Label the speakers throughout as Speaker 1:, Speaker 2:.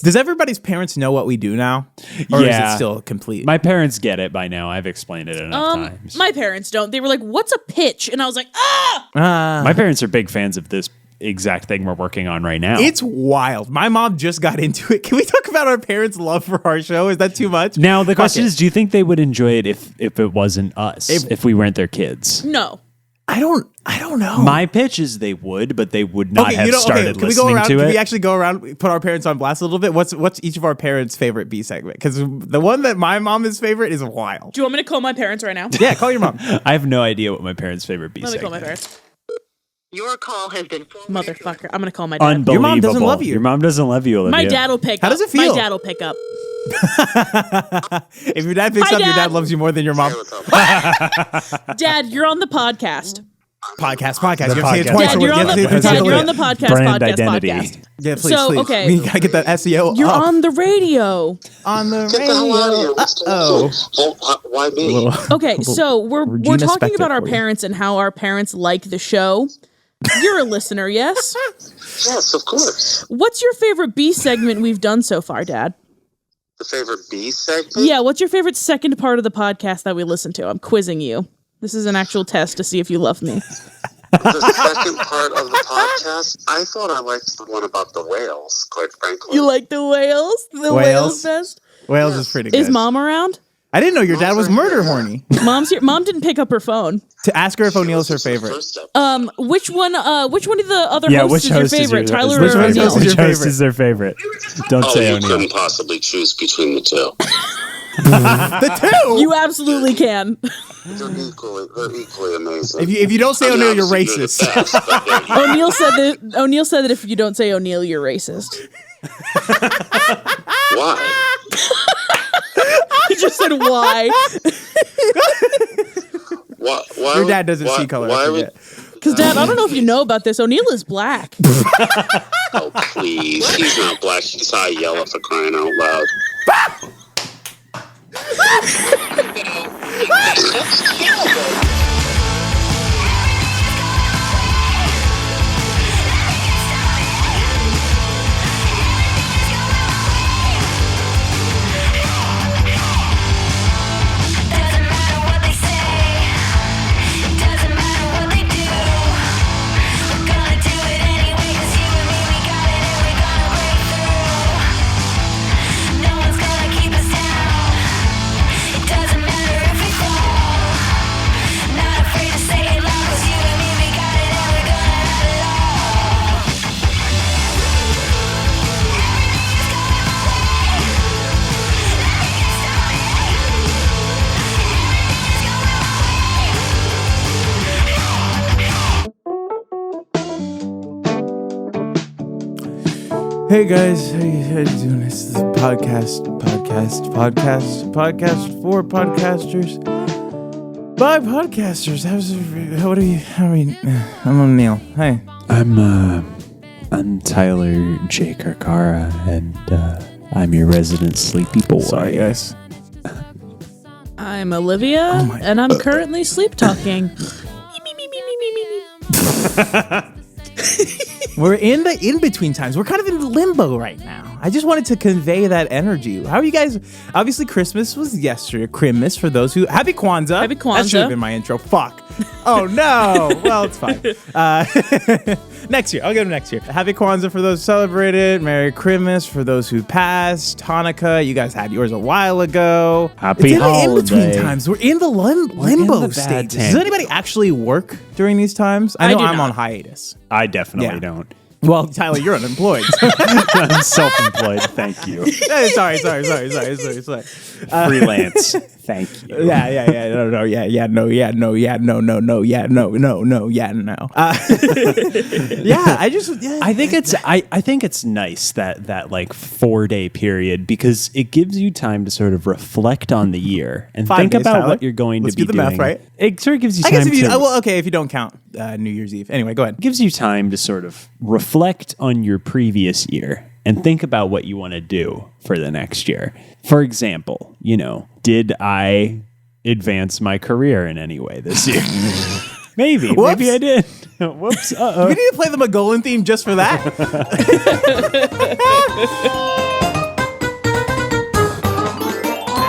Speaker 1: Does everybody's parents know what we do now? Or is it still complete?
Speaker 2: My parents get it by now. I've explained it enough times.
Speaker 3: My parents don't. They were like, what's a pitch? And I was like, ah!
Speaker 2: My parents are big fans of this exact thing we're working on right now.
Speaker 1: It's wild. My mom just got into it. Can we talk about our parents' love for our show? Is that too much?
Speaker 2: Now, the question is, do you think they would enjoy it if it wasn't us, if we weren't their kids?
Speaker 3: No.
Speaker 1: I don't know.
Speaker 2: My pitch is they would, but they would not have started
Speaker 1: can
Speaker 2: listening
Speaker 1: we go around,
Speaker 2: to it.
Speaker 1: Can we actually go around, put our parents on blast a little bit? What's each of our parents' favorite B segment? Because the one that my mom is favorite is wild.
Speaker 3: Do you want me to call my parents right now?
Speaker 1: Yeah, call your mom.
Speaker 2: I have no idea what my parents' favorite B segment is.
Speaker 3: Let me call my parents.
Speaker 4: Your call has been
Speaker 3: Motherfucker. I'm going to call my dad.
Speaker 2: Unbelievable.
Speaker 1: Your mom doesn't love you.
Speaker 2: Your mom doesn't love you, Olivia.
Speaker 3: My dad will pick up.
Speaker 1: How does it feel?
Speaker 3: My dad will pick up.
Speaker 1: If your dad picks up, your dad loves you more than your mom.
Speaker 3: Dad, you're on the podcast.
Speaker 1: Podcast.
Speaker 2: The
Speaker 1: You have to say it
Speaker 2: podcast.
Speaker 1: twice.
Speaker 3: Dad, you're on the podcast.
Speaker 2: Brand
Speaker 3: podcast.
Speaker 2: identity.
Speaker 3: Podcast.
Speaker 1: Yeah, please,
Speaker 3: So,
Speaker 1: please.
Speaker 3: okay.
Speaker 1: We gotta get that SEO
Speaker 3: You're
Speaker 1: up.
Speaker 3: on the radio.
Speaker 1: On the
Speaker 4: Get the hell out of here. What's going on? Why me?
Speaker 3: Okay, so we're
Speaker 1: Regina
Speaker 3: talking
Speaker 1: Spektor
Speaker 3: about our
Speaker 1: for you.
Speaker 3: parents and how our parents like the show. You're a listener, yes?
Speaker 4: Yes, of course.
Speaker 3: What's your favorite B segment we've done so far, Dad?
Speaker 4: The favorite B segment?
Speaker 3: Yeah, what's your favorite second part of the podcast that we listen to? I'm quizzing you. This is an actual test to see if you love me.
Speaker 4: The second part of the podcast? I thought I liked the one about the whales, quite frankly.
Speaker 3: You like the whales? The whales best?
Speaker 1: Wales is pretty good.
Speaker 3: Is Mom around?
Speaker 1: I didn't know your dad was murder horny.
Speaker 3: Mom's here. Mom didn't pick up her phone.
Speaker 1: To ask her if O'Neill's her favorite.
Speaker 3: Which one of the other
Speaker 2: Yeah,
Speaker 3: hosts
Speaker 2: which
Speaker 3: is your
Speaker 2: host is
Speaker 3: favorite?
Speaker 2: your
Speaker 3: Tyler
Speaker 1: which
Speaker 3: or
Speaker 1: one's
Speaker 3: O'Neill?
Speaker 1: your
Speaker 2: Which host
Speaker 1: favorite?
Speaker 2: is their favorite? Don't say
Speaker 4: you
Speaker 2: O'Neill.
Speaker 4: couldn't possibly choose between the two.
Speaker 1: The two?
Speaker 3: You absolutely can.
Speaker 4: They're equally amazing.
Speaker 1: If you don't say O'Neill, you're
Speaker 4: obviously
Speaker 1: racist.
Speaker 4: the best, but yeah,
Speaker 3: O'Neill said that if you don't say O'Neill, you're racist.
Speaker 4: why?
Speaker 3: He just said why?
Speaker 4: Why
Speaker 1: Your dad doesn't see color. I forget.
Speaker 3: Because Dad, I don't know if you know about this. O'Neill is black.
Speaker 4: Oh, please. He's not black. He's high yellow for crying out loud.
Speaker 1: Hey guys, how you doing? This is a podcast for podcasters by podcasters. How are you? I'm O'Neill. Hey.
Speaker 2: I'm Tyler J. Karkara, and I'm your resident sleepy boy.
Speaker 1: Sorry, guys.
Speaker 3: I'm Olivia, and I'm currently sleep talking.
Speaker 1: We're in the in-between times. We're kind of in limbo right now. I just wanted to convey that energy. How are you guys? Obviously, Christmas was yesterday. Christmas for those who... Happy Kwanzaa.
Speaker 3: Happy Kwanzaa.
Speaker 1: That should have been my intro. Fuck. Oh, no. Well, it's fine. Next year. I'll get them next year. Happy Kwanzaa for those who celebrated. Merry Christmas for those who passed. Hanukkah. You guys had yours a while ago.
Speaker 2: Happy
Speaker 1: it's
Speaker 2: holiday.
Speaker 1: in the in-between times. We're in the limbo
Speaker 2: the bad
Speaker 1: stages. Does
Speaker 2: tangent.
Speaker 1: anybody actually work during these times? I know
Speaker 3: do
Speaker 1: I'm
Speaker 3: not.
Speaker 1: on hiatus.
Speaker 2: I definitely
Speaker 1: Yeah.
Speaker 2: don't.
Speaker 1: Well, Tyler, you're unemployed.
Speaker 2: I'm self-employed. Thank you.
Speaker 1: Sorry.
Speaker 2: Freelance. Thank you.
Speaker 1: Yeah. No. Yeah.
Speaker 2: I think it's nice that like 4-day period, because it gives you time to sort of reflect on the year and
Speaker 1: 5
Speaker 2: think
Speaker 1: days,
Speaker 2: about
Speaker 1: Tyler.
Speaker 2: what you're going
Speaker 1: Let's
Speaker 2: to be
Speaker 1: do the math,
Speaker 2: doing.
Speaker 1: right?
Speaker 2: It sort of gives you
Speaker 1: I
Speaker 2: time
Speaker 1: guess if you,
Speaker 2: to
Speaker 1: if you don't count New Year's Eve. Anyway, go ahead.
Speaker 2: gives you time to sort of reflect on your previous year and think about what you want to do for the next year. For example, did I advance my career in any way this year? Maybe I did. Whoops.
Speaker 1: We need to play the McGolan theme just for that.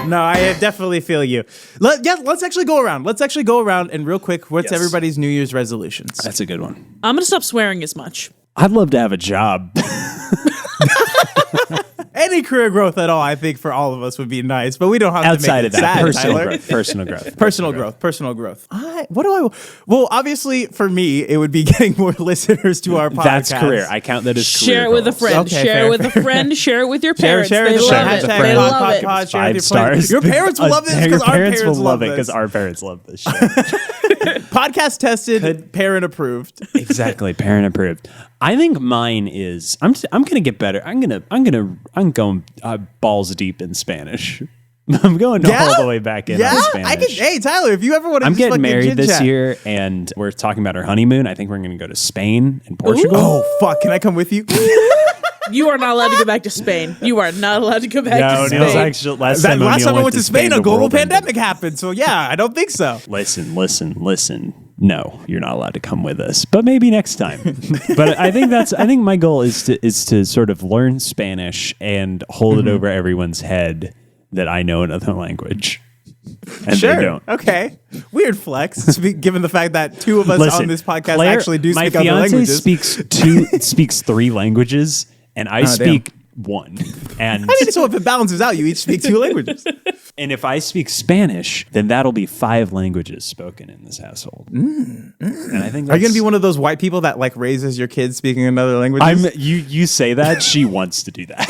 Speaker 1: No, I definitely feel you. Let's actually go around. And real quick, what's everybody's New Year's resolutions?
Speaker 2: That's a good one.
Speaker 3: I'm going to stop swearing as much.
Speaker 2: I'd love to have a job.
Speaker 1: Any career growth at all, I think, for all of us would be nice, but we don't have
Speaker 2: Outside
Speaker 1: to
Speaker 2: of
Speaker 1: make it
Speaker 2: that,
Speaker 1: sad,
Speaker 2: personal
Speaker 1: Tyler.
Speaker 2: growth.
Speaker 1: Personal growth. Well, obviously, for me, it would be getting more listeners to our podcast.
Speaker 2: That's career. I count that as
Speaker 3: Share it
Speaker 2: career
Speaker 3: with a
Speaker 2: goals.
Speaker 3: friend.
Speaker 1: Okay,
Speaker 3: share
Speaker 1: fair,
Speaker 3: it with a friend. Share it with your parents.
Speaker 1: Share
Speaker 3: They
Speaker 1: it.
Speaker 3: love
Speaker 1: Hashtag
Speaker 3: it.
Speaker 2: friend.
Speaker 3: They love
Speaker 1: pod-
Speaker 3: it.
Speaker 1: pod- share it with
Speaker 2: 5
Speaker 1: your friends.
Speaker 2: stars.
Speaker 1: Your parents will love this
Speaker 2: Your
Speaker 1: because our parents
Speaker 2: will love it
Speaker 1: this.
Speaker 2: because our parents love this shit.
Speaker 1: Podcast tested, parent approved.
Speaker 2: Exactly, parent approved. I think mine is I'm gonna get better. I'm going balls deep in Spanish. I'm going all the way back in on Spanish.
Speaker 1: Hey, Tyler, if you ever want to
Speaker 2: I'm
Speaker 1: just
Speaker 2: getting
Speaker 1: fucking
Speaker 2: married this
Speaker 1: chit-chat.
Speaker 2: year, and we're talking about our honeymoon. I think we're going to go to Spain and Portugal.
Speaker 1: Oh, fuck. Can I come with you?
Speaker 3: You are not allowed to go back to Spain. You are not allowed to go back to Spain.
Speaker 2: Neil's actually last time
Speaker 1: I went to Spain, a
Speaker 2: the
Speaker 1: global
Speaker 2: world ended.
Speaker 1: pandemic happened. So, yeah, I don't think so.
Speaker 2: Listen. No, you're not allowed to come with us, but maybe next time. But I think my goal is to sort of learn Spanish and hold it over everyone's head that I know another language. And
Speaker 1: Sure.
Speaker 2: they don't.
Speaker 1: Okay. Weird flex, given the fact that two of us
Speaker 2: Listen,
Speaker 1: on this podcast
Speaker 2: Claire,
Speaker 1: actually do
Speaker 2: my
Speaker 1: speak other
Speaker 2: fiance
Speaker 1: languages.
Speaker 2: speaks 3 languages, and I speak 1. And
Speaker 1: I mean, so if it balances out, you each speak 2 languages.
Speaker 2: and if I speak Spanish, then that'll be 5 languages spoken in this household. And I think
Speaker 1: Are you going to be one of those white people that like raises your kids speaking another language?
Speaker 2: You say that she wants to do that.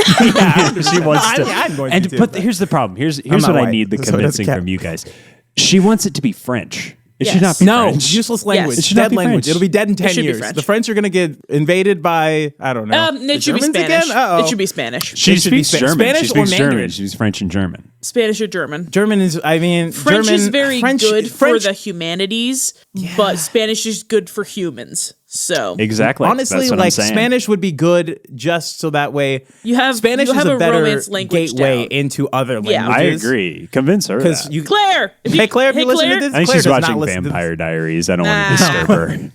Speaker 2: She wants to.
Speaker 1: I'm going to do
Speaker 2: but
Speaker 1: that.
Speaker 2: here's the problem. Here's
Speaker 1: not
Speaker 2: what I
Speaker 1: white,
Speaker 2: need the
Speaker 1: so it doesn't
Speaker 2: convincing
Speaker 1: count.
Speaker 2: from you guys. She wants it to be French. It should
Speaker 3: Yes.
Speaker 2: not be
Speaker 1: No,
Speaker 2: French.
Speaker 1: useless language.
Speaker 3: Yes. It
Speaker 2: should not
Speaker 1: Dead
Speaker 2: be
Speaker 1: language.
Speaker 2: French.
Speaker 1: It'll be dead in 10
Speaker 3: should be
Speaker 1: years.
Speaker 3: French.
Speaker 1: The French are going to get invaded by, I don't know.
Speaker 3: It should be
Speaker 1: Germans
Speaker 3: Spanish.
Speaker 1: Again? Uh-oh.
Speaker 3: It should be Spanish.
Speaker 2: She
Speaker 1: It should be
Speaker 2: speaks German.
Speaker 1: Spanish
Speaker 2: She speaks
Speaker 1: or
Speaker 2: German.
Speaker 1: Mandarin?
Speaker 2: She's French and German.
Speaker 3: Spanish or German.
Speaker 1: German is, I mean,
Speaker 3: French
Speaker 1: German,
Speaker 3: is very
Speaker 1: French,
Speaker 3: good
Speaker 1: French,
Speaker 3: for the humanities, but Spanish is good for humans. So
Speaker 2: Exactly.
Speaker 1: Honestly,
Speaker 2: That's what I'm
Speaker 1: like
Speaker 2: saying.
Speaker 1: Spanish would be good just so that way
Speaker 3: you have
Speaker 1: Spanish
Speaker 3: you have
Speaker 1: is a better
Speaker 3: romance language
Speaker 1: gateway
Speaker 3: down.
Speaker 1: into other
Speaker 3: Yeah.
Speaker 1: languages.
Speaker 2: I agree. Convince her.
Speaker 1: Because
Speaker 2: That.
Speaker 1: you,
Speaker 3: Claire,
Speaker 1: hey Claire, if you listen
Speaker 3: Claire?
Speaker 1: to this,
Speaker 2: I think
Speaker 1: Claire
Speaker 2: she's
Speaker 1: does not
Speaker 2: watching
Speaker 1: listen to
Speaker 2: Vampire Diaries. I don't want to disturb her.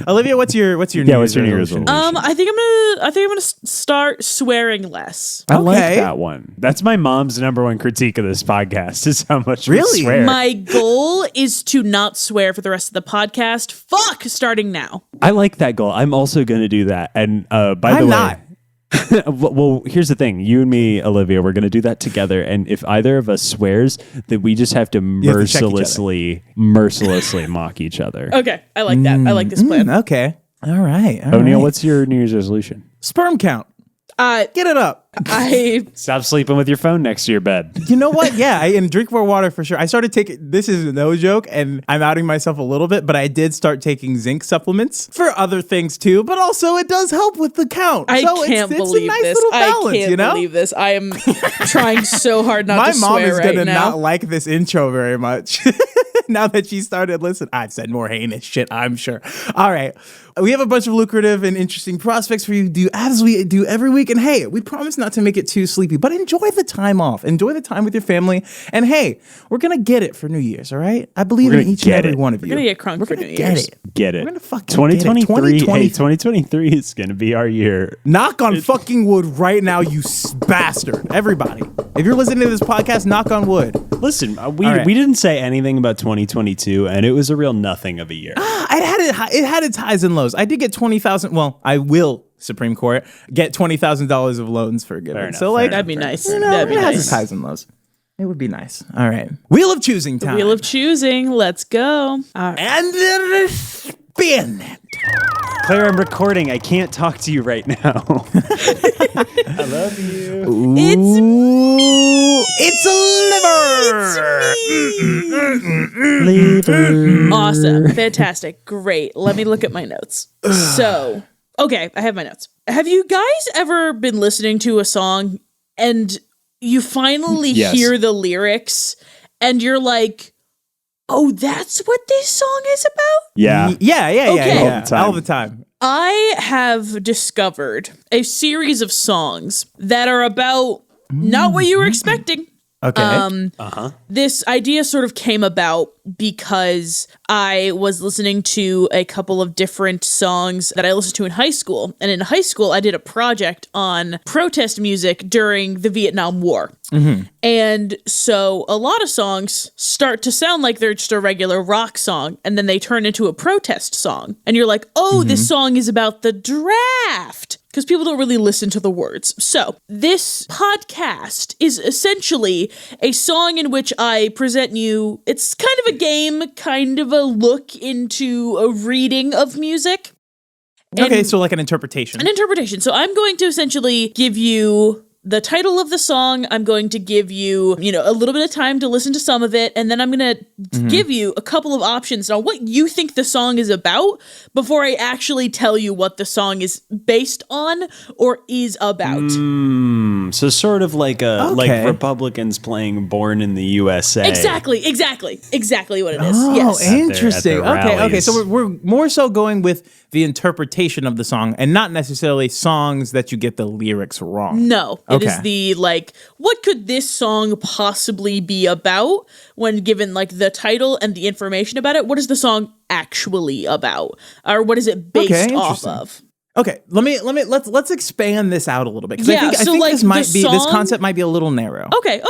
Speaker 1: Olivia, what's your
Speaker 2: What's your New Year's resolution?
Speaker 3: I think I'm gonna start swearing less.
Speaker 2: I like
Speaker 1: Okay.
Speaker 2: that one. That's my mom's #1 critique of this podcast is how much
Speaker 1: Really?
Speaker 2: we swear.
Speaker 3: My goal is to not swear for the rest of the podcast. Fuck, starting now.
Speaker 2: I like that goal. I'm also going to do that. And by the
Speaker 1: I'm
Speaker 2: way,
Speaker 1: not.
Speaker 2: well, here's the thing. You and me, Olivia, we're going to do that together. And if either of us swears, then we just have to
Speaker 1: have to check each other.
Speaker 2: mercilessly mock each other.
Speaker 3: Okay, I like that. I like this plan.
Speaker 1: Okay. All right.
Speaker 2: O'Neill, what's your New Year's resolution?
Speaker 1: sperm count? Get it up.
Speaker 3: I
Speaker 2: Stop sleeping with your phone next to your bed.
Speaker 1: You know what? Yeah, and drink more water for sure. I started taking, this is no joke, and I'm outing myself a little bit, but I did start taking zinc supplements for other things too, but also it does help with the count.
Speaker 3: I
Speaker 1: So
Speaker 3: can't
Speaker 1: it's
Speaker 3: believe
Speaker 1: a nice
Speaker 3: this.
Speaker 1: little balance,
Speaker 3: I can't
Speaker 1: you know?
Speaker 3: believe this. I am trying so hard not
Speaker 1: My
Speaker 3: to
Speaker 1: mom
Speaker 3: swear
Speaker 1: is
Speaker 3: right
Speaker 1: gonna
Speaker 3: now.
Speaker 1: not like this intro very much. Now that she started listening, I've said more heinous shit, I'm sure. All right. We have a bunch of lucrative and interesting prospects for you to do as we do every week. And hey, we promise not to make it too sleepy, but enjoy the time off. Enjoy the time with your family. And hey, we're going to get it for New Year's, all right? I believe
Speaker 2: We're
Speaker 1: in
Speaker 2: gonna
Speaker 1: each and
Speaker 2: get
Speaker 1: every
Speaker 2: it.
Speaker 1: one of you.
Speaker 3: We're gonna get crunk
Speaker 1: We're
Speaker 3: for
Speaker 1: gonna
Speaker 3: New
Speaker 1: get
Speaker 3: Years.
Speaker 1: it.
Speaker 2: Get it.
Speaker 1: We're gonna fucking
Speaker 2: 2023.
Speaker 1: get it. 2020.
Speaker 2: Hey, 2023 is going to be our year.
Speaker 1: Knock on fucking wood right now, you bastard. Everybody. If you're listening to this podcast, knock on wood.
Speaker 2: Listen, we
Speaker 1: All right.
Speaker 2: didn't say anything about 2022, and it was a real nothing of a year.
Speaker 1: It had its highs and lows. I did get 20,000. Well, I will, Supreme Court, get $20,000 of loans for giving.
Speaker 2: enough,
Speaker 1: So
Speaker 2: fair
Speaker 1: like,
Speaker 3: That'd be nice.
Speaker 1: you know,
Speaker 3: That'd be
Speaker 1: it has its
Speaker 3: nice.
Speaker 1: highs and lows. It would be nice. All right. Wheel of choosing time.
Speaker 3: Wheel of choosing. Let's go. All right.
Speaker 1: and spin it.
Speaker 2: Claire, I'm recording. I can't talk to you right now. I love you.
Speaker 3: It's
Speaker 1: Ooh, it's a liver.
Speaker 3: awesome. Fantastic. Great. Let me look at my notes. So, okay, I have my notes. Have you guys ever been listening to a song and you finally
Speaker 2: Yes.
Speaker 3: hear the lyrics and you're like, oh, that's what this song is about?
Speaker 2: Yeah.
Speaker 1: Yeah.
Speaker 3: Okay.
Speaker 1: All the time.
Speaker 3: I have discovered a series of songs that are about not what you were expecting.
Speaker 1: Okay.
Speaker 3: This idea sort of came about because I was listening to a couple of different songs that I listened to in high school. And in high school, I did a project on protest music during the Vietnam War. And so a lot of songs start to sound like they're just a regular rock song, and then they turn into a protest song. And you're like, oh, this song is about the draft. Because people don't really listen to the words. So this podcast is essentially a song in which I present you, it's kind of a game, kind of a look into a reading of music.
Speaker 1: Okay, so like an interpretation.
Speaker 3: An interpretation. So I'm going to essentially give you the title of the song. I'm going to give you, a little bit of time to listen to some of it. And then I'm going to give you a couple of options on what you think the song is about before I actually tell you what the song is based on or is about.
Speaker 2: So sort of like like Republicans playing Born in the USA.
Speaker 3: Exactly what it is.
Speaker 1: Oh,
Speaker 3: Yes.
Speaker 1: interesting.
Speaker 2: At their
Speaker 1: Okay.
Speaker 2: rallies.
Speaker 1: So we're more so going with the interpretation of the song and not necessarily songs that you get the lyrics wrong.
Speaker 3: No, it is
Speaker 1: Okay.
Speaker 3: the what could this song possibly be about when given the title and the information about it? What is the song actually about, or what is it based off
Speaker 1: interesting.
Speaker 3: of?
Speaker 1: Okay, let's expand this out a little bit because
Speaker 3: Yeah,
Speaker 1: I
Speaker 3: so,
Speaker 1: think this
Speaker 3: song-
Speaker 1: concept might be a little narrow.
Speaker 3: Okay.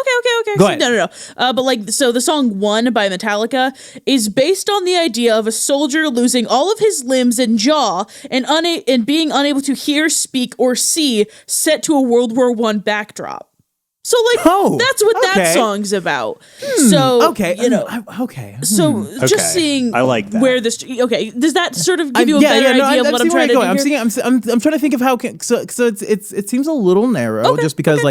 Speaker 1: Go ahead.
Speaker 3: No. But so the song "One" by Metallica is based on the idea of a soldier losing all of his limbs and jaw and being unable to hear, speak, or see, set to a World War I backdrop. So that's what that song's about. So
Speaker 1: Okay, okay.
Speaker 3: So
Speaker 2: Okay.
Speaker 3: just seeing
Speaker 2: I like that.
Speaker 3: where this does that sort of give you a better idea of what I'm trying to do here?
Speaker 1: I'm trying to think of how so it seems a little narrow just because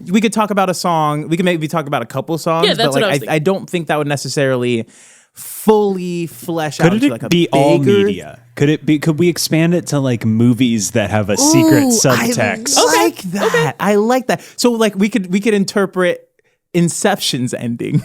Speaker 1: we could talk about a song, we could maybe talk about a couple songs,
Speaker 3: Yeah, that's
Speaker 1: but
Speaker 3: what I was thinking.
Speaker 1: I don't think that would necessarily fully flesh out
Speaker 2: Could
Speaker 1: into
Speaker 2: it
Speaker 1: a
Speaker 2: be all
Speaker 1: bigger-
Speaker 2: media? Could we expand it to movies that have a secret
Speaker 1: Ooh,
Speaker 2: subtext?
Speaker 1: I like that. I like that. So we could interpret Inception's ending.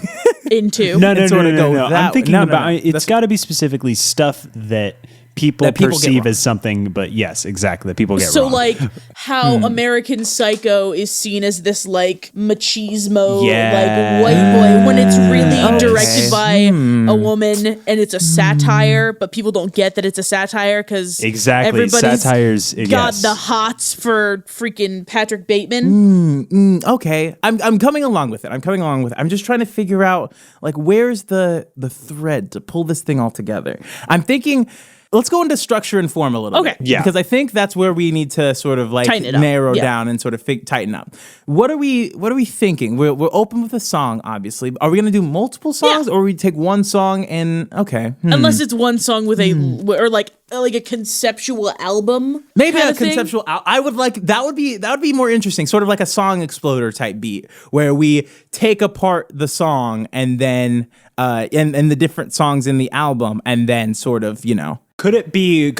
Speaker 3: Into
Speaker 2: No.
Speaker 1: that
Speaker 2: I'm
Speaker 1: way.
Speaker 2: thinking
Speaker 1: No,
Speaker 2: about it's
Speaker 1: that's-
Speaker 2: got to be specifically stuff that people
Speaker 1: That people get
Speaker 2: perceive
Speaker 1: wrong.
Speaker 2: as something, but yes, exactly, that people get
Speaker 3: so
Speaker 2: wrong.
Speaker 3: how American Psycho is seen as this machismo
Speaker 2: Yeah.
Speaker 3: white boy when it's really
Speaker 1: Okay.
Speaker 3: directed by a woman and it's a satire, but people don't get that it's a satire because
Speaker 2: Exactly,
Speaker 3: everybody's
Speaker 2: satires,
Speaker 3: got
Speaker 2: yes.
Speaker 3: the hots for freaking Patrick Bateman.
Speaker 1: Okay, I'm coming along with it. I'm just trying to figure out where's the thread to pull this thing all together. I'm thinking. Let's go into structure and form a little
Speaker 3: Okay.
Speaker 1: bit.
Speaker 2: Yeah.
Speaker 1: Because I think that's where we need to sort of
Speaker 3: Tighten it up.
Speaker 1: narrow
Speaker 3: Yeah.
Speaker 1: down and sort of tighten up. What are we thinking? We're open with a song, obviously. Are we going to do multiple songs or we take one song and
Speaker 3: Unless it's one song with or like a conceptual album.
Speaker 1: maybe
Speaker 3: kind
Speaker 1: a
Speaker 3: of thing.
Speaker 1: conceptual I would like that would be more interesting, sort of like a song exploder type beat where we take apart the song and then and the different songs in the album and then sort of
Speaker 2: Could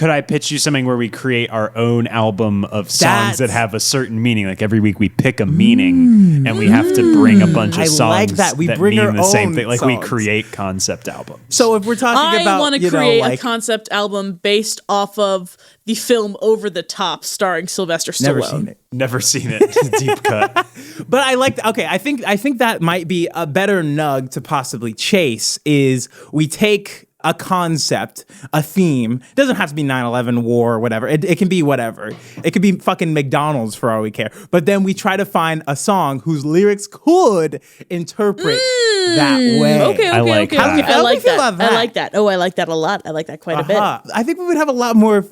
Speaker 2: I pitch you something where we create our own album of songs that have a certain meaning? Like every week we pick a meaning and we have to bring a bunch of
Speaker 1: I
Speaker 2: songs
Speaker 1: like that. We bring
Speaker 2: mean
Speaker 1: our
Speaker 2: the same
Speaker 1: own
Speaker 2: thing. Like we
Speaker 1: songs.
Speaker 2: create concept albums.
Speaker 1: So if we're talking
Speaker 3: I
Speaker 1: about
Speaker 3: want to create a concept album based off of the film Over the Top starring Sylvester Stallone.
Speaker 1: never seen it.
Speaker 2: Never seen it. Deep cut.
Speaker 1: But I like okay, I think that might be a better nug to possibly chase is we take a concept, a theme. It doesn't have to be 9/11 war or whatever. It can be whatever. It could be fucking McDonald's for all we care. But then we try to find a song whose lyrics could interpret that way.
Speaker 3: Okay.
Speaker 2: I like that.
Speaker 3: I
Speaker 1: How do you
Speaker 3: like
Speaker 1: feel
Speaker 3: that.
Speaker 1: about that?
Speaker 3: I like that. Oh, I like that a lot. I like that quite a bit.
Speaker 1: I think we would have a lot more,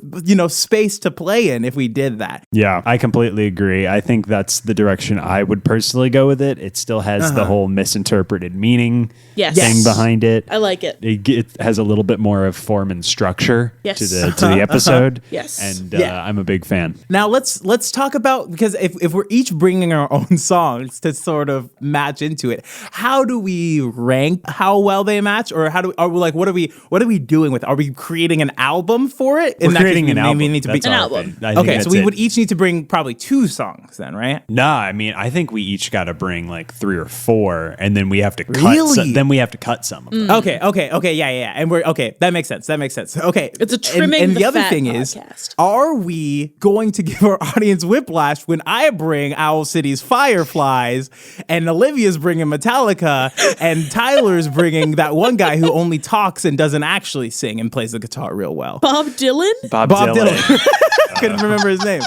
Speaker 1: space to play in if we did that.
Speaker 2: Yeah, I completely agree. I think that's the direction I would personally go with it. It still has the whole misinterpreted meaning
Speaker 3: Yes.
Speaker 2: thing
Speaker 3: Yes.
Speaker 2: behind it.
Speaker 3: I like it.
Speaker 2: It has a little bit more of form and structure
Speaker 3: Yes.
Speaker 2: to the episode.
Speaker 3: Yes.
Speaker 2: And
Speaker 1: Yeah.
Speaker 2: I'm a big fan.
Speaker 1: Now let's talk about, because if we're each bringing our own songs to sort of match into it, how do we rank how well they match, or what are we doing with it? Are we creating an album for it?
Speaker 2: We're creating an
Speaker 1: maybe
Speaker 2: album.
Speaker 1: Need to
Speaker 2: That's
Speaker 3: An
Speaker 2: our
Speaker 3: album.
Speaker 2: thing. I think
Speaker 1: okay,
Speaker 2: that's
Speaker 1: so we
Speaker 2: it.
Speaker 1: would each need to bring probably 2 songs then, right?
Speaker 2: Nah, I mean, I think we each got to bring like 3 or 4, and then we have to cut.
Speaker 1: Really?
Speaker 2: Then we have to cut some of them.
Speaker 1: Okay, yeah, and okay, that makes sense. Okay.
Speaker 3: It's a trimming
Speaker 1: and
Speaker 3: the
Speaker 1: the other
Speaker 3: fat
Speaker 1: thing
Speaker 3: podcast.
Speaker 1: is, are we going to give our audience whiplash when I bring Owl City's Fireflies and Olivia's bringing Metallica and Tyler's bringing that one guy who only talks and doesn't actually sing and plays the guitar real well?
Speaker 3: Bob Dylan?
Speaker 2: Bob
Speaker 1: Dylan. Couldn't remember his name.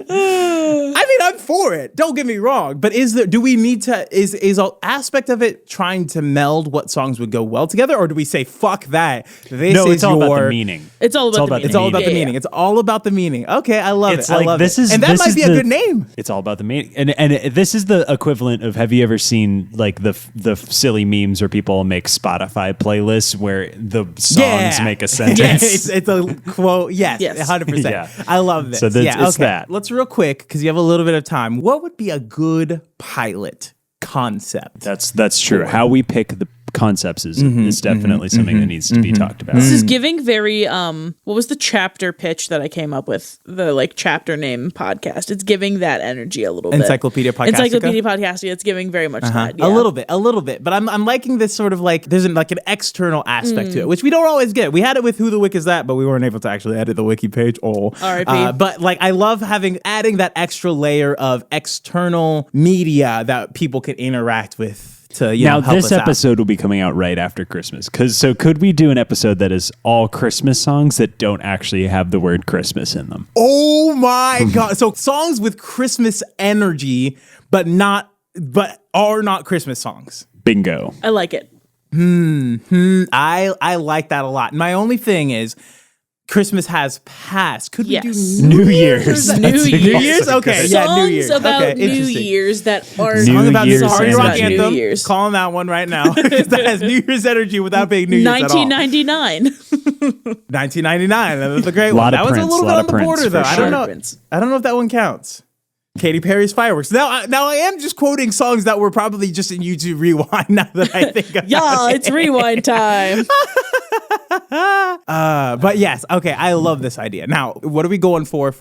Speaker 1: I mean, I'm for it. Don't get me wrong, but do we need to? Is an aspect of it trying to meld what songs would go well together, or do we say fuck that?
Speaker 2: It's all about the meaning.
Speaker 3: It's all about the meaning.
Speaker 1: It's all about the meaning. It's all about the meaning. Okay, I love it. I love
Speaker 2: this
Speaker 1: it.
Speaker 2: is
Speaker 1: and that
Speaker 2: this
Speaker 1: might
Speaker 2: is
Speaker 1: be a good name.
Speaker 2: It's all about the meaning, and this is the equivalent of, have you ever seen like the silly memes where people make Spotify playlists where the songs make a sentence?
Speaker 1: Yes, it's a quote. Yes, 100%.
Speaker 2: Yeah.
Speaker 1: I love this.
Speaker 2: So it's that.
Speaker 1: Let's real quick, because you have a little bit of time. What would be a good pilot concept?
Speaker 2: That's true. How we pick the concepts is definitely something that needs to be talked about.
Speaker 3: This is giving very what was the chapter pitch that I came up with, the like chapter name podcast? It's giving that energy a little bit.
Speaker 1: Encyclopedia Podcastica?
Speaker 3: Encyclopedia Podcastica. It's giving very much that. Yeah.
Speaker 1: A little bit. But I'm liking this sort of like, there's an external aspect to it, which we don't always get. We had it with Who the Wick Is That, but we weren't able to actually edit the wiki page.
Speaker 3: R.I.P.
Speaker 1: But like, I love adding that extra layer of external media that people can interact with. Now,
Speaker 2: this episode will be coming out right after Christmas. So could we do an episode that is all Christmas songs that don't actually have the word Christmas in them?
Speaker 1: Oh my God. So songs with Christmas energy, but are not Christmas songs.
Speaker 2: Bingo.
Speaker 3: I like it.
Speaker 1: I like that a lot. My only thing is, Christmas has passed. Could we do
Speaker 2: New Year's?
Speaker 3: New Year's?
Speaker 1: Okay,
Speaker 3: Songs
Speaker 1: New Year's.
Speaker 3: about New
Speaker 1: interesting.
Speaker 3: Years that are
Speaker 2: New
Speaker 1: About
Speaker 2: Year's
Speaker 1: the Party Rock
Speaker 2: energy.
Speaker 1: Anthem.
Speaker 3: New Year's.
Speaker 1: Calling that one right now. That has New Year's energy without being New Year's at all.
Speaker 3: 1999.
Speaker 1: 1999. That was a great
Speaker 2: Lot
Speaker 1: one.
Speaker 2: of
Speaker 1: That was a
Speaker 2: Prince,
Speaker 1: little bit
Speaker 2: lot
Speaker 1: on
Speaker 2: of
Speaker 1: the
Speaker 2: Prince
Speaker 1: border, though.
Speaker 2: for
Speaker 1: I don't
Speaker 2: sure.
Speaker 1: know.
Speaker 3: Prince.
Speaker 1: I don't know if that one counts. Katy Perry's Fireworks. Now I am just quoting songs that were probably just in YouTube Rewind. Now that I think about
Speaker 3: Yeah,
Speaker 1: it.
Speaker 3: it's rewind time.
Speaker 1: But yes, okay. I love this idea. Now, what are we going for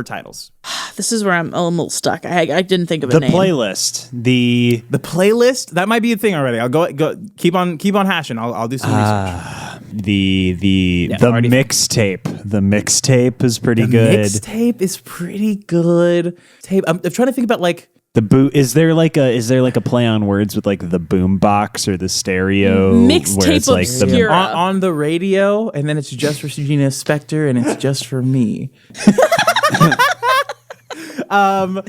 Speaker 1: titles?
Speaker 3: This is where I'm a little stuck. I didn't think of a
Speaker 2: The
Speaker 3: name.
Speaker 2: playlist. The
Speaker 1: playlist. That might be a thing already. I'll go. Keep on hashing. I'll do some research.
Speaker 2: the
Speaker 1: already-
Speaker 2: mixtape. The mixtape is pretty good.
Speaker 1: Mixtape is pretty good. I'm trying to think about like.
Speaker 2: The is there like a play on words with like the boom box or the stereo?
Speaker 3: Mixtape
Speaker 2: where it's like
Speaker 3: obscura.
Speaker 1: On the radio, and then it's just for Regina Spektor, and it's just for me. Oh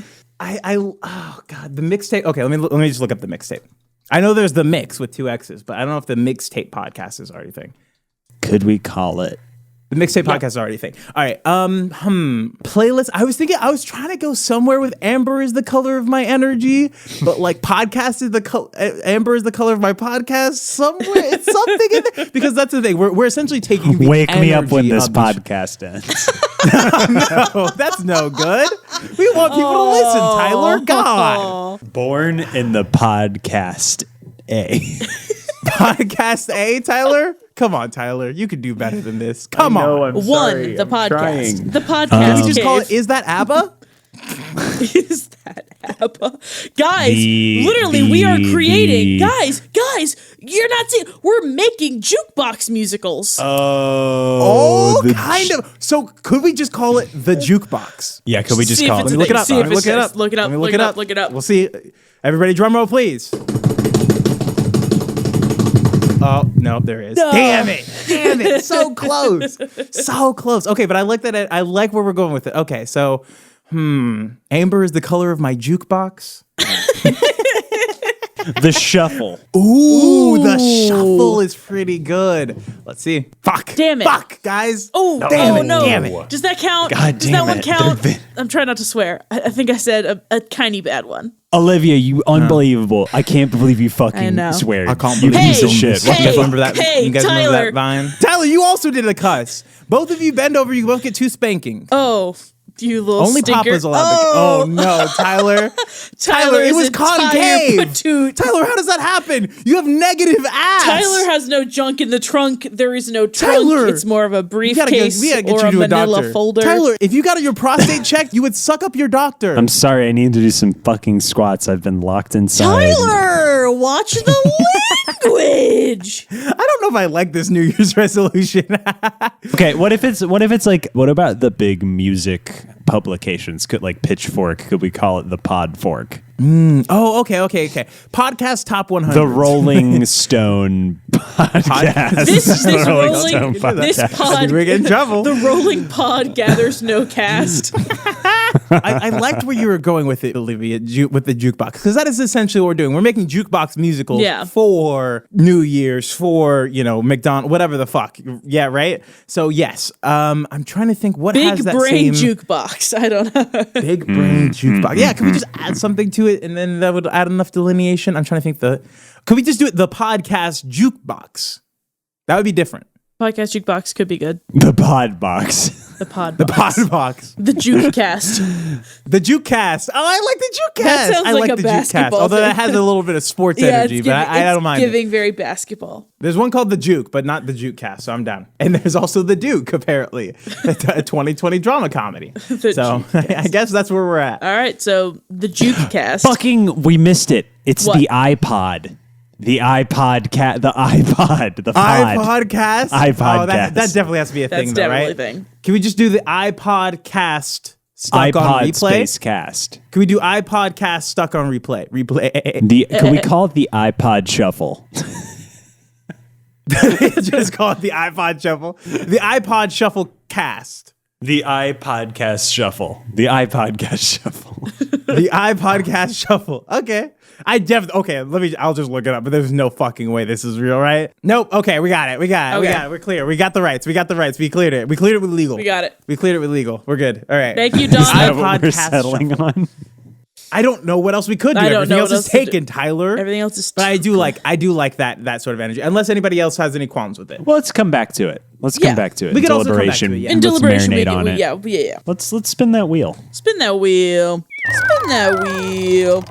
Speaker 1: God, the mixtape. Okay, let me just look up the mixtape. I know there's the mix with 2 X's, but I don't know if the mixtape podcast is already a thing.
Speaker 2: Could we call it?
Speaker 1: The mixtape podcast is already a thing. All right. Playlist. I was trying to go somewhere with Amber is the color of my energy, but like podcast is Amber is the color of my podcast. Somewhere it's something in there, because that's the thing. We're essentially taking the
Speaker 2: Wake me up when
Speaker 1: energy
Speaker 2: this
Speaker 1: of the
Speaker 2: podcast ends.
Speaker 1: No, that's no good. We want people to listen, Tyler. God.
Speaker 2: Born in the podcast A.
Speaker 1: Podcast A, Tyler? Come on, Tyler. You could do better than this. Come on.
Speaker 3: One, the podcast.
Speaker 2: trying.
Speaker 3: The podcast.
Speaker 1: Can we just call it,
Speaker 3: cave.
Speaker 1: is that ABBA?
Speaker 3: Is that ABBA? Guys, literally, we are creating. Guys, you're not seeing. We're making jukebox musicals.
Speaker 1: Oh, kind of. So could we just call it the jukebox?
Speaker 2: Yeah, could we just
Speaker 3: See if
Speaker 2: call
Speaker 3: it's
Speaker 2: it?
Speaker 3: a
Speaker 1: Look it
Speaker 3: thing.
Speaker 1: up.
Speaker 3: See if
Speaker 1: Look
Speaker 3: it's
Speaker 1: it
Speaker 3: this.
Speaker 1: up.
Speaker 3: Look it up.
Speaker 1: Let me
Speaker 3: Look it up. Look it up.
Speaker 1: We'll see. Everybody, drum roll, please. Oh, no, there is.
Speaker 3: No.
Speaker 1: Damn it. So close. So close. Okay, but I like that. I like where we're going with it. Okay, so, Amber is the color of my jukebox.
Speaker 2: The shuffle.
Speaker 1: Ooh, the shuffle is pretty good. Let's see. Fuck.
Speaker 3: Damn it.
Speaker 1: Fuck, guys.
Speaker 3: Oh,
Speaker 1: damn it.
Speaker 3: no.
Speaker 1: Damn it.
Speaker 3: Does that count?
Speaker 2: God
Speaker 3: Does
Speaker 2: damn
Speaker 3: that one
Speaker 2: it.
Speaker 3: count? I'm trying not to swear. I think I said a tiny bad one.
Speaker 2: Olivia, you unbelievable. I can't believe you
Speaker 3: I
Speaker 2: fucking
Speaker 3: know.
Speaker 2: swear.
Speaker 1: I can't
Speaker 2: You
Speaker 1: believe
Speaker 2: piece
Speaker 3: Hey,
Speaker 2: of shit.
Speaker 1: You guys
Speaker 3: hey,
Speaker 1: remember that?
Speaker 3: hey,
Speaker 1: you guys remember
Speaker 3: Tyler.
Speaker 1: that Vine? Tyler, you also did a cuss. Both of you bend over. You both get 2 spankings.
Speaker 3: Oh, you little
Speaker 1: Only
Speaker 3: stinker.
Speaker 1: Papa's allowed to. Oh no, Tyler. Tyler, it was concave. Tyler, how does that happen? You have negative ass.
Speaker 3: Tyler has no junk in the trunk. There is no trunk.
Speaker 1: Tyler,
Speaker 3: It's more of a
Speaker 1: we gotta
Speaker 3: briefcase
Speaker 1: get
Speaker 3: or
Speaker 1: you
Speaker 3: a
Speaker 1: to a
Speaker 3: manila
Speaker 1: doctor.
Speaker 3: folder.
Speaker 1: Tyler, if you got your prostate checked, you would suck up your doctor.
Speaker 2: I'm sorry, I need to do some fucking squats. I've been locked inside.
Speaker 3: Tyler, watch the Language.
Speaker 1: I don't know if I like this New Year's resolution.
Speaker 2: Okay, what about the big music publications? Could like Pitchfork, could we call it the Podfork?
Speaker 1: Oh, okay. Podcast top 100.
Speaker 2: The Rolling Stone podcast.
Speaker 3: This
Speaker 2: Rolling
Speaker 3: rolling
Speaker 2: Stone
Speaker 3: this
Speaker 2: podcast.
Speaker 3: pod.
Speaker 1: We're getting in trouble.
Speaker 3: The rolling pod gathers no cast.
Speaker 1: I liked where you were going with it, Olivia, with the jukebox, because that is essentially what we're doing. We're making jukebox musicals for New Year's, for, McDonald's, whatever the fuck. Yeah, right? So, yes. I'm trying to think what has that
Speaker 3: Big brain
Speaker 1: same...
Speaker 3: jukebox. I don't know.
Speaker 1: Big brain jukebox. Yeah, can we just add something to it, and then that would add enough delineation? I'm trying to think could we just do it the podcast jukebox? That would be different.
Speaker 3: Podcast jukebox could be good.
Speaker 2: The Pod Box.
Speaker 3: The pod.
Speaker 1: The pod box.
Speaker 3: The jukecast.
Speaker 1: The jukecast. Oh, I like the jukecast.
Speaker 3: That sounds
Speaker 1: I
Speaker 3: like a
Speaker 1: the
Speaker 3: basketball
Speaker 1: jukecast. Although
Speaker 3: thing.
Speaker 1: that has a little bit of sports
Speaker 3: Yeah,
Speaker 1: energy, but I don't mind.
Speaker 3: It's giving very basketball.
Speaker 1: There's one called the Juke, but not the Jukecast, so I'm down. And there's also the Duke, apparently, a 2020 drama comedy. So I guess that's where we're at.
Speaker 3: All right, so the jukecast.
Speaker 2: Fucking, we missed it. It's
Speaker 3: What?
Speaker 2: the iPod. The iPod. The
Speaker 1: iPodcast? Oh, that definitely has to be a
Speaker 3: That's
Speaker 1: thing, though,
Speaker 3: definitely
Speaker 1: right?
Speaker 3: a thing.
Speaker 1: Can we just do the iPodcast stuck on
Speaker 2: iPod
Speaker 1: replay?
Speaker 2: Space Cast.
Speaker 1: Can we do iPodcast stuck on replay?
Speaker 2: Can we call it the iPod Shuffle?
Speaker 1: Just call it the iPod Shuffle. The iPod Shuffle Cast.
Speaker 2: The iPodcast Shuffle. The iPodcast Shuffle.
Speaker 1: The iPodcast Shuffle. Okay. I'll just look it up, but there's no fucking way this is real, right? Nope. Okay, we got it. We're clear. We got the rights. We cleared it. We cleared it with legal.
Speaker 3: We got it.
Speaker 1: We cleared it with legal. We're good. All right.
Speaker 3: Thank you, Don.
Speaker 2: Is that what we're
Speaker 1: iPodcast
Speaker 2: settling
Speaker 1: Shuffle.
Speaker 2: on?
Speaker 1: I don't know what else we could do.
Speaker 3: I don't
Speaker 1: Everything
Speaker 3: know
Speaker 1: else
Speaker 3: what
Speaker 1: is
Speaker 3: else to do.
Speaker 1: taken, Tyler.
Speaker 3: Everything else is.
Speaker 1: But I do like that sort of energy. Unless anybody else has any qualms with it.
Speaker 2: Well, let's come back to it. Let's come back to it.
Speaker 1: We could also come back to
Speaker 2: Deliberation.
Speaker 1: it, yeah.
Speaker 3: In
Speaker 2: Let's
Speaker 3: deliberation,
Speaker 2: marinate on it.
Speaker 3: yeah.
Speaker 2: Let's spin that wheel.
Speaker 3: Spin that wheel. Spin that wheel.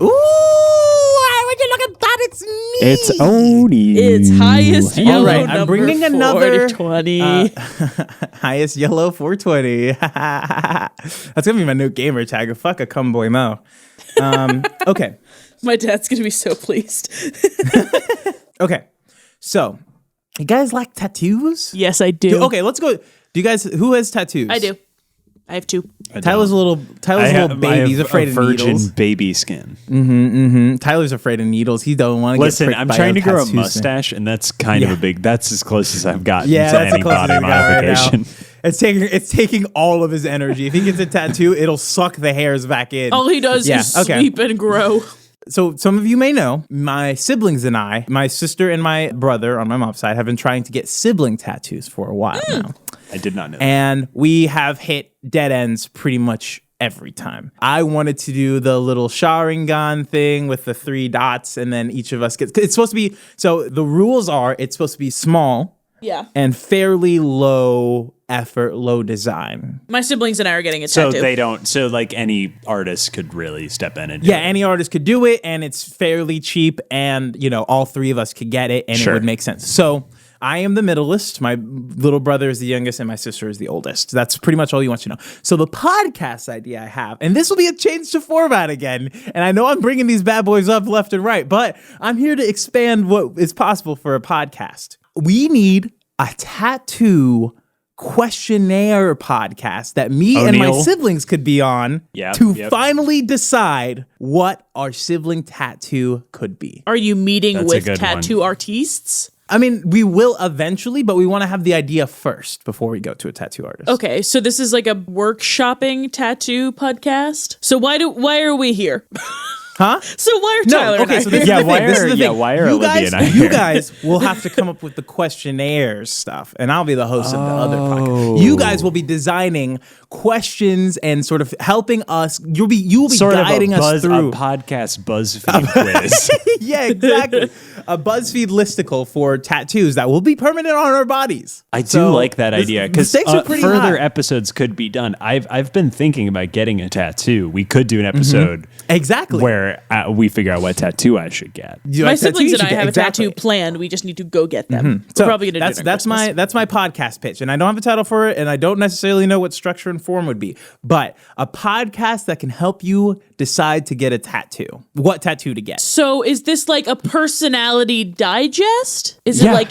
Speaker 1: Ooh, would you look at that? It's me.
Speaker 2: It's Odie.
Speaker 3: It's highest yellow
Speaker 1: All right, I'm
Speaker 3: number
Speaker 1: bringing another
Speaker 3: 420.
Speaker 1: highest yellow 420. That's gonna be my new gamer tag. Fuck a cumboy mo. Okay.
Speaker 3: My dad's gonna be so pleased.
Speaker 1: Okay. So, you guys like tattoos?
Speaker 3: Yes, I do.
Speaker 1: Okay, let's go. Do you guys? Who has tattoos?
Speaker 3: I do. I have two.
Speaker 1: Tyler's a little baby. He's afraid of
Speaker 2: virgin
Speaker 1: needles.
Speaker 2: baby skin.
Speaker 1: Tyler's afraid of needles. He don't want to get
Speaker 2: Listen,
Speaker 1: pricked
Speaker 2: I'm
Speaker 1: by
Speaker 2: trying to grow a
Speaker 1: tattoo snake.
Speaker 2: mustache, and that's kind of a big. That's as close as I've gotten
Speaker 1: Yeah,
Speaker 2: to
Speaker 1: that's
Speaker 2: any
Speaker 1: the closest
Speaker 2: body
Speaker 1: we got right now.
Speaker 2: modification.
Speaker 1: It's taking all of his energy. If he gets a tattoo, it'll suck the hairs back in.
Speaker 3: All he does is sleep and grow.
Speaker 1: So some of you may know, my siblings and I, my sister and my brother on my mom's side, have been trying to get sibling tattoos for a while now.
Speaker 2: I did not know.
Speaker 1: And we have hit dead ends pretty much every time. I wanted to do the little Sharingan thing with the 3 dots, and then each of us gets... It's supposed to be... So the rules are, it's supposed to be small and fairly low effort, low design.
Speaker 3: My siblings and I are getting a
Speaker 2: So
Speaker 3: tattoo.
Speaker 2: they don't. So like any artist could really step in and do it.
Speaker 1: Any artist could do it, and it's fairly cheap, and all 3 of us could get it, and it would make sense. So I am the middleist. My little brother is the youngest, and my sister is the oldest. That's pretty much all you want to know. So the podcast idea I have, and this will be a change to format again, and I know I'm bringing these bad boys up left and right, but I'm here to expand what is possible for a podcast. We need a tattoo questionnaire podcast that me and my siblings could be on to finally decide what our sibling tattoo could be.
Speaker 3: Are you meeting
Speaker 2: That's a
Speaker 3: with
Speaker 2: good
Speaker 3: tattoo artists?
Speaker 1: I mean, we will eventually, but we want to have the idea first before we go to a tattoo artist.
Speaker 3: Okay, so this is like a workshopping tattoo podcast. So why are we here?
Speaker 1: Huh?
Speaker 3: So why are Tyler and I
Speaker 1: so this
Speaker 3: here?
Speaker 1: is the thing. This is the thing.
Speaker 2: why are
Speaker 1: you
Speaker 2: Olivia
Speaker 1: guys,
Speaker 2: and I
Speaker 1: You
Speaker 2: here?
Speaker 1: guys will have to come up with the questionnaire stuff, and I'll be the host of the other podcast. You guys will be designing questions and sort of helping us. You will be
Speaker 2: Sort
Speaker 1: guiding
Speaker 2: of
Speaker 1: us through
Speaker 2: a podcast BuzzFeed quiz.
Speaker 1: Yeah, exactly. A BuzzFeed listicle for tattoos that will be permanent on our bodies.
Speaker 2: I do like that idea because
Speaker 1: stakes are pretty
Speaker 2: further
Speaker 1: high.
Speaker 2: episodes could be done. I've been thinking about getting a tattoo. We could do an episode
Speaker 1: Exactly.
Speaker 2: where we figure out what tattoo I should get.
Speaker 3: My siblings and I have a tattoo planned. We just need to go get them. We're probably gonna do it on
Speaker 1: that's
Speaker 3: Christmas.
Speaker 1: my podcast pitch, and I don't have a title for it, and I don't necessarily know what structure and form would be, but a podcast that can help you decide to get a tattoo, what tattoo to get.
Speaker 3: So is this like a personality Personality Digest? Is it
Speaker 2: Yeah.
Speaker 3: like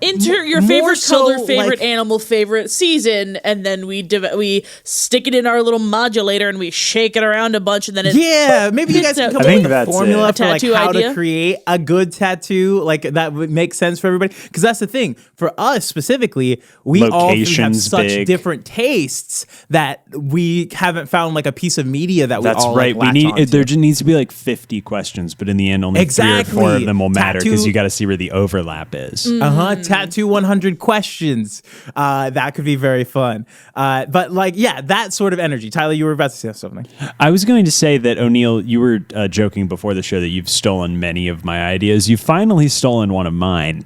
Speaker 3: enter your
Speaker 1: more
Speaker 3: favorite
Speaker 1: so
Speaker 3: color, favorite
Speaker 1: like-
Speaker 3: animal, favorite season, and then we stick it in our little modulator and we shake it around a bunch, and then it
Speaker 1: Yeah, maybe you guys can come
Speaker 2: I
Speaker 1: up
Speaker 2: think
Speaker 1: with a
Speaker 2: that's
Speaker 1: formula
Speaker 2: it.
Speaker 1: for like
Speaker 3: Tattoo
Speaker 1: how
Speaker 3: idea?
Speaker 1: to create a good tattoo. Like that would make sense for everybody. Because that's the thing. For us specifically, we all three have
Speaker 2: Location's
Speaker 1: such
Speaker 2: big.
Speaker 1: different tastes that we haven't found like a piece of media that we
Speaker 2: That's
Speaker 1: all
Speaker 2: right.
Speaker 1: like, latch
Speaker 2: We need
Speaker 1: onto.
Speaker 2: there just needs to be like 50 questions, but in the end, only 3 or 4
Speaker 1: Exactly.
Speaker 2: of them will matter because
Speaker 1: Tattoo-
Speaker 2: you got to see where the overlap is.
Speaker 1: Tattoo 100 questions. That could be very fun. But like, yeah, that sort of energy. Tyler, you were about to say something.
Speaker 2: I was going to say that, O'Neill, you were joking before the show that you've stolen many of my ideas. You've finally stolen one of mine.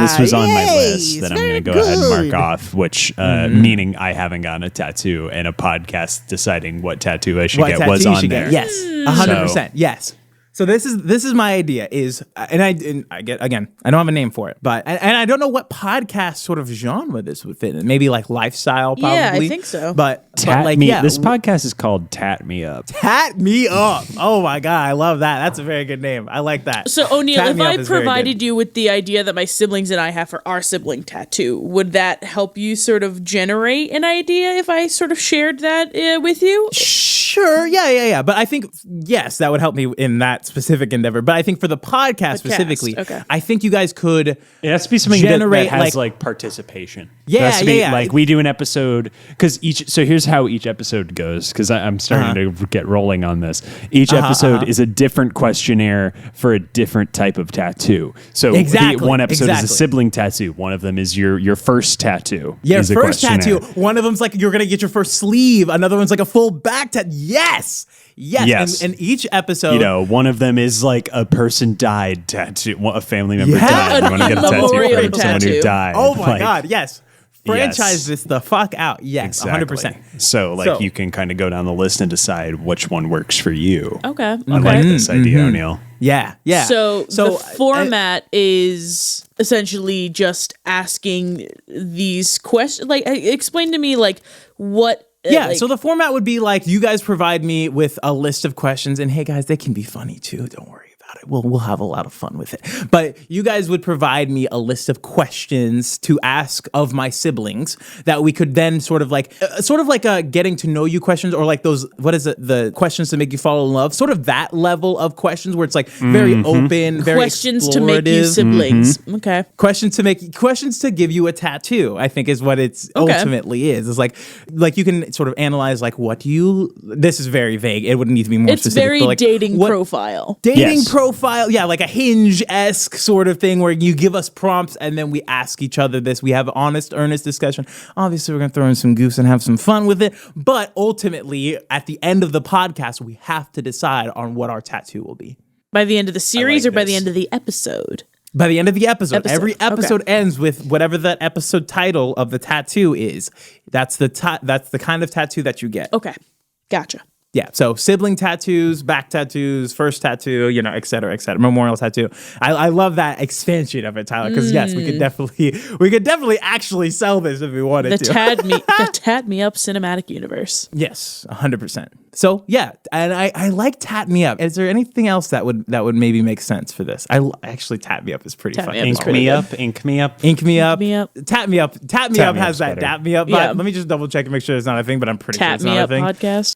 Speaker 2: This was on my list that I'm going to go ahead and mark off, which meaning I haven't gotten a tattoo, and a podcast deciding what tattoo I should
Speaker 1: What
Speaker 2: get
Speaker 1: tattoo
Speaker 2: was
Speaker 1: you
Speaker 2: on
Speaker 1: should
Speaker 2: there.
Speaker 1: get. Yes, 100%. Yes. So this is my idea is, and I get, again, I don't have a name for it, but, and I don't know what podcast sort of genre this would fit in. Maybe like lifestyle, probably.
Speaker 3: Yeah, I think so.
Speaker 1: But
Speaker 2: Tat
Speaker 1: like,
Speaker 2: me.
Speaker 1: yeah,
Speaker 2: This podcast is called Tat Me Up.
Speaker 1: Tat Me Up. Oh my God, I love that. That's a very good name. I like that.
Speaker 3: So O'Neill,
Speaker 1: Tat
Speaker 3: if
Speaker 1: Me Up
Speaker 3: I
Speaker 1: is very
Speaker 3: provided
Speaker 1: good.
Speaker 3: you with the idea that my siblings and I have for our sibling tattoo, would that help you sort of generate an idea if I sort of shared that with you?
Speaker 1: Sure, yeah. But I think, yes, that would help me in that specific endeavor. But I think for the podcast specifically,
Speaker 3: okay.
Speaker 1: I think you guys could
Speaker 2: It has to be something that
Speaker 1: generate
Speaker 2: has like participation.
Speaker 1: Yeah,
Speaker 2: It has to be,
Speaker 1: yeah.
Speaker 2: Like we do an episode because so here's how each episode goes because I'm starting to get rolling on this. Each episode is a different questionnaire for a different type of tattoo. So
Speaker 1: Exactly,
Speaker 2: one episode is
Speaker 1: exactly.
Speaker 2: a sibling tattoo. One of them is your first tattoo.
Speaker 1: Yeah,
Speaker 2: is a
Speaker 1: first tattoo.
Speaker 2: questionnaire.
Speaker 1: One of them's like you're gonna get your first sleeve. Another one's like a full back tattoo. Yes.
Speaker 2: Yes.
Speaker 1: And each episode,
Speaker 2: You know, one of them is like a person died tattoo. A family member
Speaker 1: Yeah.
Speaker 2: died. You want to get a tattoo
Speaker 3: Memorial
Speaker 2: from someone who
Speaker 3: tattoo.
Speaker 2: died.
Speaker 1: Oh my
Speaker 2: Like,
Speaker 1: God, yes. Franchise
Speaker 2: Yes.
Speaker 1: this the fuck out. Yes, 100%.
Speaker 2: So, like,
Speaker 1: So-
Speaker 2: you can kind of go down the list and decide which one works for you.
Speaker 3: Okay.
Speaker 2: I
Speaker 3: Okay.
Speaker 2: like this idea, O'Neill.
Speaker 1: Yeah.
Speaker 3: So the
Speaker 1: uh,
Speaker 3: format is essentially just asking these questions. Like, explain to me, like, what.
Speaker 1: Yeah,
Speaker 3: like,
Speaker 1: so the format would be like you guys provide me with a list of questions, and hey guys, they can be funny too. Don't worry about it. We'll have a lot of fun with it. But you guys would provide me a list of questions to ask of my siblings that we could then sort of like getting to know you questions, or like those, what is it, the questions to make you fall in love, sort of that level of questions where it's like very open, very
Speaker 3: questions to make you
Speaker 1: explorative.
Speaker 3: siblings. Okay.
Speaker 1: Questions to give you a tattoo, I think is what it's ultimately is. It's like you can sort of analyze like this is very vague. It would need to be more
Speaker 3: It's
Speaker 1: specific.
Speaker 3: very
Speaker 1: but like,
Speaker 3: dating
Speaker 1: what-
Speaker 3: profile.
Speaker 1: Dating
Speaker 2: Yes.
Speaker 1: profile, yeah, like a Hinge-esque sort of thing where you give us prompts and then we ask each other this. We have an honest, earnest discussion. Obviously, we're going to throw in some goofs and have some fun with it. But ultimately, at the end of the podcast, we have to decide on what our tattoo will be.
Speaker 3: By the end of the series
Speaker 2: like
Speaker 3: or by the
Speaker 2: this.
Speaker 3: end of the episode?
Speaker 1: By the end of the episode,
Speaker 3: Episode,
Speaker 1: every episode
Speaker 3: okay.
Speaker 1: ends with whatever that episode title of the tattoo is. That's the kind of tattoo that you get.
Speaker 3: Okay. Gotcha.
Speaker 1: Yeah, so sibling tattoos, back tattoos, first tattoo, et cetera, memorial tattoo. I love that expansion of it, Tyler, because yes, we could definitely actually sell this if we wanted
Speaker 3: The
Speaker 1: to.
Speaker 3: Tat Me Up cinematic universe.
Speaker 1: Yes, 100%. So yeah, and I like Tat Me Up. Is there anything else that would maybe make sense for this? Actually, Tat Me Up is pretty
Speaker 3: Tat Me
Speaker 1: fucking
Speaker 3: Up is
Speaker 2: Ink
Speaker 3: pretty
Speaker 2: me
Speaker 3: good.
Speaker 2: up, ink me up.
Speaker 1: Ink me up.
Speaker 3: Me Up.
Speaker 1: Tap me up. Tap me
Speaker 2: Tap
Speaker 1: up
Speaker 2: Me
Speaker 1: has
Speaker 2: Up's
Speaker 1: that
Speaker 2: better.
Speaker 1: dap me up.
Speaker 3: Yeah.
Speaker 1: But let me just double check and make sure it's not a thing, but I'm pretty sure
Speaker 3: Tat
Speaker 1: it's
Speaker 3: Me
Speaker 1: not a
Speaker 3: Up
Speaker 1: thing.
Speaker 3: podcast.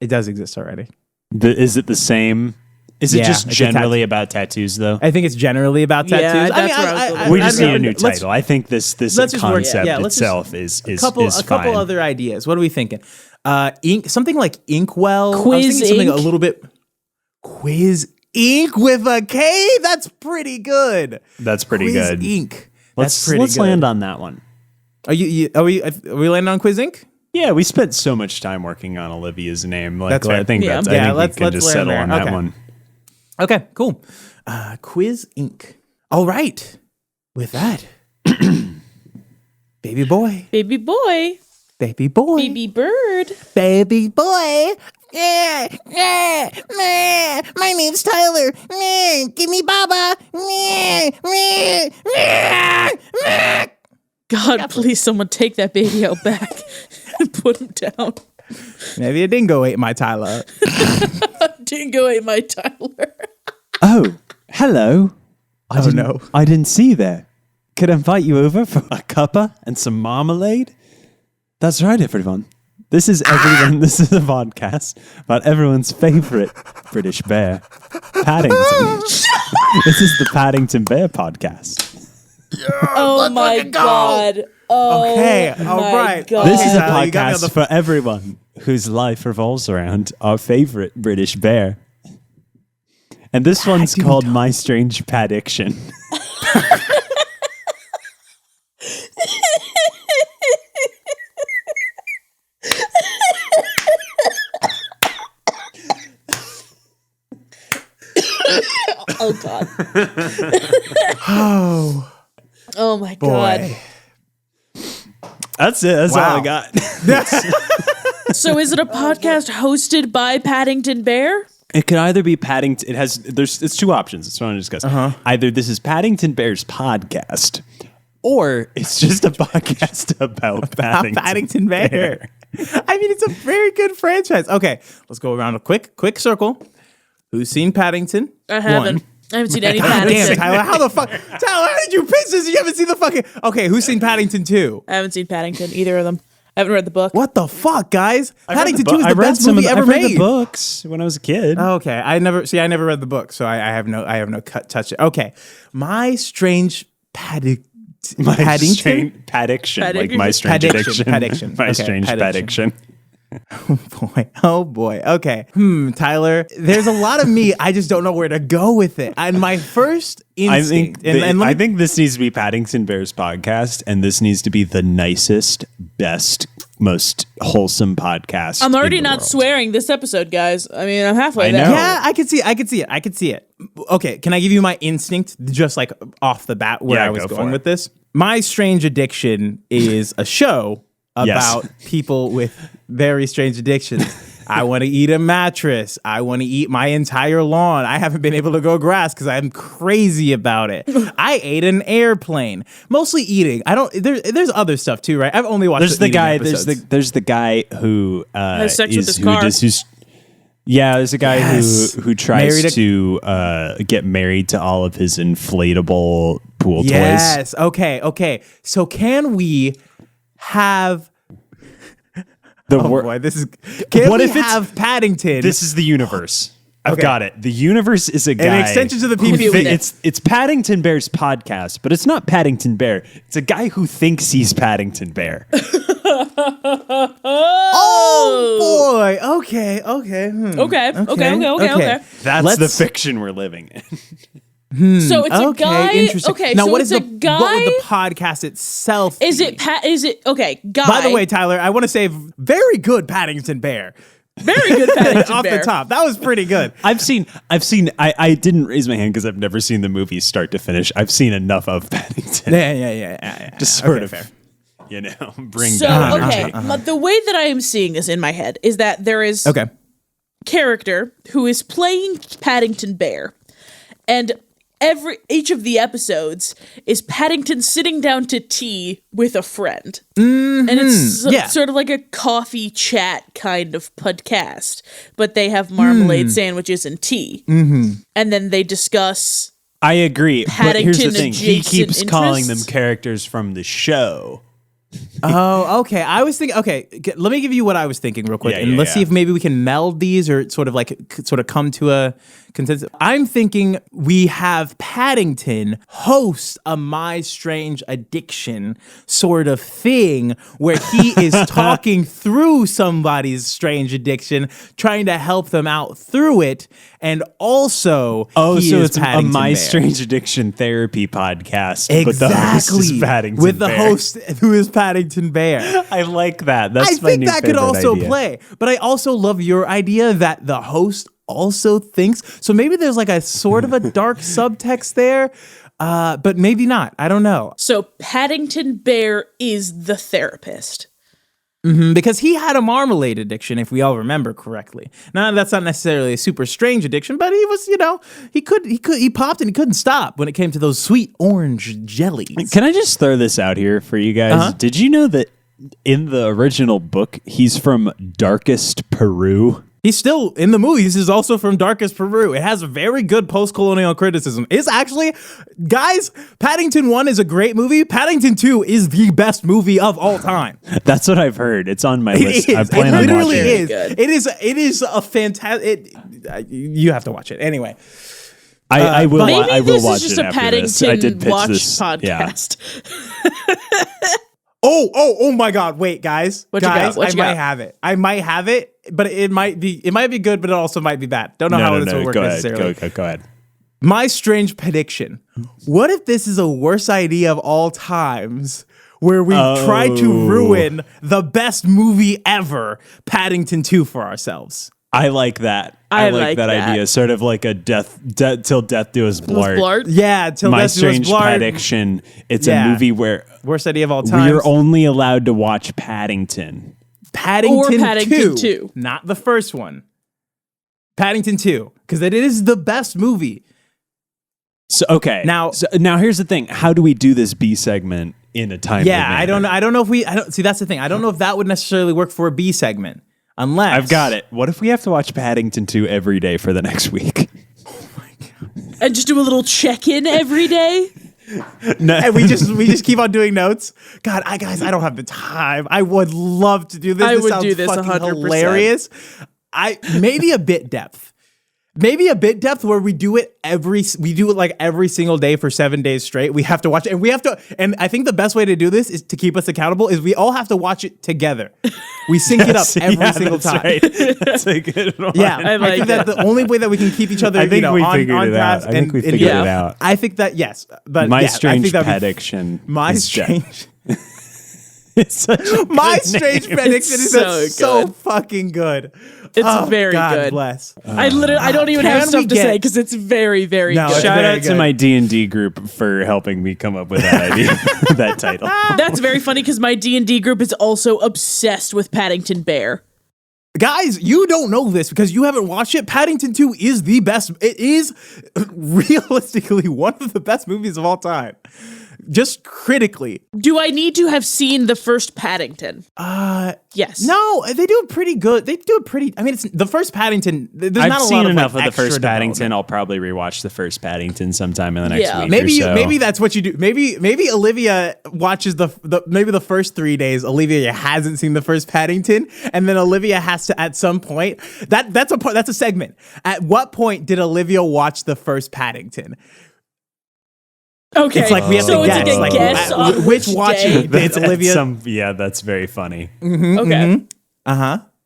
Speaker 1: It does exist already.
Speaker 2: Is it the same? Is it
Speaker 1: Yeah,
Speaker 2: just
Speaker 1: it's a
Speaker 2: generally about tattoos, though?
Speaker 1: I think it's generally about
Speaker 3: Yeah,
Speaker 1: tattoos.
Speaker 3: that's where I was going.
Speaker 2: We just
Speaker 1: I
Speaker 2: need a
Speaker 1: mean,
Speaker 2: new
Speaker 1: let's-
Speaker 2: title. I think this
Speaker 1: let's just work-
Speaker 2: concept
Speaker 1: yeah, let's just-
Speaker 2: itself is
Speaker 1: A couple
Speaker 2: fine.
Speaker 1: other ideas. What are we thinking? Ink, something like Inkwell. I was
Speaker 3: Quiz
Speaker 1: thinking something
Speaker 3: Ink?
Speaker 1: a little bit. Quiz Ink with a K. That's pretty good.
Speaker 2: That's pretty
Speaker 1: Quiz
Speaker 2: good.
Speaker 1: Ink.
Speaker 2: Let's
Speaker 1: That's pretty good.
Speaker 2: land on that one.
Speaker 1: Are we landing on Quiz Ink?
Speaker 2: Yeah, we spent so much time working on Olivia's name. Like,
Speaker 1: That's fair.
Speaker 2: I think
Speaker 3: Yeah.
Speaker 2: that's.
Speaker 1: Yeah,
Speaker 2: I think
Speaker 1: let's-
Speaker 2: we can
Speaker 1: let's
Speaker 2: just
Speaker 1: land
Speaker 2: settle
Speaker 1: there.
Speaker 2: on that
Speaker 1: Okay.
Speaker 2: one.
Speaker 1: Okay, cool. Quiz Ink. All right. With that, baby boy,
Speaker 3: Baby boy.
Speaker 1: baby boy,
Speaker 3: Baby bird.
Speaker 1: baby boy. Yeah, yeah, meh. My name's Tyler. Meh. Give me Baba. Meh, meh, meh, meh.
Speaker 3: God, please someone take that baby out back and put him down.
Speaker 1: Maybe a dingo ate my Tyler.
Speaker 3: Dingo ate my Tyler.
Speaker 2: Hello.
Speaker 1: no.
Speaker 2: I didn't see you there. Could I invite you over for a cuppa and some marmalade? That's right, everyone. This is everyone. This is a podcast about everyone's favorite British bear, Paddington. This is the Paddington Bear podcast.
Speaker 3: Oh my god. Oh,
Speaker 1: Okay, all
Speaker 3: my
Speaker 1: right.
Speaker 3: God.
Speaker 2: This is a
Speaker 1: Tyler, you got me on
Speaker 2: podcast for everyone whose life revolves around our favorite British bear. And this one's called My Strange Paddiction.
Speaker 3: Oh god. Oh my god.
Speaker 1: Boy.
Speaker 2: That's it. That's all
Speaker 1: Wow.
Speaker 2: I got.
Speaker 3: So is it a podcast hosted by Paddington Bear?
Speaker 2: It could either be Paddington. It's two options. That's what I want to discuss. Either this is Paddington Bear's podcast, or it's just a podcast about
Speaker 1: Paddington Bear. I mean, it's a very good franchise. Okay, let's go around a quick circle. Who's seen Paddington?
Speaker 3: I haven't.
Speaker 1: One.
Speaker 3: I haven't seen any
Speaker 1: God
Speaker 3: Paddington.
Speaker 1: damn it, Tyler. How the fuck? Tyler, how did you pitch this? You haven't seen the fucking... Okay, who's seen Paddington 2?
Speaker 3: I haven't seen Paddington, either of them. I haven't read the book.
Speaker 1: What the fuck, guys? Paddington 2 is
Speaker 2: I
Speaker 1: the
Speaker 2: read
Speaker 1: best
Speaker 2: some
Speaker 1: movie
Speaker 2: of
Speaker 1: ever
Speaker 2: I read
Speaker 1: made.
Speaker 2: the books when I was a kid.
Speaker 1: Okay, I never read the book, so I have no touch it. Okay, My Strange Paddington.
Speaker 2: Paddiction, like my strange addiction.
Speaker 1: Paddiction.
Speaker 2: My
Speaker 1: Okay,
Speaker 2: strange
Speaker 1: Paddiction.
Speaker 2: paddiction.
Speaker 1: Oh boy. Okay. Tyler, there's a lot of me. I just don't know where to go with it. And my first instinct.
Speaker 2: I think this needs to be Paddington Bear's podcast, and this needs to be the nicest, best, most wholesome podcast.
Speaker 3: I'm already
Speaker 2: in the
Speaker 3: not
Speaker 2: world.
Speaker 3: swearing this episode, guys. I mean, I'm halfway
Speaker 2: I
Speaker 3: there.
Speaker 2: know.
Speaker 1: Yeah, I could see it. Okay, can I give you my instinct just like off the bat where
Speaker 2: Yeah,
Speaker 1: I was
Speaker 2: go for
Speaker 1: going
Speaker 2: it.
Speaker 1: with this? My Strange Addiction is a show about people with very strange addictions. I want to eat a mattress. I want to eat my entire lawn. I haven't been able to grow grass because I'm crazy about it. I ate an airplane. Mostly eating. I don't. There's other stuff too, right? I've only watched.
Speaker 2: There's the
Speaker 1: eating
Speaker 2: guy.
Speaker 1: episodes.
Speaker 2: There's the guy who
Speaker 3: Has sex with his
Speaker 2: who
Speaker 3: car.
Speaker 2: does who's. Yeah, there's a guy
Speaker 1: Yes.
Speaker 2: who tries
Speaker 1: Married
Speaker 2: to get married to all of his inflatable pool toys.
Speaker 1: Yes. Okay. So can we have?
Speaker 2: The
Speaker 1: Oh
Speaker 2: wor-
Speaker 1: boy, this is. Can
Speaker 2: What
Speaker 1: we
Speaker 2: if it's-
Speaker 1: have Paddington?
Speaker 2: This is the universe. I've
Speaker 1: Okay.
Speaker 2: got it. The universe is a guy.
Speaker 1: an extension to the
Speaker 3: Who
Speaker 1: PvP.
Speaker 3: did it?
Speaker 2: It's Paddington Bear's podcast, but it's not Paddington Bear. It's a guy who thinks he's Paddington Bear.
Speaker 1: Oh boy. Okay.
Speaker 3: Okay.
Speaker 1: Okay.
Speaker 2: That's
Speaker 1: Let's-
Speaker 2: the fiction we're living in.
Speaker 3: So it's a guy.
Speaker 1: Interesting.
Speaker 3: Okay,
Speaker 1: Now,
Speaker 3: so
Speaker 1: what
Speaker 3: it's
Speaker 1: is
Speaker 3: a
Speaker 1: the
Speaker 3: guy.
Speaker 1: what would the podcast itself?
Speaker 3: Is
Speaker 1: be?
Speaker 3: it okay? Guy.
Speaker 1: By the way, Tyler, I want to say very good Paddington Bear
Speaker 3: very good Paddington
Speaker 1: off
Speaker 3: Bear.
Speaker 1: the top. That was pretty good.
Speaker 2: I've seen. I didn't raise my hand because I've never seen the movie start to finish. I've seen enough of Paddington.
Speaker 1: Yeah.
Speaker 2: Just sort
Speaker 1: Okay,
Speaker 2: of,
Speaker 1: fair.
Speaker 2: bring
Speaker 3: So
Speaker 2: down.
Speaker 3: okay, the way that I am seeing this in my head is that there is
Speaker 1: Okay.
Speaker 3: character who is playing Paddington Bear, and each of the episodes is Paddington sitting down to tea with a friend, and it's
Speaker 1: Yeah.
Speaker 3: sort of like a coffee chat kind of podcast, but they have marmalade sandwiches and tea, and then they discuss.
Speaker 2: I agree, but here's the
Speaker 3: Paddington
Speaker 2: thing: he
Speaker 3: adjacent
Speaker 2: keeps calling them
Speaker 3: interests?
Speaker 2: characters from the show.
Speaker 1: Oh, okay. I was thinking. Okay, let me give you what I was thinking real quick,
Speaker 2: Yeah,
Speaker 1: and
Speaker 2: yeah,
Speaker 1: let's see
Speaker 2: yeah.
Speaker 1: if maybe we can meld these or sort of come to a consensus. I'm thinking we have Paddington host a My Strange Addiction sort of thing where he is talking through somebody's strange addiction, trying to help them out through it, and also
Speaker 2: Oh,
Speaker 1: he
Speaker 2: so
Speaker 1: is
Speaker 2: it's a
Speaker 1: Paddington
Speaker 2: My
Speaker 1: Bear.
Speaker 2: Strange Addiction therapy podcast.
Speaker 1: Exactly.
Speaker 2: But the host is Paddington
Speaker 1: with the
Speaker 2: Bear.
Speaker 1: host who is Paddington Bear.
Speaker 2: I like that. That's
Speaker 1: I
Speaker 2: my
Speaker 1: think
Speaker 2: new
Speaker 1: that could
Speaker 2: favorite
Speaker 1: also
Speaker 2: idea.
Speaker 1: play. But I also love your idea that the host also thinks. So maybe there's like a sort of a dark subtext there, but maybe not. I don't know.
Speaker 3: So Paddington Bear is the therapist.
Speaker 1: Because he had a marmalade addiction, if we all remember correctly. Now, that's not necessarily a super strange addiction, but he was, he popped and he couldn't stop when it came to those sweet orange jellies.
Speaker 2: Can I just throw this out here for you guys?
Speaker 1: Uh-huh.
Speaker 2: Did you know that in the original book, he's from darkest Peru?
Speaker 1: He's still in the movie. This is also from Darkest Peru. It has very good post-colonial criticism. It's actually, guys, Paddington 1 is a great movie. Paddington 2 is the best movie of all time.
Speaker 2: That's what I've heard. It's on my list.
Speaker 1: It
Speaker 2: I
Speaker 1: is.
Speaker 2: plan
Speaker 1: It
Speaker 2: on
Speaker 1: literally
Speaker 2: watching it.
Speaker 1: is. It is a fantastic. You have to watch it anyway.
Speaker 2: I will.
Speaker 3: Maybe
Speaker 2: I will
Speaker 3: this
Speaker 2: watch
Speaker 3: is just
Speaker 2: it
Speaker 3: a
Speaker 2: after this. I
Speaker 3: Paddington
Speaker 2: did pitch
Speaker 3: watch
Speaker 2: this. Yeah.
Speaker 3: podcast.
Speaker 1: Oh my God! Wait, guys,
Speaker 3: What you got?
Speaker 1: guys,
Speaker 3: What you
Speaker 1: I might
Speaker 3: got?
Speaker 1: have it. I might have it, but it might be good, but it also might be bad. Don't know how this will work
Speaker 2: Go ahead.
Speaker 1: necessarily.
Speaker 2: Go ahead.
Speaker 1: My strange prediction. What if this is a worst idea of all times, where we try to ruin the best movie ever, Paddington 2, for ourselves?
Speaker 2: I like that.
Speaker 3: I
Speaker 2: I like
Speaker 3: like
Speaker 2: that
Speaker 3: that.
Speaker 2: idea. Sort of like a death till death do us blart.
Speaker 3: Blart?
Speaker 1: Yeah, till
Speaker 2: My
Speaker 1: Death Do Us
Speaker 2: Strange
Speaker 1: Blart.
Speaker 2: Paddiction. It's
Speaker 1: Yeah.
Speaker 2: a movie where
Speaker 1: Worst idea of all time.
Speaker 2: we're only allowed to watch Paddington.
Speaker 1: Paddington,
Speaker 3: Or Paddington 2.
Speaker 1: Not the first one. Paddington 2, because it is the best movie.
Speaker 2: So okay.
Speaker 1: Now-
Speaker 2: now here's the thing. How do we do this B segment in a timely
Speaker 1: Yeah,
Speaker 2: manner?
Speaker 1: I don't know if we. I don't see. That's the thing. I don't know if that would necessarily work for a B segment, unless
Speaker 2: I've got it. What if we have to watch Paddington 2 every day for the next week?
Speaker 3: And just do a little check-in every day?
Speaker 2: No.
Speaker 1: And we just keep on doing notes. God, guys, I don't have the time. I would love to do this.
Speaker 3: I
Speaker 1: This
Speaker 3: would
Speaker 1: sounds
Speaker 3: do this
Speaker 1: fucking
Speaker 3: 100%.
Speaker 1: hilarious. Maybe a bit depth. Maybe a bit depth where we do it every single day for 7 days straight. We have to watch it, and I think the best way to do this is to keep us accountable. Is we all have to watch it together. We sync it up every single
Speaker 2: that's
Speaker 1: time.
Speaker 2: Right. That's a good one.
Speaker 1: Yeah,
Speaker 3: I
Speaker 1: I
Speaker 3: like
Speaker 1: think that the only way that we can keep each other,
Speaker 2: I think we
Speaker 1: on
Speaker 2: figured it out.
Speaker 1: task
Speaker 2: I think we figured
Speaker 3: it
Speaker 2: out.
Speaker 1: I think that yes, but
Speaker 2: My
Speaker 1: yeah, I
Speaker 2: Strange
Speaker 1: think that'd be-
Speaker 2: Paddiction.
Speaker 1: My
Speaker 2: is
Speaker 1: strange.
Speaker 2: It's such a
Speaker 1: My
Speaker 2: good
Speaker 1: strange
Speaker 2: name.
Speaker 1: prediction is
Speaker 3: so
Speaker 1: so
Speaker 3: good.
Speaker 1: fucking good.
Speaker 3: It's very
Speaker 1: God
Speaker 3: good.
Speaker 1: Bless.
Speaker 3: I don't even
Speaker 1: Can
Speaker 3: have stuff
Speaker 1: we
Speaker 3: to
Speaker 1: get-
Speaker 3: say because it's very, very
Speaker 1: No,
Speaker 3: good.
Speaker 1: it's
Speaker 2: Shout
Speaker 1: very
Speaker 2: out to
Speaker 1: good.
Speaker 2: my D&D group for helping me come up with that idea, that title.
Speaker 3: That's very funny because my D&D group is also obsessed with Paddington Bear.
Speaker 1: Guys, you don't know this because you haven't watched it. Paddington 2 is the best. It is realistically one of the best movies of all time. Just critically.
Speaker 3: Do I need to have seen the first Paddington? Yes.
Speaker 1: No, they do it pretty good. They do it pretty. I mean, it's the first Paddington. There's
Speaker 2: I've
Speaker 1: not a
Speaker 2: seen
Speaker 1: lot of,
Speaker 2: enough
Speaker 1: like,
Speaker 2: of the first
Speaker 1: extra
Speaker 2: Paddington.
Speaker 1: development.
Speaker 2: I'll probably rewatch the first Paddington sometime in the next
Speaker 3: Yeah.
Speaker 2: week.
Speaker 1: Maybe
Speaker 2: or so.
Speaker 1: maybe that's what you do. Maybe Olivia watches maybe the first 3 days. Olivia hasn't seen the first Paddington, and then Olivia has to at some point. That's a segment. At what point did Olivia watch the first Paddington?
Speaker 3: Okay.
Speaker 1: It's like we have
Speaker 3: so
Speaker 1: to
Speaker 3: it's
Speaker 1: guess,
Speaker 3: like a
Speaker 1: like,
Speaker 3: guess on
Speaker 1: which watching.
Speaker 3: day.
Speaker 1: It's Olivia.
Speaker 2: Yeah, that's very funny.
Speaker 3: Okay.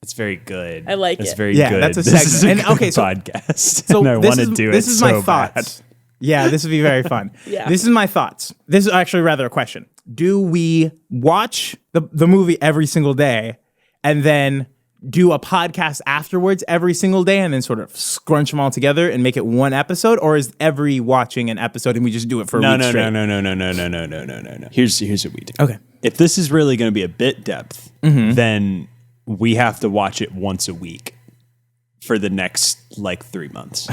Speaker 2: It's very good.
Speaker 3: I like
Speaker 2: it's
Speaker 3: it.
Speaker 2: very
Speaker 1: Yeah,
Speaker 2: good.
Speaker 1: that's a
Speaker 2: This is
Speaker 1: segment.
Speaker 2: a
Speaker 1: And, okay,
Speaker 2: good
Speaker 1: so-
Speaker 2: podcast.
Speaker 1: So
Speaker 2: and I want to do
Speaker 1: this
Speaker 2: it
Speaker 1: is
Speaker 2: so
Speaker 1: my thoughts. Yeah, this would be very fun.
Speaker 3: Yeah.
Speaker 1: This is my thoughts. This is actually rather a question. Do we watch the movie every single day and then do a podcast afterwards every single day and then sort of scrunch them all together and make it one episode? Or is every watching an episode and we just do it for a week straight?
Speaker 2: No. Here's what we do.
Speaker 1: Okay.
Speaker 2: If this is really going to be a bit depth,
Speaker 1: Mm-hmm.
Speaker 2: then we have to watch it once a week for the next 3 months.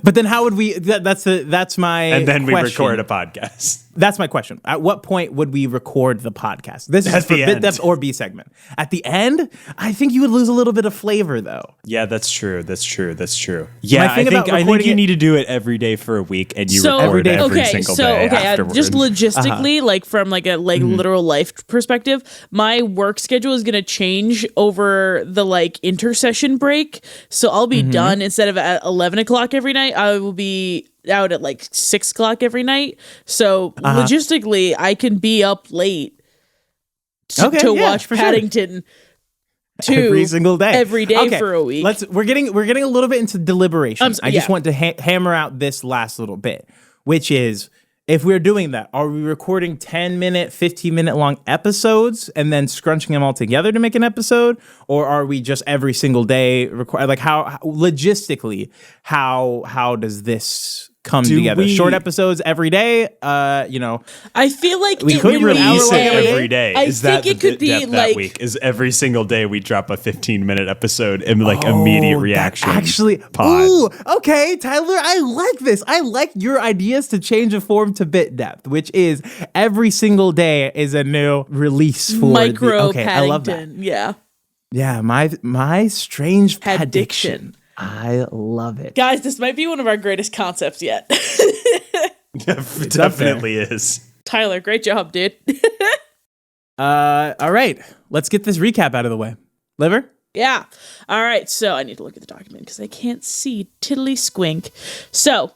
Speaker 1: But then how would we, that's my
Speaker 2: And then we
Speaker 1: question.
Speaker 2: record a podcast.
Speaker 1: That's my question. At what point would we record the podcast? This is
Speaker 2: At
Speaker 1: for
Speaker 2: the
Speaker 1: bit
Speaker 2: end.
Speaker 1: depth or B segment. At the end, I think you would lose a little bit of flavor, though.
Speaker 2: Yeah, that's true. Yeah,
Speaker 1: My thing about
Speaker 2: I think
Speaker 1: recording
Speaker 2: you
Speaker 1: it-
Speaker 2: need to do it every day for a week, and you
Speaker 3: So
Speaker 2: record
Speaker 1: day.
Speaker 2: every
Speaker 3: okay,
Speaker 2: single
Speaker 3: so
Speaker 2: day
Speaker 3: okay,
Speaker 2: afterwards.
Speaker 3: just logistically, from like a literal life perspective, my work schedule is gonna change over the intercession break. So I'll be done instead of at 11 o'clock every night. I will be out at 6 o'clock every night. So logistically, I can be up late to watch
Speaker 1: for sure.
Speaker 3: Paddington.
Speaker 1: Every single day,
Speaker 3: every day for a week.
Speaker 1: We're getting a little bit into deliberation. I just
Speaker 3: yeah.
Speaker 1: want to hammer out this last little bit, which is if we're doing that, are we recording 10-minute, 15-minute long episodes and then scrunching them all together to make an episode, or are we just every single day record? How logistically, how does this come together?
Speaker 2: we-
Speaker 1: Short episodes every day.
Speaker 3: I feel like
Speaker 1: We
Speaker 3: it
Speaker 1: could
Speaker 3: would be
Speaker 1: release it
Speaker 3: a-
Speaker 1: every
Speaker 2: day.
Speaker 3: I
Speaker 2: Is
Speaker 3: think
Speaker 2: that
Speaker 3: it could be
Speaker 2: that week? Is every single day we drop a 15-minute episode and immediate reaction?
Speaker 1: Actually,
Speaker 2: pod.
Speaker 1: ooh, okay, Tyler, I like this. I like your ideas to change a form to bit depth, which is every single day is a new release for
Speaker 3: micro
Speaker 1: okay,
Speaker 3: Paddington.
Speaker 1: I love that.
Speaker 3: Yeah.
Speaker 1: Yeah, my strange
Speaker 3: Paddiction.
Speaker 1: addiction. I love it.
Speaker 3: Guys, this might be one of our greatest concepts yet.
Speaker 2: Definitely is.
Speaker 3: Tyler, great job, dude.
Speaker 1: All right, let's get this recap out of the way. Liver?
Speaker 3: Yeah. All right. So I need to look at the document because I can't see tiddly squink. So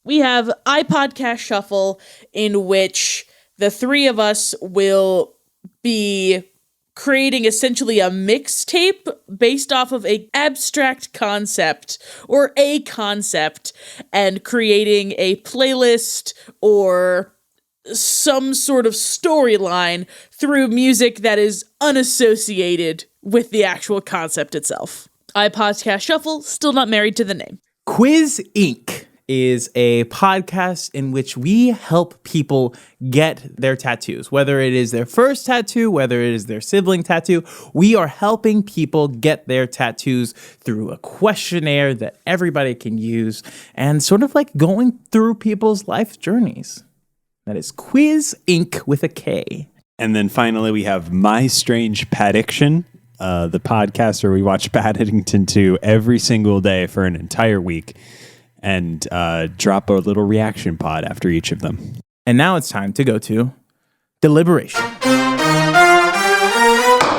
Speaker 3: we have iPodcast Shuffle, in which the three of us will be creating essentially a mixtape based off of a abstract concept or a concept and creating a playlist or some sort of storyline through music that is unassociated with the actual concept itself. iPodcast Shuffle, still not married to the name.
Speaker 1: Quiz Inc. is a podcast in which we help people get their tattoos, whether it is their first tattoo, whether it is their sibling tattoo. We are helping people get their tattoos through a questionnaire that everybody can use and sort of like going through people's life journeys. That is Quiz Inc. with a K.
Speaker 2: And then finally, we have My Strange Paddiction, the podcast where we watch Paddington 2 every single day for an entire week and drop a little reaction pod after each of them.
Speaker 1: And now it's time to go to deliberation.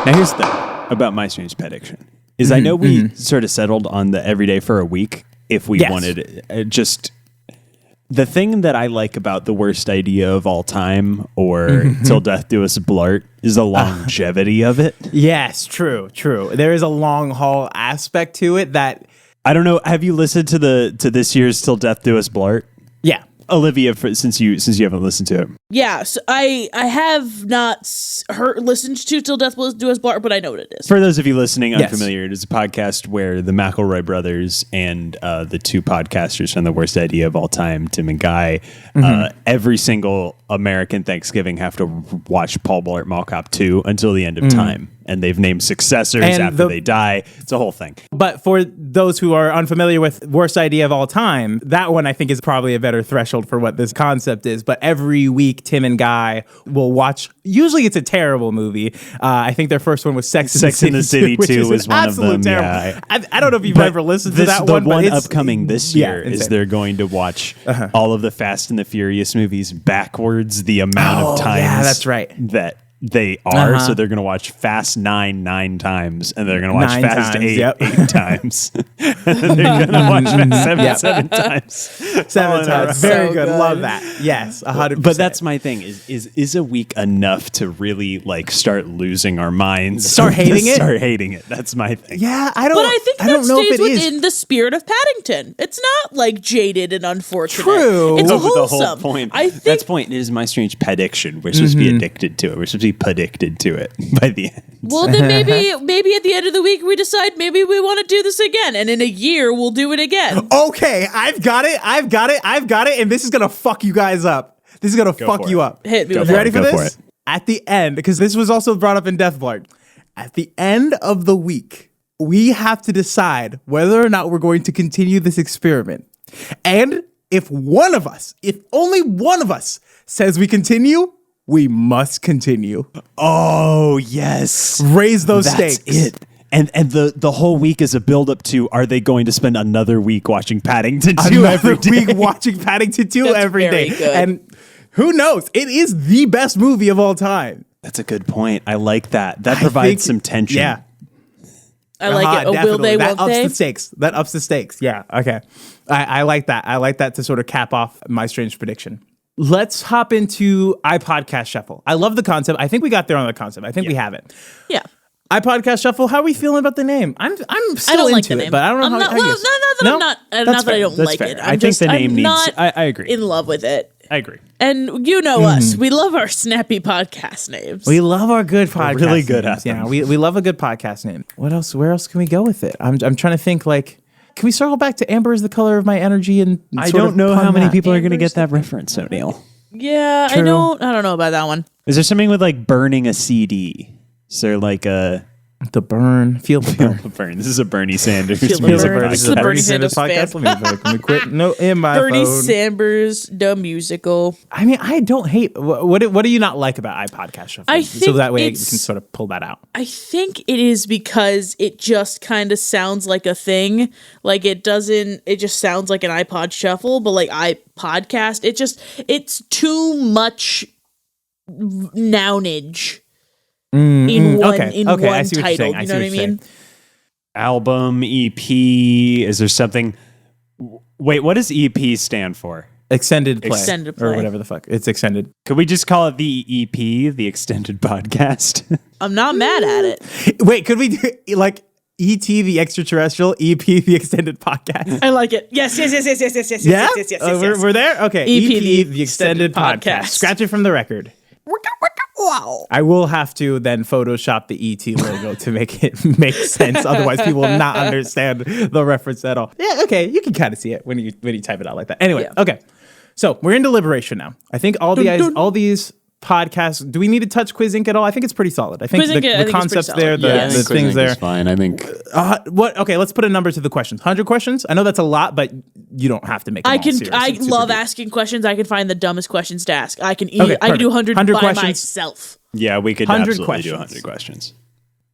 Speaker 2: Now, here's the thing about My Strange Paddiction, is I know we sort of settled on the everyday for a week if we wanted just... The thing that I like about the worst idea of all time or Till Death Do Us Blart is the longevity of it.
Speaker 1: Yes, true. There is a long haul aspect to it that...
Speaker 2: I don't know. Have you listened to this year's Till Death Do Us Blart?
Speaker 1: Yeah.
Speaker 2: Olivia, since you haven't listened to it.
Speaker 3: Yeah, so I have not listened to Till Death Do Us Blart, but I know what it is.
Speaker 2: For those of you listening unfamiliar, it is a podcast where the McElroy brothers and the two podcasters from The Worst Idea of All Time, Tim and Guy, every single American Thanksgiving have to watch Paul Blart Mall Cop 2 until the end of time. And they've named successors after they die. It's a whole thing.
Speaker 1: But for those who are unfamiliar with Worst Idea of All Time, that one I think is probably a better threshold for what this concept is. But every week, Tim and Guy will watch, usually it's a terrible movie. I think their first one was Sex in the City
Speaker 2: 2 was one of them.
Speaker 1: Terrible.
Speaker 2: Yeah.
Speaker 1: I don't know if you've ever listened to that one.
Speaker 2: The one upcoming this year is
Speaker 1: insane.
Speaker 2: they're going to watch all of the Fast and the Furious movies backwards, the amount of times
Speaker 1: that's right.
Speaker 2: that they are. So they're going to watch Fast 9 times, and they're going to watch Fast 8 times. And they're going to watch Fast 7 times.
Speaker 1: 7 times. Very
Speaker 3: So
Speaker 1: good.
Speaker 3: good.
Speaker 1: Love that. Yes, 100%.
Speaker 2: But that's my thing. Is a week enough to really like start losing our minds?
Speaker 1: Start hating it?
Speaker 2: Start hating it. That's my thing.
Speaker 1: Yeah, I don't.
Speaker 3: But I think
Speaker 1: I don't
Speaker 3: that
Speaker 1: know if
Speaker 3: stays
Speaker 1: it is.
Speaker 3: within the spirit of Paddington. It's not like jaded and unfortunate.
Speaker 1: True.
Speaker 3: It's
Speaker 2: No,
Speaker 3: wholesome.
Speaker 2: but the whole point.
Speaker 3: I think
Speaker 2: That's the point. It is My Strange Paddiction. We're supposed to be addicted to it. We're supposed to be addicted to it by the end.
Speaker 3: Well, then maybe at the end of the week we decide maybe we want to do this again, and in a year we'll do it again.
Speaker 1: Okay, I've got it, and this is gonna fuck you guys up. This is gonna fuck
Speaker 2: for
Speaker 1: you
Speaker 2: it.
Speaker 1: up.
Speaker 3: Hit me
Speaker 2: Go
Speaker 3: with
Speaker 2: for
Speaker 1: You
Speaker 3: it.
Speaker 1: ready for
Speaker 2: Go for
Speaker 1: this?
Speaker 2: it.
Speaker 1: At the end, because this was also brought up in Death Blart. At the end of the week, we have to decide whether or not we're going to continue this experiment. And if only one of us says we continue, we must continue.
Speaker 2: Oh yes,
Speaker 1: Raise those
Speaker 2: that's
Speaker 1: stakes.
Speaker 2: it. And the whole week is a build up to, are they going to spend another week watching Paddington 2 every
Speaker 1: Another
Speaker 2: day?
Speaker 1: week watching Paddington 2
Speaker 3: That's
Speaker 1: every
Speaker 3: very
Speaker 1: day.
Speaker 3: good.
Speaker 1: And who knows? It is the best movie of all time.
Speaker 2: That's a good point. I like that. That
Speaker 1: I
Speaker 2: provides
Speaker 1: think-
Speaker 2: some tension.
Speaker 1: Yeah.
Speaker 3: I like it. Oh, will
Speaker 1: Definitely.
Speaker 3: they?
Speaker 1: That
Speaker 3: Won't
Speaker 1: ups
Speaker 3: they?
Speaker 1: the stakes. That ups the stakes. Yeah. Okay. I like that. I like that to sort of cap off My Strange Prediction. Let's hop into iPodcast Shuffle. I love the concept. I think we got there on the concept. I think we have it.
Speaker 3: Yeah.
Speaker 1: iPodcast Shuffle. How are we feeling about the name? I'm still
Speaker 3: I don't
Speaker 1: into
Speaker 3: like the
Speaker 1: it,
Speaker 3: name.
Speaker 1: but I don't know
Speaker 3: I'm
Speaker 1: how.
Speaker 3: not,
Speaker 1: how
Speaker 3: well,
Speaker 1: you-
Speaker 3: not that I'm not.
Speaker 1: That's
Speaker 3: Not that
Speaker 1: fair.
Speaker 3: I don't
Speaker 1: That's
Speaker 3: like
Speaker 1: fair.
Speaker 3: it.
Speaker 2: I
Speaker 3: I'm
Speaker 2: think the name
Speaker 3: I'm
Speaker 2: needs.
Speaker 3: not
Speaker 2: I agree.
Speaker 3: in love with it.
Speaker 2: I agree.
Speaker 3: And you know us. We love our snappy podcast names.
Speaker 1: We love our good podcast.
Speaker 2: really good
Speaker 1: names.
Speaker 2: at them.
Speaker 1: Yeah, we love a good podcast name. What else? Where else can we go with it? I'm trying to think. Like, can we circle back to Amber is the color of my energy? And
Speaker 2: I
Speaker 1: sort
Speaker 2: don't
Speaker 1: of
Speaker 2: know
Speaker 1: pun
Speaker 2: how many
Speaker 1: that?
Speaker 2: people are going to
Speaker 3: Amber's
Speaker 2: get that reference, O'Neill.
Speaker 3: yeah,
Speaker 1: True.
Speaker 3: I don't know about that one.
Speaker 2: Is there something with like burning a CD? Is there like a
Speaker 1: The burn. Feel the burn.
Speaker 2: Burn. This is a Bernie Sanders.
Speaker 3: Feel the
Speaker 2: music
Speaker 3: burn.
Speaker 2: podcast.
Speaker 1: This is a
Speaker 3: Bernie
Speaker 1: Bernie
Speaker 3: Sanders
Speaker 1: Sanders
Speaker 3: fan.
Speaker 1: podcast. Let me quit. No, in my
Speaker 3: Bernie
Speaker 1: phone.
Speaker 3: Sanders, the musical.
Speaker 1: I mean, I don't hate. What do you not like about iPodcast Shuffle?
Speaker 3: I
Speaker 1: so
Speaker 3: think
Speaker 1: that way we can
Speaker 3: it's-
Speaker 1: sort of pull that out.
Speaker 3: I think it is because it just kind of sounds like a thing. Like it just sounds like an iPod Shuffle, but like iPodcast, it's too much nounage in one
Speaker 1: okay, I see what you're
Speaker 3: title.
Speaker 1: saying.
Speaker 3: You
Speaker 1: I see
Speaker 3: know what I
Speaker 1: what you're
Speaker 3: mean?
Speaker 1: saying.
Speaker 2: Album, EP. Is there something? Wait, what does EP stand for?
Speaker 1: Extended play.
Speaker 3: Extended play.
Speaker 1: Or whatever the fuck. It's extended.
Speaker 2: Could we just call it the EP, the extended podcast?
Speaker 3: I'm not mad at it.
Speaker 1: Wait, could we do like E.T. the extraterrestrial, EP the extended podcast?
Speaker 3: I like it. Yes.
Speaker 1: Yeah? We're there? Okay. EP the extended podcast.
Speaker 3: podcast.
Speaker 1: Scratch it from the record.
Speaker 3: Wow.
Speaker 1: I will have to then Photoshop the ET logo to make it make sense. Otherwise, people will not understand the reference at all. Yeah, okay, you can kind of see it when you type it out like that. Anyway,
Speaker 3: Yeah.
Speaker 1: okay, so we're in deliberation now. I think all these podcasts. Do we need to touch Quiz Inc. at all? I think it's pretty solid. I think
Speaker 3: Quiz Inc. I think
Speaker 1: the
Speaker 3: it's pretty
Speaker 1: concepts
Speaker 3: solid.
Speaker 1: there,
Speaker 3: Yeah, I
Speaker 1: the
Speaker 3: think
Speaker 1: things there.
Speaker 2: Fine, I think.
Speaker 1: What? Okay, let's put a number to the questions. 100 questions. I know that's a lot, but you don't have to make. Them
Speaker 3: I
Speaker 1: all
Speaker 3: can.
Speaker 1: serious.
Speaker 3: I
Speaker 1: It's super
Speaker 3: love
Speaker 1: deep.
Speaker 3: asking questions. I can find the dumbest questions to ask. I can.
Speaker 1: Okay,
Speaker 3: I can do 100
Speaker 1: 100
Speaker 3: by
Speaker 1: questions.
Speaker 3: myself.
Speaker 2: Yeah, we could
Speaker 1: 100
Speaker 2: absolutely do
Speaker 1: questions.
Speaker 2: 100 questions.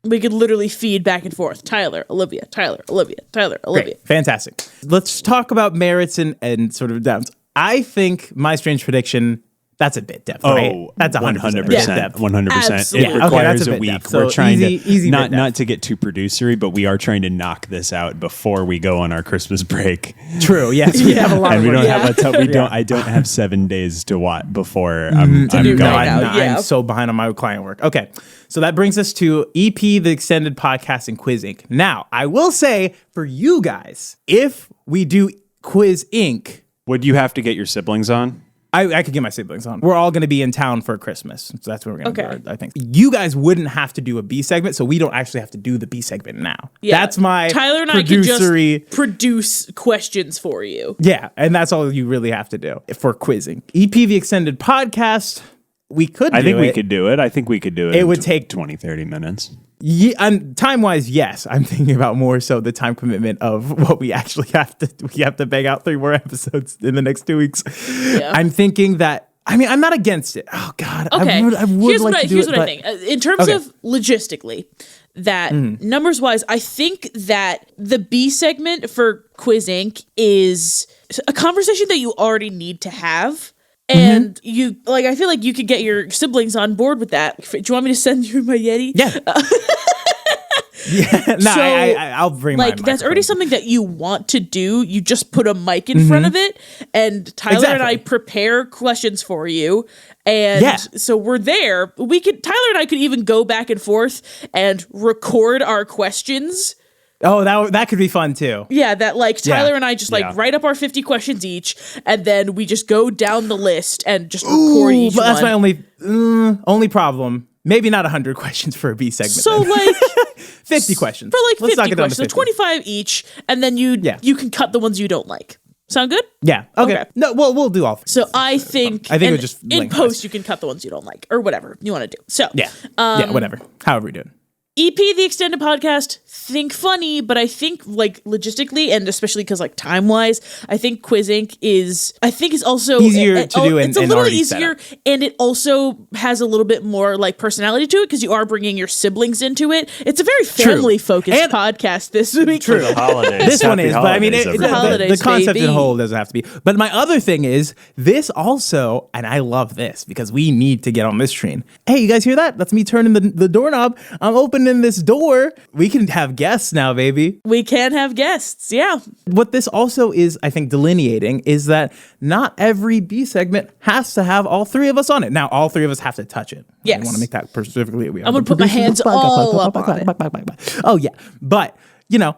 Speaker 3: We could literally feed back and forth. Tyler, Olivia, Tyler, Olivia, Tyler, Olivia.
Speaker 1: Great. Fantastic. Let's talk about merits and sort of downs. I think my strange prediction. That's a bit depth, right?
Speaker 2: Oh,
Speaker 1: That's 100%
Speaker 2: 100%.
Speaker 1: depth.
Speaker 2: 100%.
Speaker 3: Absolutely.
Speaker 2: It
Speaker 3: Okay,
Speaker 2: requires
Speaker 1: that's a
Speaker 2: a
Speaker 1: bit
Speaker 2: week.
Speaker 1: depth. So
Speaker 2: We're trying
Speaker 1: easy
Speaker 2: to
Speaker 1: bit
Speaker 2: not
Speaker 1: depth.
Speaker 2: to get too producery, but we are trying to knock this out before we go on our Christmas break.
Speaker 1: True. Yes, we have a lot
Speaker 2: And
Speaker 1: of
Speaker 2: we
Speaker 1: work.
Speaker 2: don't have a ton, we
Speaker 1: Yeah.
Speaker 2: don't. I don't have 7 days to what before I'm
Speaker 3: do
Speaker 2: going.
Speaker 3: right now. Yeah.
Speaker 1: I'm so behind on my client work. Okay, so that brings us to EP, the extended podcast, and Quiz Inc. Now, I will say for you guys, if we do Quiz Inc.,
Speaker 2: Would you have to get your siblings on?
Speaker 1: I could get my siblings on. We're all going to be in town for Christmas, so that's what we're going to
Speaker 3: Okay.
Speaker 1: do. I think you guys wouldn't have to do a B segment, so we don't actually have to do the B segment now.
Speaker 3: Yeah.
Speaker 1: That's my
Speaker 3: Tyler and I
Speaker 1: producery.
Speaker 3: can just produce questions for you.
Speaker 1: Yeah, and that's all you really have to do for quizzing. EP, the extended podcast, we could.
Speaker 2: I think
Speaker 1: do
Speaker 2: we
Speaker 1: it.
Speaker 2: could do it. I think we could do it.
Speaker 1: It
Speaker 2: in
Speaker 1: would take
Speaker 2: 20, 30 minutes.
Speaker 1: Yeah, and time-wise, yes. I'm thinking about more so the time commitment of what we actually have to. We have to bang out 3 more episodes in the next 2 weeks.
Speaker 3: Yeah.
Speaker 1: I'm thinking that. I mean, I'm not against it. Oh God,
Speaker 3: Okay.
Speaker 1: I would
Speaker 3: here's
Speaker 1: like
Speaker 3: what
Speaker 1: to do
Speaker 3: here's
Speaker 1: it.
Speaker 3: what I
Speaker 1: but-
Speaker 3: think. In terms
Speaker 1: Okay.
Speaker 3: of logistically, that numbers wise, I think that the B segment for Quiz Inc. is a conversation that you already need to have. And you like, I feel like you could get your siblings on board with that. Do you want me to send you my Yeti?
Speaker 1: Yeah. Yeah. No,
Speaker 3: So,
Speaker 1: I'll bring my
Speaker 3: Like that's already
Speaker 1: microphone.
Speaker 3: something that you want to do. You just put a mic in front of it, and Tyler and I
Speaker 1: Exactly.
Speaker 3: prepare questions for you. And
Speaker 1: Yeah.
Speaker 3: so we're there. Tyler and I could even go back and forth and record our questions.
Speaker 1: Oh, that could be fun too.
Speaker 3: Yeah, that like
Speaker 1: Yeah.
Speaker 3: Tyler and I just like
Speaker 2: Yeah.
Speaker 3: write up our 50 questions each, and then we just go down the list and just record each
Speaker 1: But that's
Speaker 3: one.
Speaker 1: my only problem. Maybe not 100 questions for a B segment.
Speaker 3: So
Speaker 1: then.
Speaker 3: like
Speaker 1: 50 questions
Speaker 3: for like
Speaker 1: Let's knock
Speaker 3: 50
Speaker 1: it down to
Speaker 3: questions, so
Speaker 1: 50.
Speaker 3: 25 each, and then you can cut the ones you don't like. Sound good?
Speaker 1: Yeah. Okay.
Speaker 3: Okay.
Speaker 1: No, we'll do all.
Speaker 3: So I think
Speaker 1: I think it
Speaker 3: and
Speaker 1: would just
Speaker 3: in
Speaker 1: link
Speaker 3: post
Speaker 1: us.
Speaker 3: you can cut the ones you don't like or whatever you want to do. So
Speaker 1: Yeah. Yeah. Whatever. However we do it.
Speaker 3: EP the extended podcast, think funny, but I think like logistically and especially because like time wise, I think Quiz Inc. is also
Speaker 1: Easier to do
Speaker 3: it's a
Speaker 1: and
Speaker 3: little
Speaker 1: already set
Speaker 3: easier,
Speaker 1: up.
Speaker 3: and it also has a little bit more like personality to it because you are bringing your siblings into it. It's a very family focused
Speaker 1: And-
Speaker 3: podcast this week.
Speaker 1: True.
Speaker 2: Holidays.
Speaker 1: This one is, but I mean,
Speaker 3: the holidays,
Speaker 1: the concept
Speaker 3: baby.
Speaker 1: in whole doesn't have to be. But my other thing is this also, and I love this because we need to get on this train. Hey, you guys hear that? That's me turning the doorknob. I'm opening this door. We can have guests now, baby.
Speaker 3: We can have guests. Yeah.
Speaker 1: What this also is, I think, delineating is that not every B segment has to have all 3 of us on it. Now, all 3 of us have to touch it.
Speaker 3: Yes.
Speaker 1: I want to make that specifically.
Speaker 3: I'm gonna put my hands all up on it.
Speaker 1: Oh, yeah. But,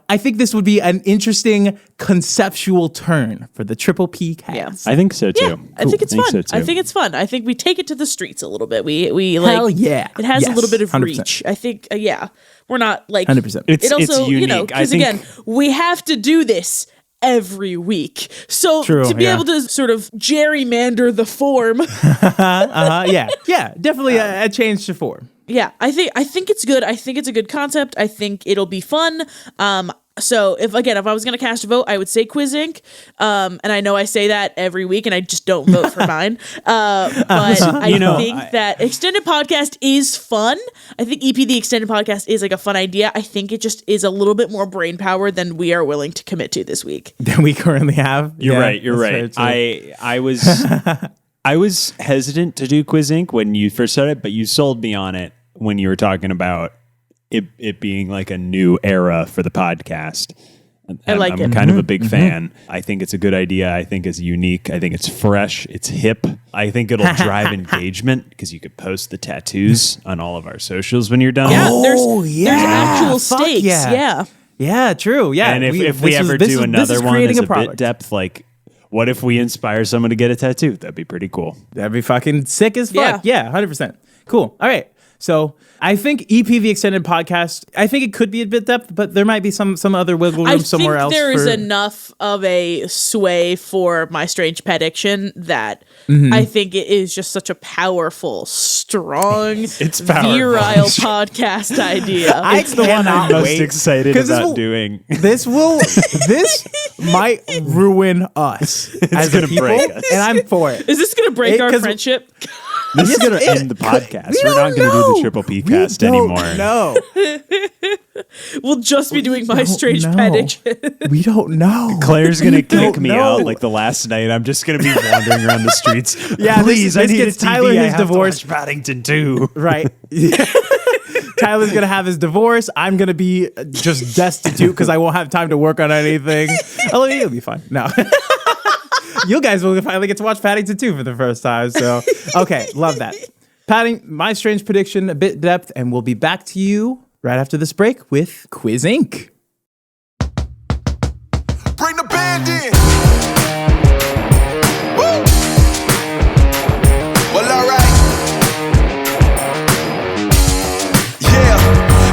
Speaker 1: I think this would be an interesting conceptual turn for the Triple P cast.
Speaker 3: Yeah.
Speaker 2: I think so too.
Speaker 3: I think it's fun.
Speaker 2: so, too.
Speaker 3: I think it's fun. I think we take it to the streets a little bit. We like
Speaker 1: Hell yeah.
Speaker 3: It has a
Speaker 1: Yes.
Speaker 3: little bit of
Speaker 1: 100%.
Speaker 3: reach. I think we're not like
Speaker 1: 100%.
Speaker 2: It's-
Speaker 3: it also,
Speaker 2: it's unique. I
Speaker 3: because
Speaker 2: think-
Speaker 3: again, we have to do this every week. So
Speaker 1: True,
Speaker 3: to be
Speaker 1: yeah.
Speaker 3: able to sort of gerrymander the form,
Speaker 1: Yeah. Yeah. Definitely a change to form.
Speaker 3: I think it's good. I think it's a good concept. I think it'll be fun. So if I was going to cast a vote, I would say Quiz Inc. And I know I say that every week and I just don't vote for mine. But I think that extended podcast is fun. I think EP the extended podcast is like a fun idea. I think it just is a little bit more brain power than we are willing to commit to this week.
Speaker 1: Than we currently have.
Speaker 2: You're right. I was I was hesitant to do Quiz Inc. when you first said it, but you sold me on it when you were talking about it being like a new era for the podcast.
Speaker 3: I like it.
Speaker 2: I'm kind of a big fan. I think it's a good idea. I think it's unique. I think it's fresh. It's hip. I think it'll drive engagement because you could post the tattoos on all of our socials when you're done.
Speaker 3: Yeah, there's actual stakes.
Speaker 1: Yeah. Yeah, true. Yeah.
Speaker 2: And if we ever do another one as a bit depth, like what if we inspire someone to get a tattoo? That'd be pretty cool.
Speaker 1: That'd be fucking sick as fuck. Yeah, 100%. Cool. All right. So I think EP the extended podcast, I think it could be a bit depth, but there might be some other wiggle room somewhere else.
Speaker 3: I think there is enough of a sway for my Strange Paddiction that I think it is just such a powerful, strong, virile podcast idea.
Speaker 2: It's the one I'm most excited about doing.
Speaker 1: This might ruin us as a people,
Speaker 2: break us.
Speaker 1: and I'm for it.
Speaker 3: Is this going to break our friendship?
Speaker 2: This is going to end the podcast. We're not going to do the Triple P cast anymore.
Speaker 1: No.
Speaker 3: We'll just be doing my Strange Paddiction.
Speaker 1: We don't know.
Speaker 2: Claire's going to kick me out like the last night. I'm just going to be wandering around the streets. Yeah, please, I need a TV.
Speaker 1: Tyler his divorce.
Speaker 2: Paddington too.
Speaker 1: Right. Tyler's going to have his divorce. I'm going to be just destitute because I won't have time to work on anything. Oh, it'll be fine. No. You guys will finally get to watch Paddington 2 for the first time. So, okay, love that. My Strange Prediction, a bit depth, and we'll be back to you right after this break with Quiz Inc.
Speaker 5: Bring the band in. Woo! Well, all right. Yeah,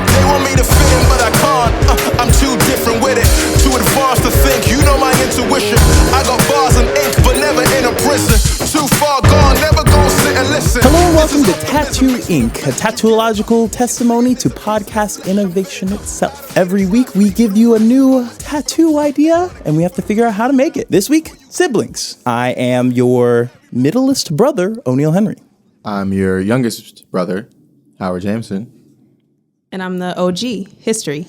Speaker 5: they want me to fit in, but I can't. I'm too different with it. Too advanced to think. You know my intuition. I got bars and ink, but never in a prison. Too far gone, never gonna sit and listen.
Speaker 1: Hello and welcome to Tattoo Inc., a tattooological testimony to podcast innovation itself. Every week we give you a new tattoo idea and we have to figure out how to make it. This week, siblings. I am your middleest brother, O'Neal Henry.
Speaker 6: I'm your youngest brother, Howard Jameson.
Speaker 7: And I'm the OG, History.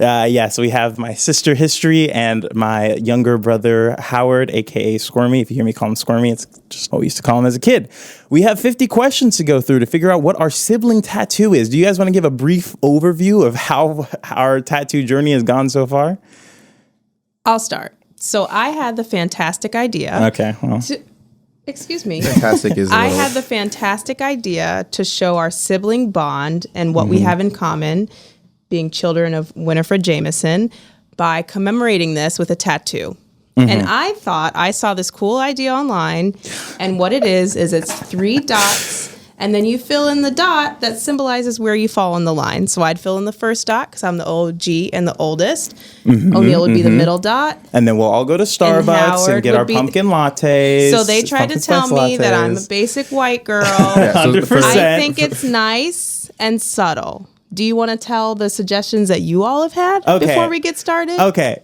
Speaker 1: So we have my sister History and my younger brother Howard, aka Squirmy. If you hear me call him Squirmy, it's just what we used to call him as a kid. We have 50 questions to go through to figure out what our sibling tattoo is. Do you guys want to give a brief overview of how our tattoo journey has gone so far?
Speaker 7: I'll start. So I had the fantastic idea.
Speaker 1: Okay. Well.
Speaker 7: Excuse me.
Speaker 6: Fantastic is
Speaker 7: I had the fantastic idea to show our sibling bond and what we have in common, being children of Winifred Jameson, by commemorating this with a tattoo. And I thought I saw this cool idea online, and what it is it's 3 dots, and then you fill in the dot that symbolizes where you fall on the line. So I'd fill in the first dot because I'm the OG and the oldest. O'Neal would be the middle dot.
Speaker 1: And then we'll all go to Starbucks and get our pumpkin lattes.
Speaker 7: So they tried to tell me that I'm a basic white girl.
Speaker 1: 100%.
Speaker 7: I think it's nice and subtle. Do you want to tell the suggestions that you all have had before we get started?
Speaker 1: Okay.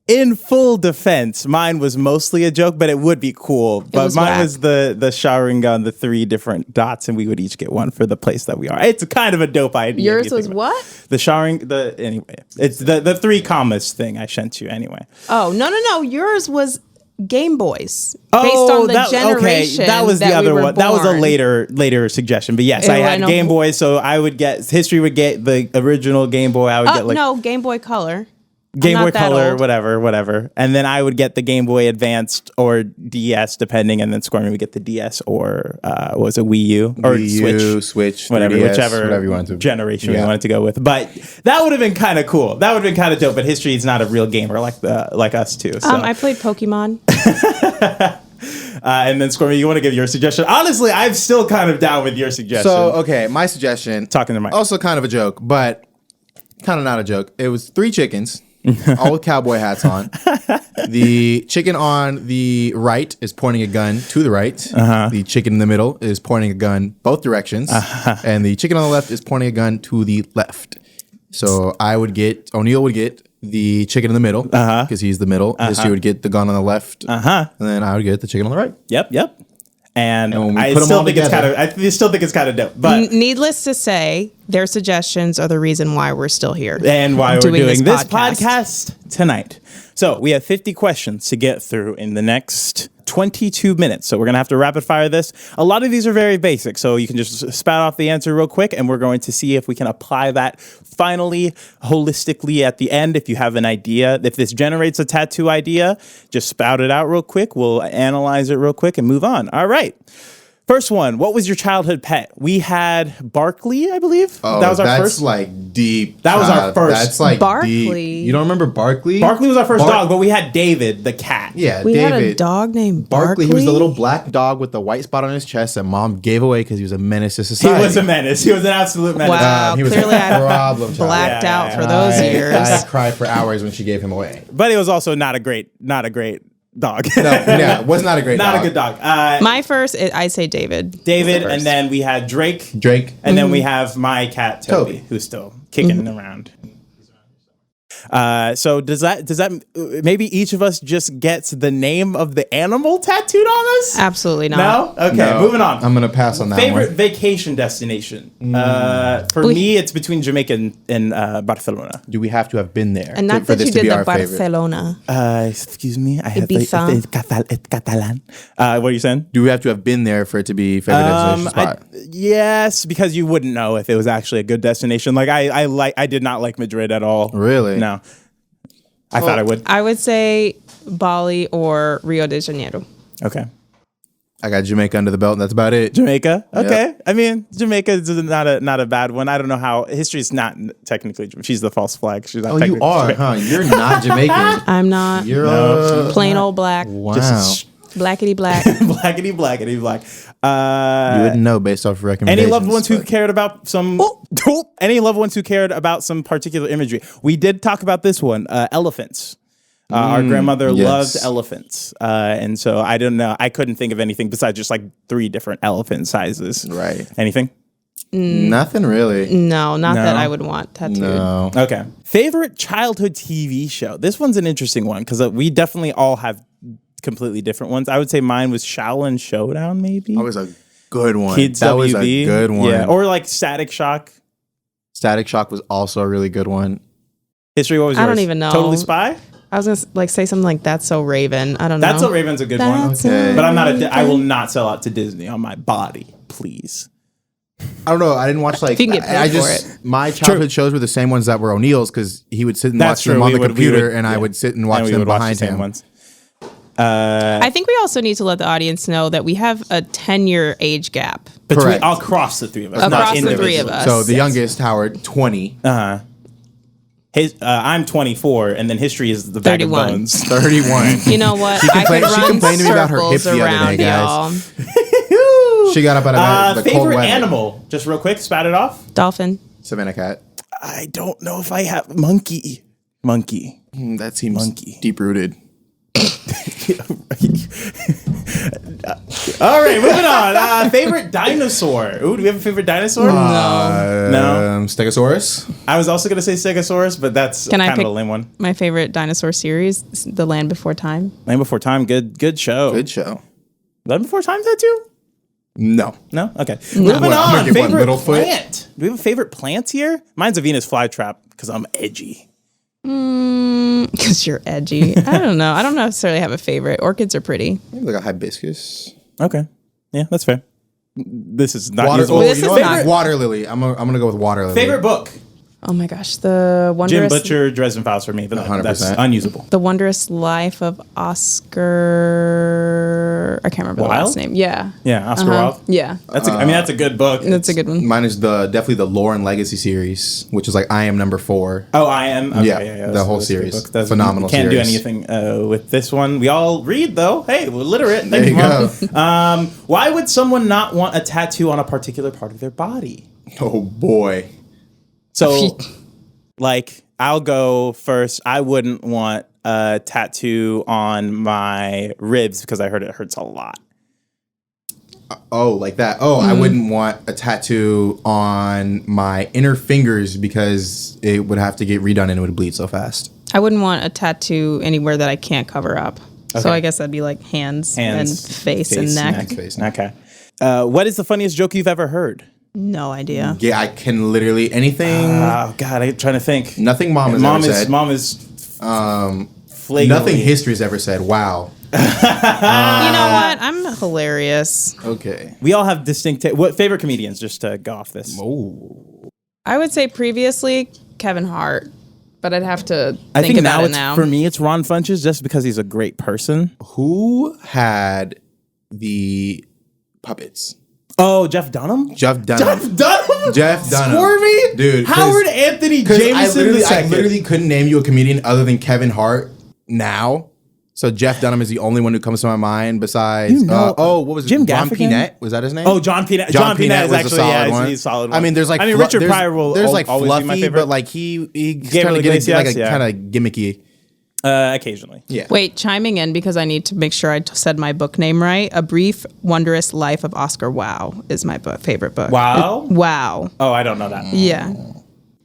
Speaker 1: In full defense, mine was mostly a joke, but it would be cool. But mine was the showering gun, the 3 different dots, and we would each get one for the place that we are. It's kind of a dope idea.
Speaker 7: Yours was what?
Speaker 1: The showering, anyway. It's the 3 commas thing I sent you anyway.
Speaker 7: Oh, no. Yours was Game Boys. Based on the generation.
Speaker 1: Okay, that was the other one.
Speaker 7: Born.
Speaker 1: That was a later suggestion. But yes, I had Game Boy, so I would get, History would get the original Game Boy. I would get
Speaker 7: no, Game Boy Color.
Speaker 1: Game Boy Color, whatever. And then I would get the Game Boy Advanced or DS, depending. And then Squirmy would get the DS or was it Wii U? Or
Speaker 6: Switch,
Speaker 1: whatever,
Speaker 6: 3DS,
Speaker 1: whichever
Speaker 6: you wanted to,
Speaker 1: generation we wanted to go with. But that would have been kind of cool. That would have been kind of dope. But History is not a real gamer like us too. So.
Speaker 7: I played Pokemon.
Speaker 1: And then Squirmy, you want to give your suggestion? Honestly, I'm still kind of down with your suggestion.
Speaker 6: So, okay, my suggestion.
Speaker 1: Talking to Mike.
Speaker 6: Also kind of a joke, but kind of not a joke. It was 3 chickens. all with cowboy hats on. The chicken on the right is pointing a gun to the right. The chicken in the middle is pointing a gun both directions. And the chicken on the left is pointing a gun to the left. So O'Neill would get the chicken in the middle because he's the middle. History would get the gun on the left. And then I would get the chicken on the right.
Speaker 1: Yep. And
Speaker 6: when we
Speaker 1: I
Speaker 6: put 'em
Speaker 1: still
Speaker 6: all
Speaker 1: think it's
Speaker 6: together-
Speaker 1: kind of dope. But
Speaker 7: Needless to say, their suggestions are the reason why we're still here.
Speaker 1: and why we're
Speaker 7: doing
Speaker 1: doing this
Speaker 7: podcast.
Speaker 1: podcast tonight. So we have 50 questions to get through in the next 22 minutes. So we're going to have to rapid fire this. A lot of these are very basic, so you can just spout off the answer real quick, and we're going to see if we can apply that finally, holistically at the end. If you have an idea, if this generates a tattoo idea, just spout it out real quick. We'll analyze it real quick and move on. All right. First one, what was your childhood pet? We had Barkley, I believe.
Speaker 6: Oh,
Speaker 1: that was our
Speaker 6: that's
Speaker 1: first.
Speaker 6: like deep.
Speaker 1: That was our first.
Speaker 6: That's like
Speaker 7: Barkley.
Speaker 6: deep. You don't remember Barkley?
Speaker 1: Barkley was our first dog, but we had David, the cat.
Speaker 6: Yeah,
Speaker 7: We
Speaker 6: David.
Speaker 7: had a dog named Barkley.
Speaker 6: He was the little black dog with the white spot on his chest that mom gave away because he was a menace to
Speaker 1: He
Speaker 6: society.
Speaker 1: was a menace. He was an absolute menace.
Speaker 7: Wow,
Speaker 6: he was
Speaker 7: clearly
Speaker 6: a
Speaker 7: I
Speaker 6: problem child.
Speaker 7: blacked
Speaker 1: Yeah,
Speaker 7: out
Speaker 1: yeah,
Speaker 7: for
Speaker 1: yeah.
Speaker 7: those years.
Speaker 6: I cried for hours when she gave him away.
Speaker 1: But it was also not a great dog.
Speaker 6: Yeah, was not a great
Speaker 1: Not
Speaker 6: dog.
Speaker 1: a good dog.
Speaker 7: My first, I say David.
Speaker 1: David,
Speaker 6: first.
Speaker 1: and then we had Drake,
Speaker 6: Drake.
Speaker 1: and then we have my cat Toby,
Speaker 6: Toby.
Speaker 1: who's still kicking around. So does that maybe each of us just gets the name of the animal tattooed on us?
Speaker 7: Absolutely not.
Speaker 1: No? Okay,
Speaker 6: No,
Speaker 1: moving on.
Speaker 6: I'm gonna pass on that
Speaker 1: Favorite
Speaker 6: one.
Speaker 1: vacation destination? For me, it's between Jamaica and Barcelona.
Speaker 6: Do we have to have been there
Speaker 7: And not
Speaker 6: for
Speaker 7: that
Speaker 6: this
Speaker 7: you
Speaker 6: to
Speaker 7: did
Speaker 6: be
Speaker 7: the
Speaker 6: our favorite?
Speaker 7: Barcelona.
Speaker 1: Excuse me, I have
Speaker 7: Ibiza.
Speaker 1: it's Catalan. What are you saying?
Speaker 6: Do we have to have been there for it to be favorite destination spot?
Speaker 1: Yes, because you wouldn't know if it was actually a good destination. Like I did not like Madrid at all.
Speaker 6: Really?
Speaker 1: No. I thought I would.
Speaker 7: I would say Bali or Rio de Janeiro.
Speaker 1: Okay.
Speaker 6: I got Jamaica under the belt, and that's about it.
Speaker 1: Jamaica. Okay. I mean, Jamaica is not a bad one. I don't know how history's not technically. She's the false flag. She's not.
Speaker 6: Oh, you
Speaker 1: technically
Speaker 6: are,
Speaker 1: Jamaican.
Speaker 6: huh? You're not Jamaican.
Speaker 7: I'm not.
Speaker 6: You're
Speaker 7: Plain old black.
Speaker 6: wow.
Speaker 1: Just
Speaker 7: Blackety black.
Speaker 1: blackety black.
Speaker 6: You wouldn't know based off recommendations.
Speaker 1: Any loved ones who
Speaker 6: but-
Speaker 1: cared about some any loved ones who cared about some particular imagery. We did talk about this one, elephants. Our grandmother
Speaker 6: yes.
Speaker 1: loved elephants. And so I don't know. I couldn't think of anything besides just like 3 different elephant sizes.
Speaker 6: Right.
Speaker 1: Anything?
Speaker 6: Nothing really.
Speaker 7: No, not
Speaker 1: No.
Speaker 7: that I would want tattooed.
Speaker 6: No.
Speaker 1: Okay. Favorite childhood TV show? This one's an interesting one because we definitely all have completely different ones. I would say mine was Shaolin Showdown, maybe.
Speaker 6: That was a good one.
Speaker 1: Kids
Speaker 6: that
Speaker 1: WB.
Speaker 6: was a good one.
Speaker 1: Yeah. Or like Static Shock.
Speaker 6: Static Shock was also a really good one.
Speaker 1: History, what was
Speaker 7: I
Speaker 1: yours?
Speaker 7: don't even know.
Speaker 1: Totally Spy?
Speaker 7: I was gonna say something like That's So Raven. I don't know.
Speaker 1: That's a Raven's a good one.
Speaker 7: That's
Speaker 6: Okay.
Speaker 1: But I'm not I will not sell out to Disney on my body, please.
Speaker 6: I don't know. I didn't watch like.
Speaker 7: You can get paid
Speaker 6: I
Speaker 7: for
Speaker 6: just my childhood shows were the same ones that were O'Neill's because he would sit and
Speaker 1: That's
Speaker 6: watch them
Speaker 1: true.
Speaker 6: on
Speaker 1: We
Speaker 6: the
Speaker 1: would-
Speaker 6: computer,
Speaker 1: would-
Speaker 6: and I
Speaker 1: yeah.
Speaker 6: would sit and watch
Speaker 1: And we
Speaker 6: them
Speaker 1: would watch
Speaker 6: behind
Speaker 1: the same
Speaker 6: him.
Speaker 1: ones.
Speaker 7: I think we also need to let the audience know that we have a 10-year age gap.
Speaker 1: Between
Speaker 6: Correct.
Speaker 1: across the 3 of us.
Speaker 7: Across
Speaker 1: not
Speaker 7: the 3
Speaker 1: individually.
Speaker 7: of us.
Speaker 6: So the
Speaker 7: Yes.
Speaker 6: youngest, Howard, 20,
Speaker 1: I'm 24, and then History is the bag of
Speaker 7: 31.
Speaker 1: bones.
Speaker 6: 31.
Speaker 7: You know what?
Speaker 6: complained-
Speaker 7: I
Speaker 6: she
Speaker 7: could run
Speaker 6: complained to me about her
Speaker 7: circles
Speaker 6: hip the other
Speaker 7: around
Speaker 6: day, guys.
Speaker 7: y'all.
Speaker 6: She got up out of the cold
Speaker 1: Favorite
Speaker 6: weather.
Speaker 1: animal? Just real quick, spat it off.
Speaker 7: Dolphin.
Speaker 6: Savannah cat.
Speaker 1: I don't know if I have monkey.
Speaker 6: That seems
Speaker 1: Monkey.
Speaker 6: deep rooted.
Speaker 1: All right, moving on. Favorite dinosaur? Ooh, do we have a favorite dinosaur? No.
Speaker 6: Stegosaurus.
Speaker 1: I was also gonna say Stegosaurus, but that's
Speaker 7: Can I
Speaker 1: kind of
Speaker 7: pick
Speaker 1: a lame one.
Speaker 7: my favorite dinosaur series, The Land Before Time?
Speaker 1: Land Before Time, good show.
Speaker 6: Good show.
Speaker 1: Land Before Time tattoo?
Speaker 6: No.
Speaker 1: No? Okay. Moving
Speaker 6: What, I'm
Speaker 1: on.
Speaker 6: gonna give one
Speaker 1: Favorite
Speaker 6: Littlefoot?
Speaker 1: plant. Do we have a favorite plant here? Mine's a Venus flytrap because I'm edgy.
Speaker 7: Because you're edgy. I don't know. I don't necessarily have a favorite. Orchids are pretty.
Speaker 6: Maybe like a hibiscus.
Speaker 1: Okay. Yeah, that's fair. This is not
Speaker 6: Water,
Speaker 1: usable.
Speaker 6: oh,
Speaker 7: This
Speaker 6: you know
Speaker 7: is
Speaker 6: what?
Speaker 7: not-
Speaker 6: Water lily. I'm gonna go with water lily.
Speaker 1: Favorite book?
Speaker 7: Oh my gosh. The
Speaker 1: Jim
Speaker 7: Wondrous,
Speaker 1: Butcher, Dresden Files for me, but
Speaker 6: 100%.
Speaker 1: that's unusable.
Speaker 7: The Wondrous Life of Oscar. I can't remember the
Speaker 1: Wilde?
Speaker 7: last name. Yeah.
Speaker 1: Yeah, Oscar Wilde.
Speaker 7: Yeah.
Speaker 1: That's a good book.
Speaker 7: That's a good one.
Speaker 6: Mine is definitely the Lore and Legacy series, which is like I Am Number 4.
Speaker 1: Oh, I am. Okay,
Speaker 6: Yeah, the
Speaker 1: that's-
Speaker 6: whole
Speaker 1: that's a good
Speaker 6: series.
Speaker 1: book. That's-
Speaker 6: Phenomenal
Speaker 1: Can't
Speaker 6: series.
Speaker 1: do anything with this one. We all read though. Hey, we're literate. Thank
Speaker 6: There you
Speaker 1: Mom. Why would someone not want a tattoo on a particular part of their body?
Speaker 6: Oh boy.
Speaker 1: So, like, I'll go first. I wouldn't want a tattoo on my ribs because I heard it hurts a lot.
Speaker 6: Oh, like that. Oh, I wouldn't want a tattoo on my inner fingers because it would have to get redone and it would bleed so fast.
Speaker 7: I wouldn't want a tattoo anywhere that I can't cover up.
Speaker 1: Okay.
Speaker 7: So I guess that'd be like hands and face and neck.
Speaker 1: Okay. What is the funniest joke you've ever heard?
Speaker 7: No idea.
Speaker 6: Yeah, I can literally anything.
Speaker 1: Oh God, I'm trying to think.
Speaker 6: Nothing mom has ever said.
Speaker 1: Mom is flagrantly.
Speaker 6: Nothing history's ever said. Wow.
Speaker 7: You know what? I'm hilarious.
Speaker 6: Okay.
Speaker 1: We all have distinct. What favorite comedians? Just to go off this.
Speaker 7: I would say previously Kevin Hart, but I'd have to
Speaker 1: I think
Speaker 7: about
Speaker 1: now
Speaker 7: it
Speaker 1: it's
Speaker 7: now.
Speaker 1: for me. It's Ron Funches, just because he's a great person.
Speaker 6: Who had the puppets?
Speaker 1: Oh, Jeff Dunham.
Speaker 6: Jeff Dunham.
Speaker 1: Jeff Dunham.
Speaker 6: Squirmy? Dude.
Speaker 1: Howard Anthony Jameson
Speaker 6: I
Speaker 1: II.
Speaker 6: literally couldn't name you a comedian other than Kevin Hart now. So Jeff Dunham is the only one who comes to my mind besides, what was it?
Speaker 1: Jim
Speaker 6: Ron
Speaker 1: Gaffigan?
Speaker 6: Pinette? Was that his name?
Speaker 1: Oh, John Pinette. John Pinette is
Speaker 6: was
Speaker 1: actually
Speaker 6: a solid one.
Speaker 1: he's a solid one.
Speaker 6: I mean, there's like
Speaker 1: Richard Pryor will
Speaker 6: there's like
Speaker 1: always
Speaker 6: fluffy,
Speaker 1: be my favorite.
Speaker 6: but like he's
Speaker 1: Gabriel
Speaker 6: kind of
Speaker 1: Iglesias,
Speaker 6: kind of gimmicky.
Speaker 1: Occasionally.
Speaker 6: Yeah.
Speaker 7: Wait, chiming in because I need to make sure I said my book name right. A Brief Wondrous Life of Oscar Wilde is my favorite book.
Speaker 1: Wow.
Speaker 7: Wow.
Speaker 1: Oh, I don't know that.
Speaker 7: Yeah.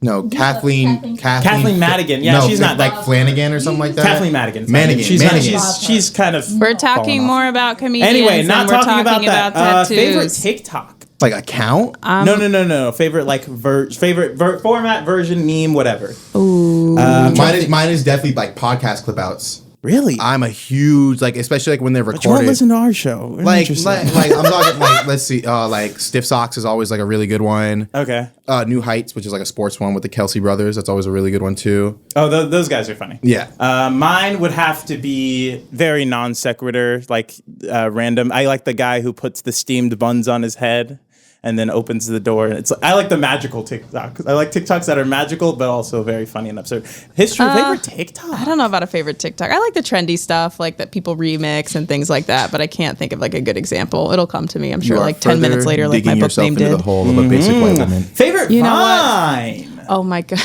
Speaker 6: No, Kathleen
Speaker 1: Madigan. Yeah, she's not
Speaker 6: like Flanagan or something like that.
Speaker 1: Kathleen Madigan.
Speaker 6: Madigan.
Speaker 1: She's kind of.
Speaker 7: We're talking more about comedians.
Speaker 1: Anyway, not
Speaker 7: and we're
Speaker 1: talking about that.
Speaker 7: tattoos.
Speaker 1: Favorite TikTok.
Speaker 6: Like a count?
Speaker 1: No. Favorite like favorite format, version, meme, whatever.
Speaker 6: Mine is definitely like podcast clip outs.
Speaker 1: Really?
Speaker 6: I'm a huge especially like when they're recorded.
Speaker 1: But you won't listen to our show.
Speaker 6: Like I'm talking like let's see, like Stiff Socks is always like a really good one.
Speaker 1: Okay.
Speaker 6: New Heights, which is like a sports one with the Kelsey brothers, that's always a really good one too.
Speaker 1: Oh, those guys are funny.
Speaker 6: Yeah.
Speaker 1: Mine would have to be very non sequitur, like random. I like the guy who puts the steamed buns on his head and then opens the door. And I like the magical TikToks. I like TikToks that are magical, but also very funny and absurd. Favorite TikTok?
Speaker 7: I don't know about a favorite TikTok. I like the trendy stuff, like that people remix and things like that, but I can't think of like a good example. It'll come to me, I'm sure, like 10 minutes later, like my book name did.
Speaker 6: The hole of a basic white woman.
Speaker 1: Favorite
Speaker 7: You know what?
Speaker 1: Vine?
Speaker 7: Oh my God.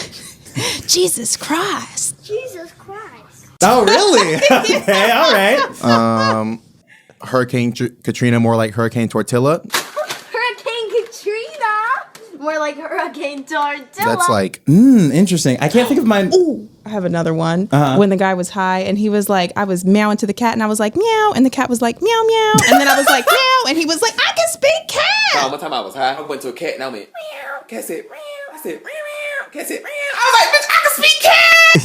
Speaker 7: Jesus Christ.
Speaker 1: Oh, really? Okay, all right.
Speaker 6: Hurricane Katrina, more like Hurricane Tortilla.
Speaker 8: Hurricane Katrina, more like Hurricane Tortilla.
Speaker 6: That's like
Speaker 1: Interesting. I can't think of mine.
Speaker 7: I have another one. When the guy was high and he was like, I was meowing to the cat and I was like, meow. And the cat was like, meow, meow. And then I was like, meow. And he was like, I can speak cat.
Speaker 9: One time I was high, I went to a cat and I went, meow. Cat said, meow. I said, meow. Cat said, meow. I was like, bitch, I can speak cat.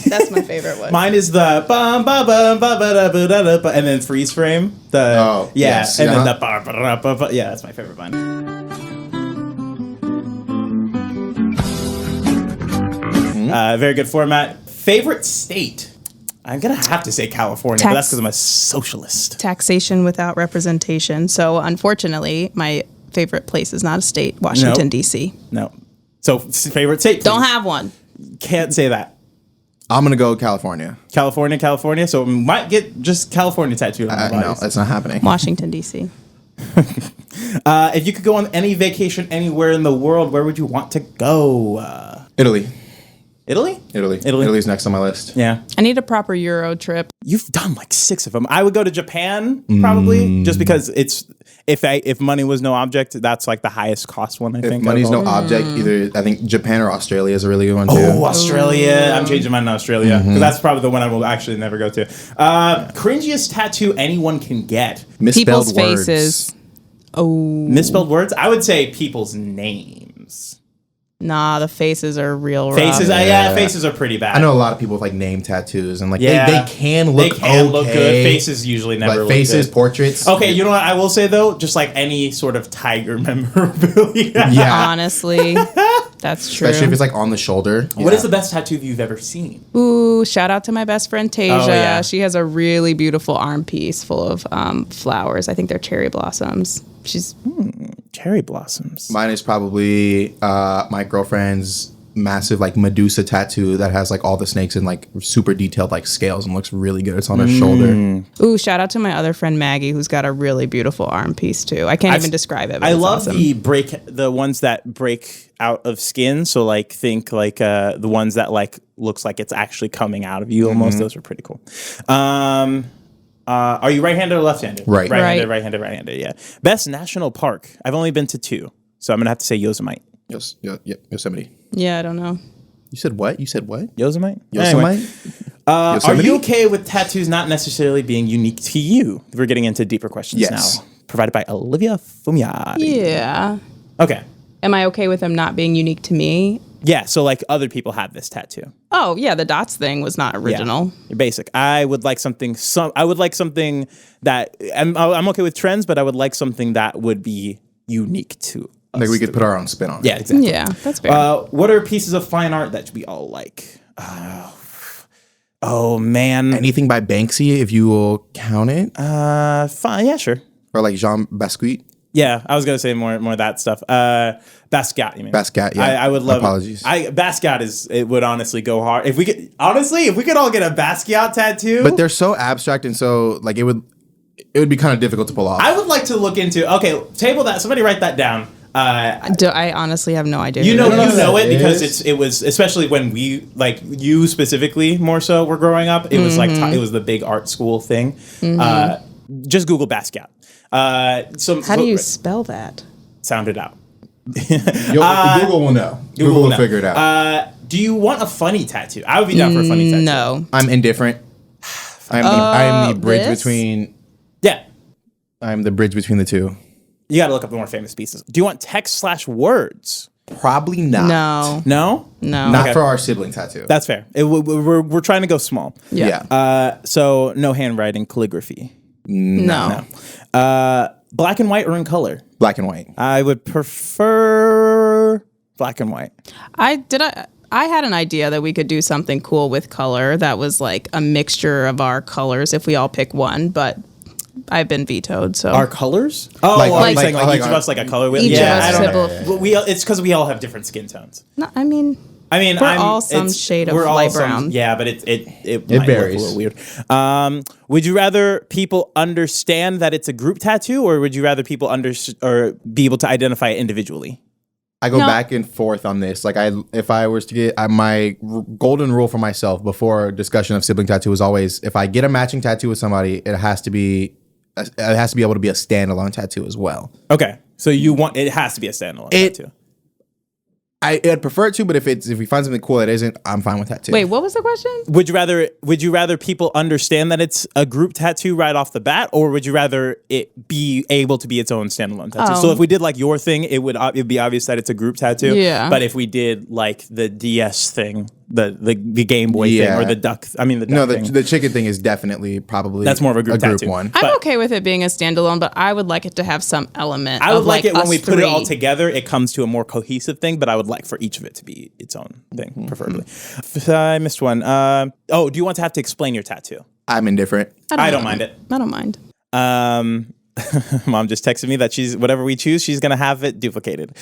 Speaker 7: That's my favorite one.
Speaker 1: Mine is the bum ba bum ba ba da ba da da ba, and then freeze frame. Then the ba ba da ba ba. Yeah, that's my favorite one. Very good format. Favorite state? I'm gonna have to say California, but that's because I'm a socialist.
Speaker 7: Taxation without representation. So unfortunately, my favorite place is not a state, Washington, D.C.
Speaker 1: No. So favorite state? Please.
Speaker 7: Don't have one.
Speaker 1: Can't say that.
Speaker 6: I'm gonna go California.
Speaker 1: California. So we might get just California tattooed on my body.
Speaker 6: No, that's not happening.
Speaker 7: Washington, D.C.
Speaker 1: If you could go on any vacation anywhere in the world, where would you want to go?
Speaker 6: Italy.
Speaker 1: Italy?
Speaker 6: Italy's next on my list.
Speaker 1: Yeah.
Speaker 7: I need a proper Euro trip.
Speaker 1: You've done like 6 of them. I would go to Japan probably, just because it's if money was no object, that's like the highest cost one. I think.
Speaker 6: If money's no object, either I think Japan or Australia is a really good one too.
Speaker 1: Oh, Australia! I'm changing mine to Australia because that's probably the one I will actually never go to. Cringiest tattoo anyone can get.
Speaker 6: Misspelled
Speaker 7: People's
Speaker 6: words.
Speaker 7: faces. Oh.
Speaker 1: Misspelled words. I would say people's names.
Speaker 7: Nah, the faces are real rough.
Speaker 1: Faces. Yeah, faces are pretty bad.
Speaker 6: I know a lot of people with like name tattoos and like
Speaker 1: Yeah.
Speaker 6: they can look
Speaker 1: look good. Faces usually never
Speaker 6: but
Speaker 1: look
Speaker 6: faces,
Speaker 1: good.
Speaker 6: portraits.
Speaker 1: Okay, you know what I will say though? Just like any sort of tiger memorabilia.
Speaker 6: Yeah.
Speaker 7: Honestly, that's true.
Speaker 6: Especially if it's like on the shoulder.
Speaker 1: What is the best tattoo you've ever seen?
Speaker 7: Ooh, shout out to my best friend Tasia.
Speaker 1: Oh, yeah.
Speaker 7: She has a really beautiful arm piece full of flowers. I think they're cherry blossoms. She's
Speaker 1: Cherry blossoms.
Speaker 6: Mine is probably my girlfriend's massive like Medusa tattoo that has like all the snakes and like super detailed like scales and looks really good. It's on her shoulder.
Speaker 7: Ooh, shout out to my other friend Maggie, who's got a really beautiful arm piece too. I can't even describe it. But
Speaker 1: I
Speaker 7: it's
Speaker 1: love
Speaker 7: awesome.
Speaker 1: the ones that break out of skin. So like think like the ones that like looks like it's actually coming out of you almost. Those are pretty cool. Are you right-handed or left-handed?
Speaker 6: Right.
Speaker 1: Right-handed. Yeah. Best national park. I've only been to 2, so I'm gonna have to say Yosemite.
Speaker 6: Yosemite.
Speaker 7: Yeah, I don't know.
Speaker 6: You said what? Yosemite?
Speaker 1: Yosemite.
Speaker 6: Anyway.
Speaker 1: Are
Speaker 6: Yosemite?
Speaker 1: you okay with tattoos not necessarily being unique to you? We're getting into deeper questions
Speaker 6: Yes.
Speaker 1: now. Provided by Olivia Fumiari.
Speaker 7: Yeah.
Speaker 1: Okay.
Speaker 7: Am I okay with them not being unique to me?
Speaker 1: Yeah. So like other people have this tattoo.
Speaker 7: Oh yeah, the dots thing was not original.
Speaker 1: Yeah. You're basic. I would like something. I would like something that I'm okay with trends, but I would like something that would be unique to us.
Speaker 6: Like we could put our own spin on it.
Speaker 1: Yeah. Exactly.
Speaker 7: Yeah, that's fair.
Speaker 1: What are pieces of fine art that we all like? Oh man.
Speaker 6: Anything by Banksy, if you will count it,
Speaker 1: Fine. Yeah. Sure.
Speaker 6: or like Jean Basquiat.
Speaker 1: Yeah, I was gonna say more of that stuff. Basquiat, you mean?
Speaker 6: Basquiat, yeah.
Speaker 1: I would love.
Speaker 6: Apologies.
Speaker 1: Basquiat it would honestly go hard if we could. Honestly, if we could all get a Basquiat tattoo.
Speaker 6: But they're so abstract and so like it would be kind of difficult to pull off.
Speaker 1: I would like to look into. Okay, table that. Somebody write that down.
Speaker 7: I honestly have no idea.
Speaker 1: You
Speaker 7: who
Speaker 1: know,
Speaker 7: that is.
Speaker 1: because it was especially when we like you specifically more so were growing up. It was like it was the big art school thing. Just Google Basquiat.
Speaker 7: How do you spell that?
Speaker 1: Sound it out?
Speaker 6: Google will know. Google will figure it out.
Speaker 1: Do you want a funny tattoo? I would be down for a funny tattoo.
Speaker 7: No.
Speaker 6: I'm indifferent. I'm the bridge
Speaker 7: this?
Speaker 6: between.
Speaker 1: Yeah.
Speaker 6: I'm the bridge between the two.
Speaker 1: You got to look up the more famous pieces. Do you want text/words?
Speaker 6: Probably not.
Speaker 7: No.
Speaker 1: No?
Speaker 7: No.
Speaker 1: Okay.
Speaker 6: For our sibling tattoo.
Speaker 1: That's fair. We're trying to go small.
Speaker 7: Yeah.
Speaker 1: So no handwriting, calligraphy.
Speaker 7: No.
Speaker 1: Black and white or in color?
Speaker 6: Black and white.
Speaker 1: I would prefer black and white.
Speaker 7: I had an idea that we could do something cool with color that was like a mixture of our colors if we all pick one, but I've been vetoed. So
Speaker 1: Our colors? Oh,
Speaker 6: Like-
Speaker 1: are you
Speaker 6: like-
Speaker 1: saying like
Speaker 6: like
Speaker 1: each of us like a color?
Speaker 7: Each of us
Speaker 1: I don't know.
Speaker 7: sibling-
Speaker 1: Well, it's because we all have different skin tones.
Speaker 7: no, I mean,
Speaker 1: We're
Speaker 7: all some shade of light brown.
Speaker 1: Yeah, but it might
Speaker 6: varies.
Speaker 1: look a little weird. Would you rather people understand that it's a group tattoo, or would you rather people or be able to identify it individually?
Speaker 6: I go
Speaker 7: No.
Speaker 6: back and forth on this. Like if I was to get my golden rule for myself before discussion of sibling tattoo is always if I get a matching tattoo with somebody, it has to be able to be a standalone tattoo as well.
Speaker 1: Okay, so it has to be a standalone tattoo.
Speaker 6: I'd prefer it to, but if we find something cool that isn't, I'm fine with that too.
Speaker 7: wait, what was the question?
Speaker 1: Would you rather people understand that it's a group tattoo right off the bat, or would you rather it be able to be its own standalone tattoo?
Speaker 7: Oh.
Speaker 1: So if we did like your thing, it'd be obvious that it's a group tattoo.
Speaker 7: Yeah.
Speaker 1: But if we did like the DS thing, the Game Boy thing, or the duck thing.
Speaker 6: The chicken thing is definitely probably
Speaker 1: That's more of a group tattoo.
Speaker 6: one.
Speaker 7: I'm okay with it being a standalone, but I would like it to have some element.
Speaker 1: I would
Speaker 7: of
Speaker 1: like it when
Speaker 7: us
Speaker 1: we put it all
Speaker 7: three.
Speaker 1: together, it comes to a more cohesive thing, but I would like for each of it to be its own thing, preferably. I missed one. Do you want to have to explain your tattoo?
Speaker 6: I'm indifferent.
Speaker 1: I don't mind it.
Speaker 7: I don't mind.
Speaker 1: Mom just texted me that whatever we choose, she's going to have it duplicated.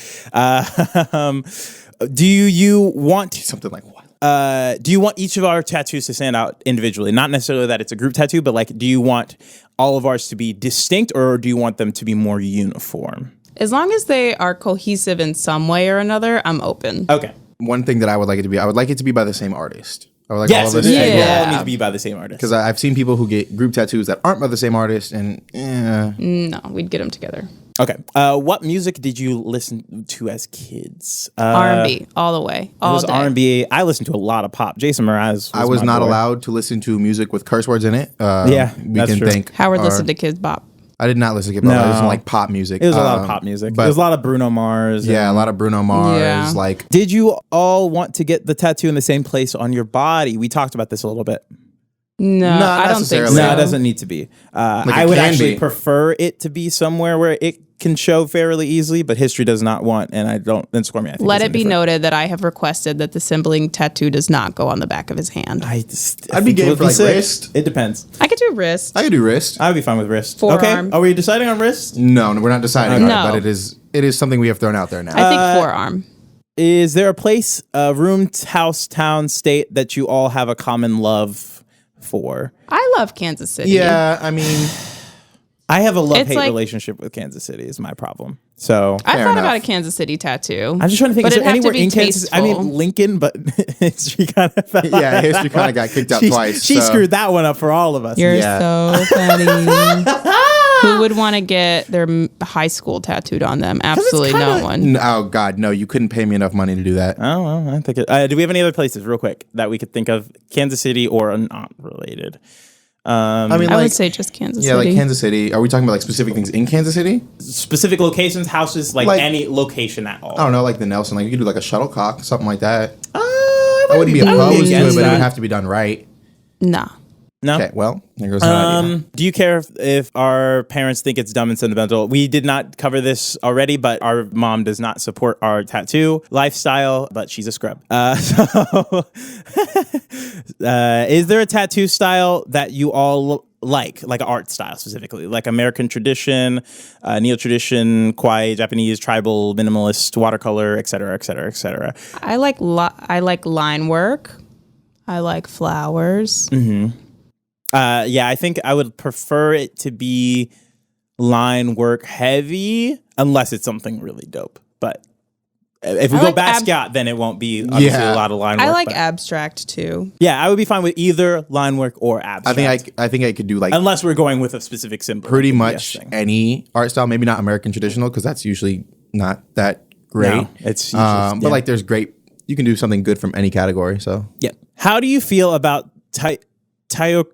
Speaker 1: Do you want
Speaker 6: Something like what?
Speaker 1: do you want each of our tattoos to stand out individually? Not necessarily that it's a group tattoo, but like, do you want all of ours to be distinct, or do you want them to be more uniform?
Speaker 7: As long as they are cohesive in some way or another, I'm open.
Speaker 1: Okay.
Speaker 6: One thing that I would like it to be, I would like it to be by the same artist. I would like all
Speaker 1: Yes,
Speaker 6: of us
Speaker 1: it
Speaker 7: Yeah.
Speaker 1: all needs to be by the same artist.
Speaker 6: because I've seen people who get group tattoos that aren't by the same artist, and
Speaker 7: No, we'd get them together.
Speaker 1: Okay. What music did you listen to as kids?
Speaker 7: R&B all the way,
Speaker 1: It
Speaker 7: all
Speaker 1: was
Speaker 7: day.
Speaker 1: R&B. I listened to a lot of pop. Jason Mraz.
Speaker 6: I was
Speaker 1: my
Speaker 6: not
Speaker 1: boy.
Speaker 6: allowed to listen to music with curse words in it.
Speaker 1: Yeah,
Speaker 6: we
Speaker 1: that's
Speaker 6: can
Speaker 1: true.
Speaker 6: thank
Speaker 7: Howard
Speaker 6: our-
Speaker 7: listened to Kids Bop.
Speaker 6: I did not listen to hip hop. I
Speaker 1: No.
Speaker 6: listened to like pop music.
Speaker 1: It was a lot of pop music.
Speaker 6: but-
Speaker 1: There was a lot of Bruno Mars.
Speaker 6: Yeah, a
Speaker 1: and-
Speaker 6: lot of Bruno Mars.
Speaker 7: Yeah.
Speaker 6: Like
Speaker 1: Did you all want to get the tattoo in the same place on your body? We talked about this a little bit.
Speaker 7: No,
Speaker 6: Not
Speaker 7: I don't think
Speaker 6: necessarily.
Speaker 7: so.
Speaker 1: No, it doesn't need to be.
Speaker 6: it
Speaker 1: I would
Speaker 6: can
Speaker 1: actually
Speaker 6: be.
Speaker 1: prefer it to be somewhere where it can show fairly easily, but history does not want, and I don't, then score me. I think
Speaker 7: Let
Speaker 1: it's
Speaker 7: it be
Speaker 1: indifferent.
Speaker 7: noted that I have requested that the sibling tattoo does not go on the back of his hand.
Speaker 1: I'd
Speaker 6: I'd be
Speaker 1: think it
Speaker 6: game
Speaker 1: would
Speaker 6: for,
Speaker 1: be
Speaker 6: like,
Speaker 1: sick.
Speaker 6: wrist.
Speaker 1: It depends.
Speaker 7: I could do wrist.
Speaker 6: I could do wrist.
Speaker 1: I would be fine with wrist.
Speaker 7: Forearm.
Speaker 1: Okay. Are we deciding on wrist?
Speaker 6: No, we're not deciding on
Speaker 7: No.
Speaker 6: it, but it is something we have thrown out there now.
Speaker 7: I think forearm.
Speaker 1: Is there a place, room, house, town, state that you all have a common love for?
Speaker 7: I love Kansas City.
Speaker 6: Yeah, I mean,
Speaker 1: I have a love-hate
Speaker 7: It's like-
Speaker 1: relationship with Kansas City is my problem. So
Speaker 7: I
Speaker 6: Fair
Speaker 7: thought
Speaker 6: enough.
Speaker 7: about a Kansas City tattoo.
Speaker 1: I'm just trying to think,
Speaker 7: But
Speaker 1: is there
Speaker 7: it'd have to
Speaker 1: anywhere
Speaker 7: be
Speaker 1: in Kansas? I mean,
Speaker 7: tasteful.
Speaker 1: Lincoln, but history kind of fell
Speaker 6: yeah,
Speaker 1: out.
Speaker 6: history kind of got kicked out
Speaker 1: She-
Speaker 6: twice.
Speaker 1: She
Speaker 6: so.
Speaker 1: screwed that one up for all of us.
Speaker 7: You're
Speaker 6: Yeah.
Speaker 7: so funny. Who would want to get their high school tattooed on them? Absolutely no one.
Speaker 6: Oh God, no! You couldn't pay me enough money to do that.
Speaker 1: Oh, well, I think it. Do we have any other places, real quick, that we could think of? Kansas City or not related?
Speaker 6: I mean,
Speaker 7: I
Speaker 6: like,
Speaker 7: would say just Kansas
Speaker 6: yeah,
Speaker 7: City.
Speaker 6: like Kansas City. Are we talking about like specific things in Kansas City?
Speaker 1: Specific locations, houses, like
Speaker 6: Like-
Speaker 1: any location at all.
Speaker 6: I don't know, like the Nelson. Like you could do like a shuttlecock, something like that.
Speaker 1: I
Speaker 6: I wouldn't be opposed to it,
Speaker 1: against
Speaker 6: but it
Speaker 1: that.
Speaker 6: would have to be done right.
Speaker 7: Nah.
Speaker 1: No.
Speaker 6: Okay, well, there goes an idea.
Speaker 1: Do you care if our parents think it's dumb and sentimental? We did not cover this already, but our mom does not support our tattoo lifestyle, but she's a scrub. Is there a tattoo style that you all like an art style specifically, like American tradition, neo tradition, Kwai, Japanese, tribal, minimalist, watercolor, etc., etc., etc.?
Speaker 7: I like line work. I like flowers.
Speaker 1: Yeah, I think I would prefer it to be line work heavy, unless it's something really dope. But if we
Speaker 7: I
Speaker 1: go
Speaker 7: like
Speaker 1: Basquiat, then it won't be obviously a lot of line work.
Speaker 7: I like
Speaker 1: but-
Speaker 7: abstract too.
Speaker 1: Yeah, I would be fine with either line work or abstract.
Speaker 6: I think I could do like
Speaker 1: unless we're going with a specific symbol.
Speaker 6: pretty
Speaker 1: like the
Speaker 6: much
Speaker 1: BS thing.
Speaker 6: any art style. Maybe not American traditional because that's usually not that great.
Speaker 1: No, it's usually-
Speaker 6: but
Speaker 1: yeah.
Speaker 6: like there's great. You can do something good from any category. So
Speaker 1: Yeah. How do you feel about Tayo?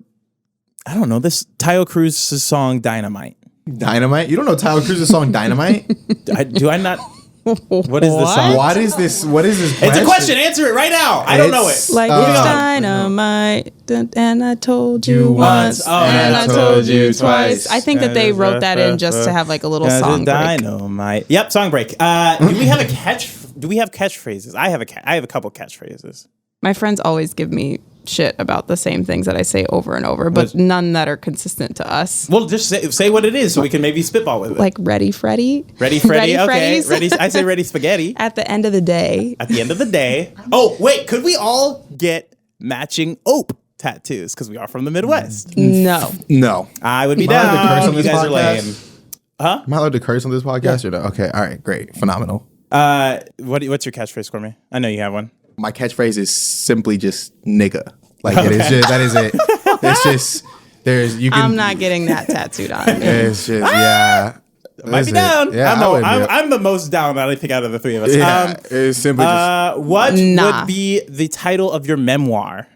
Speaker 1: I don't know this Tayo Cruz's song "Dynamite."
Speaker 6: Dynamite. You don't know Tyler Cruz's song Dynamite?
Speaker 1: Do I not? What is the song?
Speaker 6: What is this? What is this?
Speaker 1: It's a question. Answer it right now. I don't know it.
Speaker 6: It's,
Speaker 7: Like
Speaker 1: Moving
Speaker 7: it's
Speaker 1: on.
Speaker 7: dynamite, and I told you once,
Speaker 1: Oh,
Speaker 7: and I told you twice. I think that they
Speaker 1: And
Speaker 7: wrote that in just to have like a little
Speaker 1: As a
Speaker 7: song break.
Speaker 1: dynamite. Yep, song break. Do we have a catch? Do we have catchphrases? I have a couple catchphrases.
Speaker 7: My friends always give me shit about the same things that I say over and over, but none that are consistent to us.
Speaker 1: Well, just say what it is so we can maybe spitball with it.
Speaker 7: Like Ready Freddy.
Speaker 1: Ready, Freddy. Okay,
Speaker 7: Freddy's.
Speaker 1: ready. I say ready spaghetti.
Speaker 7: At the end of the day.
Speaker 1: At the end of the day. Oh wait, could we all get matching ope tattoos because we are from the Midwest?
Speaker 7: No.
Speaker 6: No.
Speaker 1: I would be
Speaker 6: Am I allowed to curse
Speaker 1: down.
Speaker 6: on
Speaker 1: You
Speaker 6: this
Speaker 1: guys are lame.
Speaker 6: podcast? Am I allowed to curse on this podcast or no? Okay. All right. Great. Phenomenal.
Speaker 1: What's your catchphrase, Cormier? I know you have one.
Speaker 6: My catchphrase is simply just nigga. Like it is just that is it. It's just you can.
Speaker 7: I'm not getting that tattooed on me.
Speaker 6: It's just yeah.
Speaker 1: Might
Speaker 6: That's
Speaker 1: be
Speaker 6: it.
Speaker 1: down.
Speaker 6: Yeah,
Speaker 1: I'm,
Speaker 6: I would be.
Speaker 1: I'm the most down I think out of the three of us.
Speaker 6: Yeah, it's simply just.
Speaker 1: What
Speaker 7: Nah.
Speaker 1: would be the title of your memoir?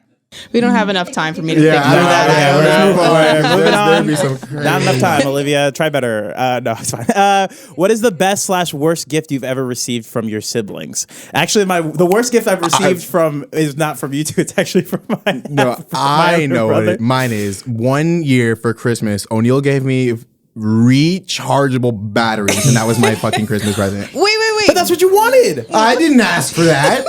Speaker 7: We don't have enough time for me to
Speaker 6: Yeah,
Speaker 7: think
Speaker 6: I
Speaker 7: through
Speaker 6: know,
Speaker 7: that.
Speaker 6: yeah, let's move on.
Speaker 1: Moving on.
Speaker 6: There'd be some crazy.
Speaker 1: Not enough time, Olivia. Try better. No, it's fine. What is the best / worst gift you've ever received from your siblings? Actually, the worst gift I've received from is not from you two. It's actually from my.
Speaker 6: No,
Speaker 1: from my
Speaker 6: I
Speaker 1: older
Speaker 6: know
Speaker 1: brother.
Speaker 6: what mine is. 1 year for Christmas, O'Neill gave me rechargeable batteries, and that was my fucking Christmas present.
Speaker 7: Wait.
Speaker 1: But that's what you wanted.
Speaker 6: I didn't ask for that.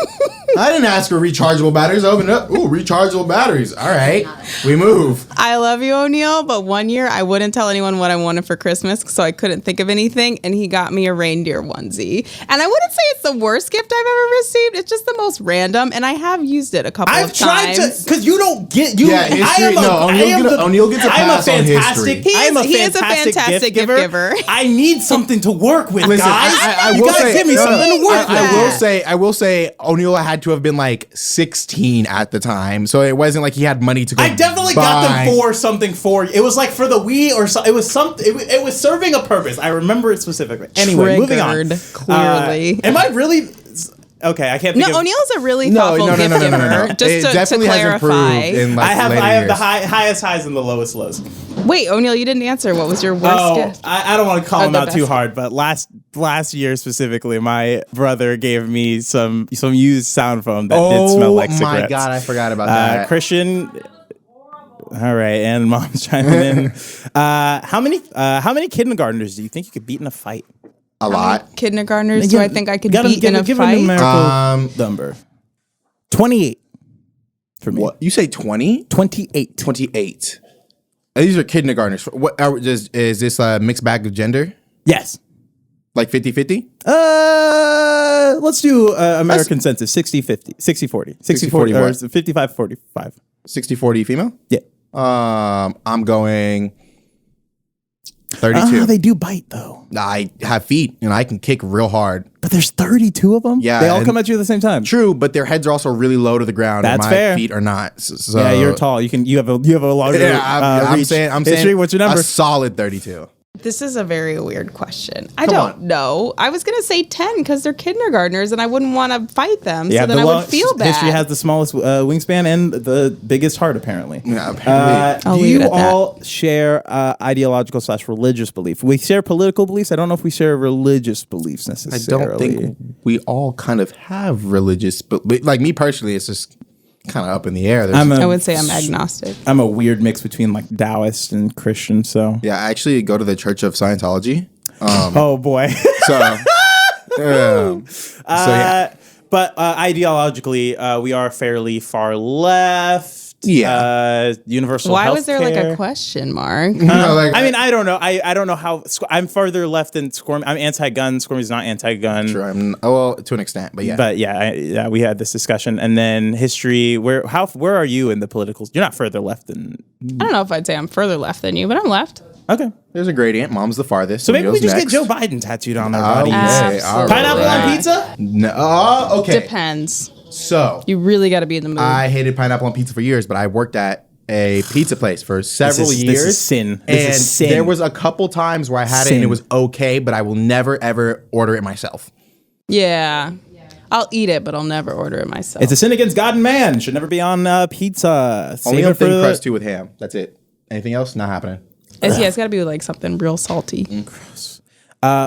Speaker 6: I didn't ask for rechargeable batteries. I opened it up. Ooh, rechargeable batteries. All right, we move.
Speaker 7: I love you, O'Neill, but 1 year I wouldn't tell anyone what I wanted for Christmas, so I couldn't think of anything, and he got me a reindeer onesie. And I wouldn't say it's the worst gift I've ever received. It's just the most random, and I have used it a couple
Speaker 1: I've
Speaker 7: of
Speaker 1: tried
Speaker 7: times.
Speaker 1: to, because you don't get you.
Speaker 6: Yeah, history- O'Neill gets a pass on history.
Speaker 7: He
Speaker 1: I am
Speaker 7: is a fantastic gift giver.
Speaker 1: I need something to work with,
Speaker 6: Listen,
Speaker 1: guys.
Speaker 6: I
Speaker 1: you
Speaker 6: will
Speaker 1: gotta
Speaker 6: say,
Speaker 1: give me
Speaker 6: no,
Speaker 1: something to work with.
Speaker 6: I will say, O'Neill had to have been like 16 at the time, so it wasn't like he had money to go.
Speaker 1: I definitely got them for something for you. It was like for the Wii or so. It was something. It was serving a purpose. I remember it specifically. Anyway, moving on.
Speaker 7: Triggered, clearly.
Speaker 1: Am I really? Okay, I can't.
Speaker 7: No,
Speaker 1: Think of,
Speaker 7: O'Neill's a really thoughtful gift giver. Just
Speaker 6: It
Speaker 7: to
Speaker 6: definitely has improved
Speaker 7: clarify.
Speaker 6: in like
Speaker 1: I have
Speaker 6: later
Speaker 1: the
Speaker 6: years.
Speaker 1: highest highs and the lowest lows.
Speaker 7: Wait, O'Neill, you didn't answer. What was your worst
Speaker 1: Oh,
Speaker 7: gift?
Speaker 1: I don't want to call
Speaker 7: Oh,
Speaker 1: him
Speaker 7: the
Speaker 1: out too
Speaker 7: best.
Speaker 1: hard, but last year specifically, my brother gave me some used sound foam that did smell like cigarettes.
Speaker 6: Oh my god, I forgot about that.
Speaker 1: Christian. All right, and mom's chiming in. How many kindergartners do you think you could beat in a fight?
Speaker 6: A lot.
Speaker 7: Kindergartners, do I think I could beat in a
Speaker 1: give
Speaker 7: fight?
Speaker 1: a numerical number. 28 for me.
Speaker 6: What you say? 20?
Speaker 1: 28.
Speaker 6: 28. These are kindergartners. What is this a mixed bag of gender?
Speaker 1: Yes.
Speaker 6: Like 50-50?
Speaker 1: let's do American census 60-50, 60-40, 60-40, or 55-45.
Speaker 6: 60-40 female?
Speaker 1: Yeah.
Speaker 6: I'm going 32.
Speaker 1: They do bite though.
Speaker 6: I have feet and I can kick real hard.
Speaker 1: But there's 32 of them.
Speaker 6: Yeah,
Speaker 1: they all
Speaker 6: and-
Speaker 1: come at you at the same time.
Speaker 6: True, but their heads are also really low to the ground.
Speaker 1: That's
Speaker 6: and my
Speaker 1: fair.
Speaker 6: feet are not. So,
Speaker 1: Yeah, you're tall. You have a longer.
Speaker 6: Yeah, I'm
Speaker 1: reach.
Speaker 6: saying
Speaker 1: History, what's your number?
Speaker 6: A solid 32.
Speaker 7: This is a very weird question. I
Speaker 6: Come
Speaker 7: don't
Speaker 6: on.
Speaker 7: know. I was going to say 10 because they're kindergartners and I wouldn't want to fight them.
Speaker 1: Yeah,
Speaker 7: so then I would feel bad.
Speaker 1: History has the smallest wingspan and the biggest heart, apparently.
Speaker 6: Yeah, apparently.
Speaker 7: I'll
Speaker 1: Do
Speaker 7: leave it
Speaker 1: you
Speaker 7: at that.
Speaker 1: all share ideological / religious belief? We share political beliefs. I don't know if we share religious beliefs
Speaker 6: I
Speaker 1: necessarily.
Speaker 6: don't think we all kind of have religious, but like me personally, it's just kind of up in the air.
Speaker 7: I would say I'm agnostic.
Speaker 1: I'm a weird mix between like Taoist and Christian. So
Speaker 6: Yeah, I actually go to the Church of Scientology.
Speaker 1: oh boy.
Speaker 6: So, yeah.
Speaker 1: But ideologically, we are fairly far left.
Speaker 6: Yeah.
Speaker 1: Universal.
Speaker 7: Why was there like
Speaker 1: healthcare.
Speaker 7: a question mark?
Speaker 1: I mean, I don't know. I don't know how. I'm farther left than Squirmy. I'm anti-gun. Squirmy's not anti-gun.
Speaker 6: Sure, well, to an extent, but yeah.
Speaker 1: But yeah, we had this discussion, and then history. Where are you in the political? You're not further left than.
Speaker 7: I don't know if I'd say I'm further left than you, but I'm left.
Speaker 1: Okay,
Speaker 6: There's a gradient. Mom's the farthest.
Speaker 1: so maybe we
Speaker 6: Leo's
Speaker 1: just
Speaker 6: next.
Speaker 1: get Joe Biden tattooed on our bodies.
Speaker 6: Okay, all right.
Speaker 1: Pineapple on pizza?
Speaker 6: No, okay.
Speaker 7: Depends.
Speaker 6: So
Speaker 7: You really got to be in the mood.
Speaker 6: I hated pineapple on pizza for years, but I worked at a pizza place for several years.
Speaker 1: This is sin. This
Speaker 6: and
Speaker 1: is sin.
Speaker 6: there was a couple times where I had it
Speaker 1: Sin.
Speaker 6: and it was okay, but I will never ever order it myself.
Speaker 7: yeah. I'll eat it, but I'll never order it myself.
Speaker 1: It's a sin against God and man. Should never be on pizza.
Speaker 6: Only
Speaker 1: Same
Speaker 6: on thin
Speaker 1: for
Speaker 6: crust too with ham. That's it. Anything else? Not happening.
Speaker 7: it's got to be like something real salty.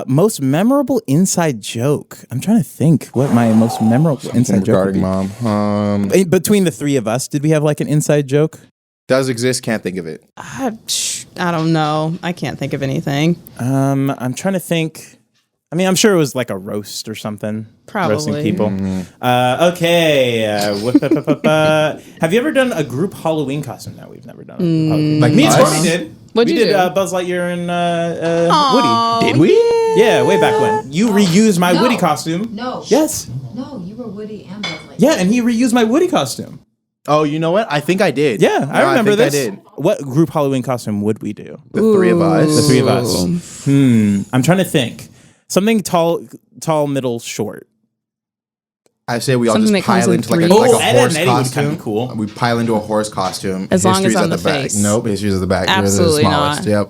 Speaker 1: most memorable inside joke. I'm trying to think what my most memorable inside joke would
Speaker 6: regarding
Speaker 1: be.
Speaker 6: mom.
Speaker 1: Between the three of us, did we have like an inside joke?
Speaker 6: Does exist, can't think of it.
Speaker 7: I don't know. I can't think of anything.
Speaker 1: I'm trying to think. I mean, I'm sure it was like a roast or something.
Speaker 7: Probably.
Speaker 1: Roasting people. Okay. Have you ever done a group Halloween costume? No, we've never done a group Halloween. Like me and Stormy did.
Speaker 7: What'd
Speaker 1: we
Speaker 7: you
Speaker 1: did
Speaker 7: do?
Speaker 1: Buzz Lightyear and
Speaker 7: Aw,
Speaker 1: Woody.
Speaker 6: Did we?
Speaker 1: Yeah, way back when. You reused my Woody costume.
Speaker 10: No.
Speaker 1: Yes.
Speaker 10: No, you were Woody and Buzz Lightyear.
Speaker 1: Yeah, and he reused my Woody costume.
Speaker 6: Oh, you know what? I think I did.
Speaker 1: Yeah, I remember
Speaker 6: think
Speaker 1: this.
Speaker 6: I did.
Speaker 1: What group Halloween costume would we do?
Speaker 6: The three of us.
Speaker 1: The three of us. I'm trying to think. Something tall, middle, short.
Speaker 6: I say we all
Speaker 7: Something
Speaker 6: just
Speaker 7: that comes
Speaker 6: pile
Speaker 7: in
Speaker 6: into like a,
Speaker 7: threes.
Speaker 6: like
Speaker 1: Oh,
Speaker 6: a
Speaker 1: Ed
Speaker 6: horse
Speaker 1: and Eddie would
Speaker 6: costume.
Speaker 1: kinda be cool.
Speaker 6: We pile into a horse costume.
Speaker 7: As long as
Speaker 6: History's
Speaker 7: on
Speaker 6: at
Speaker 7: the
Speaker 6: back.
Speaker 7: face.
Speaker 6: Nope, history's at the back. You're the
Speaker 7: Absolutely
Speaker 6: smallest.
Speaker 7: not.
Speaker 6: Yep.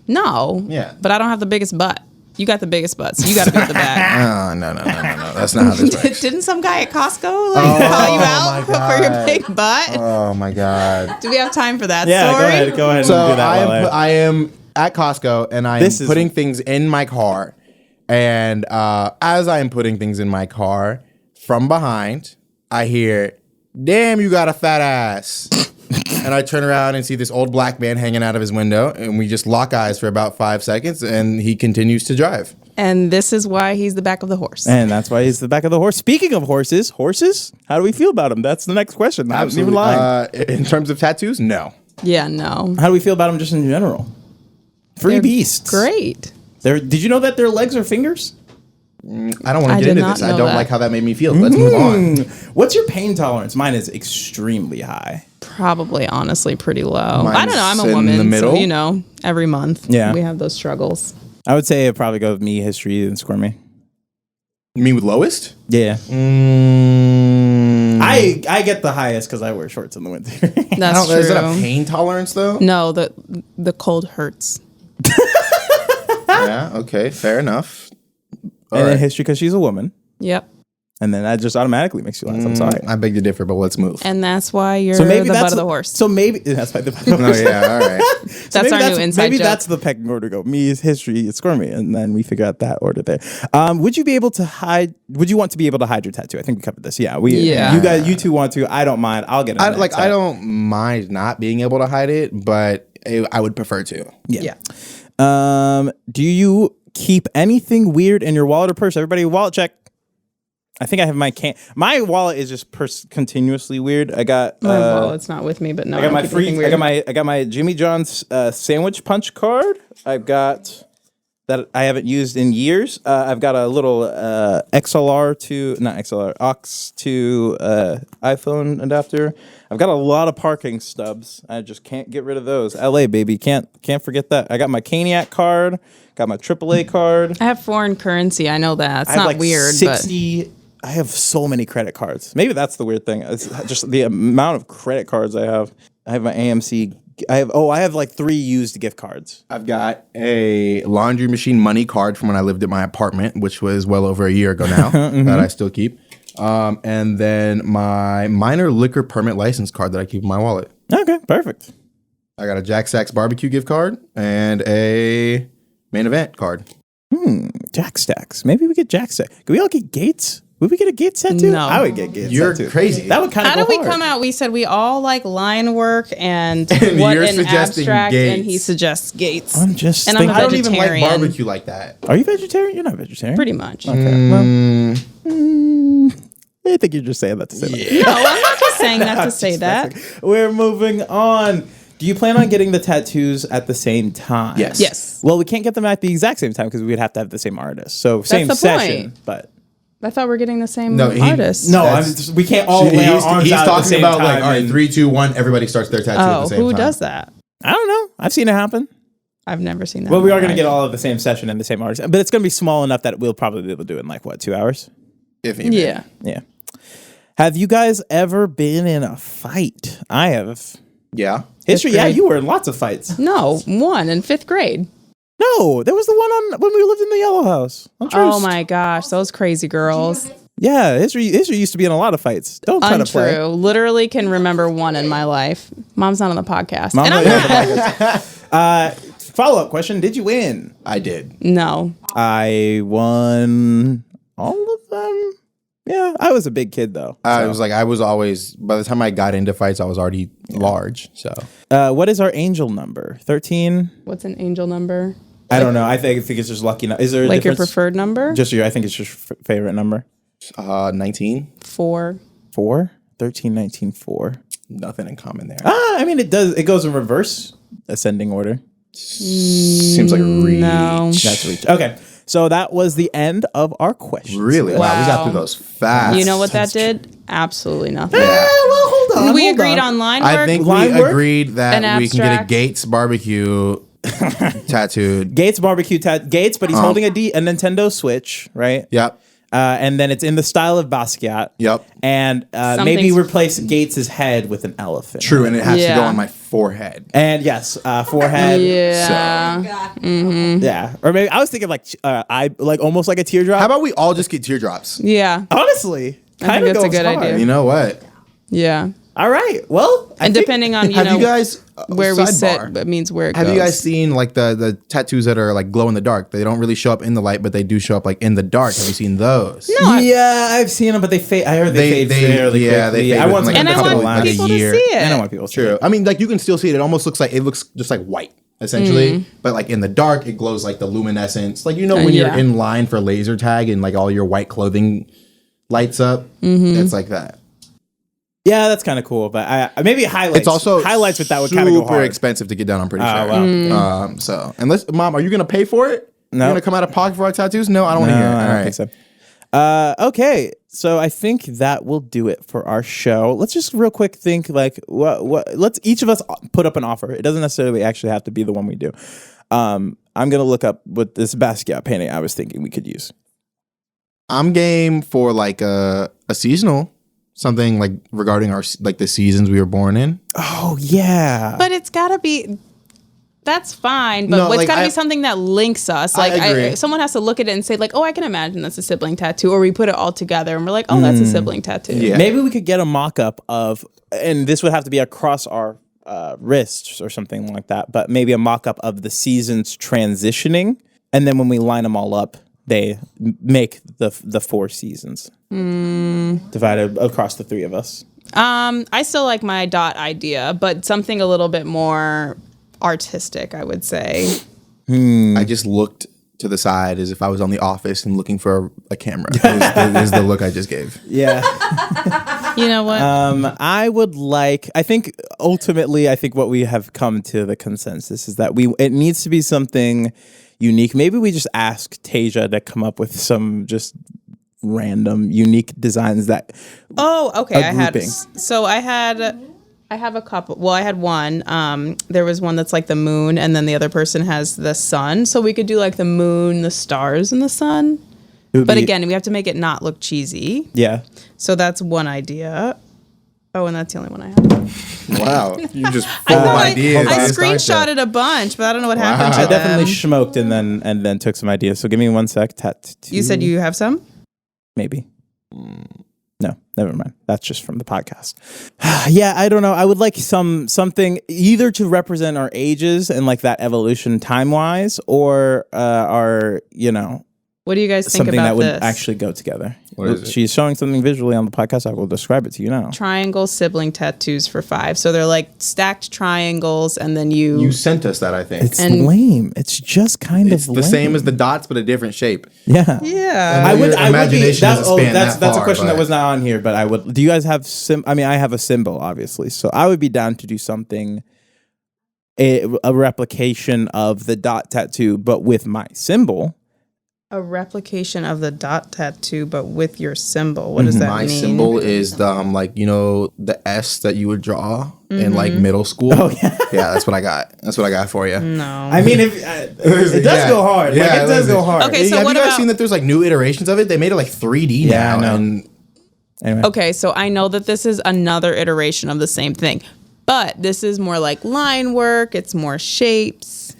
Speaker 7: No.
Speaker 6: Yeah.
Speaker 7: But I don't have the biggest butt. You got the biggest butt, so you got to be at the back.
Speaker 6: Oh, no. That's not how this works.
Speaker 7: Didn't some guy at Costco call you out
Speaker 6: my
Speaker 7: for your
Speaker 6: God.
Speaker 7: big butt?
Speaker 6: Oh my god.
Speaker 7: Do we have time for that
Speaker 1: Yeah,
Speaker 7: story?
Speaker 1: go ahead.
Speaker 6: So
Speaker 1: and do that while
Speaker 6: I am at Costco and I am
Speaker 1: This is-
Speaker 6: putting things in my car. And as I am putting things in my car, from behind, I hear, "Damn, you got a fat ass." And I turn around and see this old black man hanging out of his window, and we just lock eyes for about 5 seconds, and he continues to drive.
Speaker 7: And this is why he's the back of the horse.
Speaker 1: And that's why he's the back of the horse. Speaking of horses, how do we feel about them? That's the next question. I haven't even lying.
Speaker 6: In terms of tattoos, no.
Speaker 7: Yeah, no.
Speaker 1: How do we feel about them just in general? Free
Speaker 7: They're
Speaker 1: beasts.
Speaker 7: Great.
Speaker 1: Did you know that their legs are fingers?
Speaker 6: I don't want
Speaker 7: I
Speaker 6: to get
Speaker 7: did
Speaker 6: into
Speaker 7: not
Speaker 6: this. I
Speaker 7: know
Speaker 6: don't
Speaker 7: that.
Speaker 6: like how that made me feel. Let's move on.
Speaker 1: What's your pain tolerance? Mine is extremely high.
Speaker 7: Probably, honestly, pretty low.
Speaker 6: Mine's
Speaker 7: I don't know. I'm
Speaker 6: in
Speaker 7: a woman,
Speaker 6: the middle.
Speaker 7: so every month
Speaker 1: Yeah.
Speaker 7: we have those struggles.
Speaker 1: I would say it probably go with me, history, and squirmy.
Speaker 6: You mean with lowest?
Speaker 1: Yeah. I get the highest because I wear shorts in the winter.
Speaker 7: That's true.
Speaker 6: Is that a pain tolerance though?
Speaker 7: No, the cold hurts.
Speaker 6: Yeah. Okay. Fair enough. All
Speaker 1: and then
Speaker 6: right.
Speaker 1: history because she's a woman.
Speaker 7: Yep.
Speaker 1: And then that just automatically makes you laugh. I'm sorry.
Speaker 6: I beg to differ, but let's move.
Speaker 7: And that's why you're
Speaker 1: So maybe
Speaker 7: the
Speaker 1: that's
Speaker 7: butt of the horse.
Speaker 1: So maybe that's why the butt of the
Speaker 6: Oh
Speaker 1: horse.
Speaker 6: yeah. All right.
Speaker 7: That's our new inside
Speaker 1: Maybe
Speaker 7: joke.
Speaker 1: that's the pecking order. Go me is history, it's squirmy, and then we figure out that order there. Would you be able to hide? Would you want to be able to hide your tattoo? I think we covered this. Yeah,
Speaker 7: Yeah.
Speaker 1: You two want to. I don't mind. I'll get it.
Speaker 6: I don't mind not being able to hide it, but I would prefer to.
Speaker 1: Yeah. Do you keep anything weird in your wallet or purse? Everybody, wallet check. I think I have my wallet is just continuously weird. I got
Speaker 7: My wallet's not with me, but no,
Speaker 1: I got my
Speaker 7: don't keep anything
Speaker 1: I
Speaker 7: weird.
Speaker 1: got my Jimmy John's sandwich punch card. I've got that I haven't used in years. I've got a little aux to iPhone adapter. I've got a lot of parking stubs. I just can't get rid of those. LA, baby. Can't forget that. I got my Caniac card. Got my AAA card.
Speaker 7: I have foreign currency. I know that. It's
Speaker 1: I have
Speaker 7: not
Speaker 1: like
Speaker 7: weird,
Speaker 1: 60. I have so many credit cards. Maybe that's the weird thing. It's just the amount of credit cards I have. I have my AMC. I have like 3 used gift cards.
Speaker 6: I've got a laundry machine money card from when I lived at my apartment, which was well over a year ago now, that I still keep. And then my minor liquor permit license card that I keep in my wallet.
Speaker 1: Okay, perfect.
Speaker 6: I got a Jack Stacks barbecue gift card and a main event card.
Speaker 1: Jack Stacks. Maybe we get Jack Stacks. Could we all get Gates? Would we get a Gates tattoo?
Speaker 7: No.
Speaker 1: I would get Gates
Speaker 6: You're
Speaker 1: tattoo.
Speaker 6: crazy.
Speaker 1: That would kind of
Speaker 7: How
Speaker 1: go
Speaker 7: did we
Speaker 1: hard.
Speaker 7: come out? We said we all like line work and
Speaker 6: And
Speaker 7: what
Speaker 6: you're
Speaker 7: an
Speaker 6: suggesting
Speaker 7: abstract,
Speaker 6: Gates.
Speaker 7: and he suggests Gates.
Speaker 1: I'm just
Speaker 7: And I'm
Speaker 1: thinking.
Speaker 7: a
Speaker 6: I don't even like
Speaker 7: vegetarian.
Speaker 6: barbecue like that.
Speaker 1: Are you vegetarian? You're not vegetarian.
Speaker 7: Pretty much.
Speaker 1: Okay. Well, I think you're just saying that to say that.
Speaker 7: No, I'm not just saying that to say that.
Speaker 1: We're moving on. Do you plan on getting the tattoos at the same time?
Speaker 6: Yes.
Speaker 7: Yes.
Speaker 1: Well, we can't get them at the exact same time because we'd have to have the same artist. So same
Speaker 7: the
Speaker 1: session,
Speaker 7: point.
Speaker 1: but
Speaker 7: I thought we're getting the same
Speaker 6: No, he-
Speaker 7: artist.
Speaker 1: no,
Speaker 6: That's-
Speaker 1: we can't all lay our arms
Speaker 6: he's
Speaker 1: out at the
Speaker 6: talking
Speaker 1: same
Speaker 6: about
Speaker 1: time.
Speaker 6: like, all right,
Speaker 1: and-
Speaker 6: 3, 2, 1, everybody starts their tattoo at the
Speaker 7: Oh,
Speaker 6: same
Speaker 7: who
Speaker 6: time.
Speaker 7: does that?
Speaker 1: I don't know. I've seen it happen.
Speaker 7: I've never seen that.
Speaker 1: Well, we are
Speaker 7: in my
Speaker 1: going to get
Speaker 7: life.
Speaker 1: all of the same session and the same artist, but it's going to be small enough that we'll probably be able to do it in like, what, 2 hours?
Speaker 6: If even.
Speaker 7: Yeah.
Speaker 1: Yeah. Have you guys ever been in a fight? I have.
Speaker 6: Yeah.
Speaker 1: History, yeah,
Speaker 7: grade.
Speaker 1: you were in lots of fights.
Speaker 7: No, one in 5th grade.
Speaker 1: No, there was the one on when we lived in the Yellow House. On
Speaker 7: Oh
Speaker 1: Troost.
Speaker 7: my gosh, those crazy girls.
Speaker 1: Yeah, history used to be in a lot of fights. Don't try to play.
Speaker 7: Untrue. Literally can remember one in my life. Mom's not on the podcast.
Speaker 1: Mom,
Speaker 7: and I'm not.
Speaker 1: Follow-up question, did you win?
Speaker 6: I did.
Speaker 7: No.
Speaker 1: I won all of them. Yeah, I was a big kid though.
Speaker 6: I was always, by the time I got into fights, I was already large. So
Speaker 1: What is our angel number? 13?
Speaker 7: What's an angel number?
Speaker 1: I don't know. I think it's just lucky. Is there a
Speaker 7: Like your
Speaker 1: difference?
Speaker 7: preferred number?
Speaker 1: Just your. I think it's just favorite number.
Speaker 6: 19.
Speaker 7: 4.
Speaker 1: 4? 13, 19, 4.
Speaker 6: Nothing in common there.
Speaker 1: I mean, it does. It goes in reverse ascending order.
Speaker 6: Seems like a reach.
Speaker 7: No.
Speaker 1: That's reach. Okay, so that was the end of our questions.
Speaker 6: Really? Wow. We got
Speaker 7: Wow.
Speaker 6: through those fast.
Speaker 7: You know what that did? Absolutely nothing.
Speaker 1: Well, hold on.
Speaker 7: We
Speaker 1: hold
Speaker 7: agreed
Speaker 1: on.
Speaker 7: on line work.
Speaker 6: I think
Speaker 1: Line
Speaker 6: we
Speaker 1: work?
Speaker 6: agreed that
Speaker 7: An
Speaker 6: we can get a
Speaker 7: abstract.
Speaker 6: Gates barbecue tattooed.
Speaker 1: Gates barbecue Gates, but he's holding a Nintendo Switch, right?
Speaker 6: Yep.
Speaker 1: And then it's in the style of Basquiat.
Speaker 6: Yep.
Speaker 1: And maybe replace Gates's head with an elephant.
Speaker 6: True, and it has to
Speaker 7: Yeah.
Speaker 6: go on my forehead.
Speaker 1: And yes, forehead.
Speaker 7: Yeah.
Speaker 1: Yeah. Or maybe I was thinking like almost like a teardrop.
Speaker 6: How about we all just get teardrops?
Speaker 7: Yeah.
Speaker 1: Honestly,
Speaker 7: I
Speaker 1: kind
Speaker 7: think
Speaker 1: of
Speaker 7: that's a
Speaker 1: goes
Speaker 7: good
Speaker 1: hard.
Speaker 7: idea.
Speaker 6: You know what?
Speaker 7: Yeah.
Speaker 1: All right. Well, I
Speaker 7: And
Speaker 1: think-
Speaker 7: depending on,
Speaker 6: Have you guys
Speaker 7: where we sit,
Speaker 6: sidebar.
Speaker 7: it means where it
Speaker 6: Have
Speaker 7: goes.
Speaker 6: you guys seen like the tattoos that are like glow in the dark? They don't really show up in the light, but they do show up like in the dark. Have you seen those?
Speaker 7: No,
Speaker 1: Yeah, I've seen them, but they fade. I heard they fade fairly
Speaker 6: yeah,
Speaker 1: quickly.
Speaker 6: they fade
Speaker 1: I want
Speaker 6: within,
Speaker 1: some
Speaker 7: and I
Speaker 6: a couple,
Speaker 7: want
Speaker 6: like, a
Speaker 7: people to
Speaker 6: year.
Speaker 7: see it.
Speaker 1: I don't want people to see
Speaker 6: True.
Speaker 1: it.
Speaker 6: I mean, like you can still see it. It almost looks like it looks just like white, essentially. But like in the dark, it glows like the luminescence. Like when you're
Speaker 7: yeah.
Speaker 6: in line for laser tag and like all your white clothing lights up. It's like that.
Speaker 1: Yeah, that's kind of cool, but I maybe highlights.
Speaker 6: It's also
Speaker 1: highlights with that would kind of go
Speaker 6: super
Speaker 1: hard.
Speaker 6: expensive to get done. I'm pretty sure.
Speaker 1: wow.
Speaker 6: So unless Mom, are you gonna pay for it?
Speaker 1: No.
Speaker 6: You're gonna come out of pocket for our tattoos? No, I don't want to hear it.
Speaker 1: No,
Speaker 6: All
Speaker 1: I don't
Speaker 6: right.
Speaker 1: think so. Okay, so I think that will do it for our show. Let's just real quick think like what let's each of us put up an offer. It doesn't necessarily actually have to be the one we do. I'm gonna look up what this Basquiat painting I was thinking we could use.
Speaker 6: I'm game for like a seasonal, something like regarding our like the seasons we were born in.
Speaker 1: Oh yeah.
Speaker 7: But it's got to be. That's fine, but
Speaker 6: No,
Speaker 7: it's
Speaker 6: like,
Speaker 7: got to
Speaker 6: I-
Speaker 7: be something that links us.
Speaker 6: I
Speaker 7: Like
Speaker 6: agree.
Speaker 7: someone has to look at it and say, like, "Oh, I can imagine that's a sibling tattoo," or we put it all together and we're like, "Oh, that's a sibling tattoo."
Speaker 6: Yeah.
Speaker 1: Maybe we could get a mock-up of, and this would have to be across our wrists or something like that, but maybe a mock-up of the seasons transitioning, and then when we line them all up, they make the 4 seasons divided across the 3 of us.
Speaker 7: I still like my dot idea, but something a little bit more artistic, I would say.
Speaker 6: I just looked to the side as if I was on The Office and looking for a camera. It was the look I just gave.
Speaker 1: Yeah.
Speaker 7: You know what?
Speaker 1: I think ultimately, what we have come to the consensus is that it needs to be something unique. Maybe we just ask Tasia to come up with some just random unique designs that.
Speaker 7: Oh, okay.
Speaker 1: A grouping.
Speaker 7: I have a couple. Well, I had one. There was one that's like the moon, and then the other person has the sun. So we could do like the moon, the stars, and the sun. But again, we have to make it not look cheesy.
Speaker 1: Yeah.
Speaker 7: So that's one idea. Oh, and that's the only one I have.
Speaker 6: Wow, you just full of ideas.
Speaker 7: I screenshotted a bunch, but I don't know what happened to
Speaker 1: I definitely
Speaker 7: them.
Speaker 1: smoked and then took some ideas. So give me 1 sec.
Speaker 7: You said you have some?
Speaker 1: Maybe. No, never mind. That's just from the podcast. Yeah, I don't know. I would like something either to represent our ages and like that evolution time wise, or our
Speaker 7: What do you guys think
Speaker 1: something
Speaker 7: about
Speaker 1: that would
Speaker 7: this?
Speaker 1: actually go together.
Speaker 6: What is it?
Speaker 1: She's showing something visually on the podcast. I will describe it to you now.
Speaker 7: Triangle sibling tattoos for 5. So they're like stacked triangles, and then
Speaker 6: You sent us that, I think.
Speaker 1: It's lame. It's just kind
Speaker 6: It's
Speaker 1: of
Speaker 6: the
Speaker 1: lame.
Speaker 6: same as the dots, but a different shape.
Speaker 1: Yeah.
Speaker 7: Yeah.
Speaker 6: I would imagination
Speaker 1: that's
Speaker 6: doesn't span that
Speaker 1: that's a
Speaker 6: far,
Speaker 1: question that
Speaker 6: but-
Speaker 1: was not on here, but I would. Do you guys have I mean, I have a symbol, obviously, so I would be down to do something, a replication of the dot tattoo, but with my symbol.
Speaker 7: A replication of the dot tattoo, but with your symbol. What does that
Speaker 6: My
Speaker 7: mean?
Speaker 6: symbol is the the S that you would draw in like middle school.
Speaker 1: Oh yeah,
Speaker 6: yeah, that's what I got. That's what I got for you.
Speaker 7: No.
Speaker 1: I mean, if it does go hard.
Speaker 6: Yeah,
Speaker 1: Like, it does
Speaker 6: listen.
Speaker 1: go hard.
Speaker 7: Okay, so
Speaker 6: have
Speaker 7: what
Speaker 6: you guys
Speaker 7: about-
Speaker 6: seen that there's like new iterations of it? They made it like 3D
Speaker 1: Yeah, I
Speaker 6: now.
Speaker 1: know.
Speaker 6: And
Speaker 1: Anyway.
Speaker 7: Okay, so I know that this is another iteration of the same thing, but this is more like line work. It's more shapes.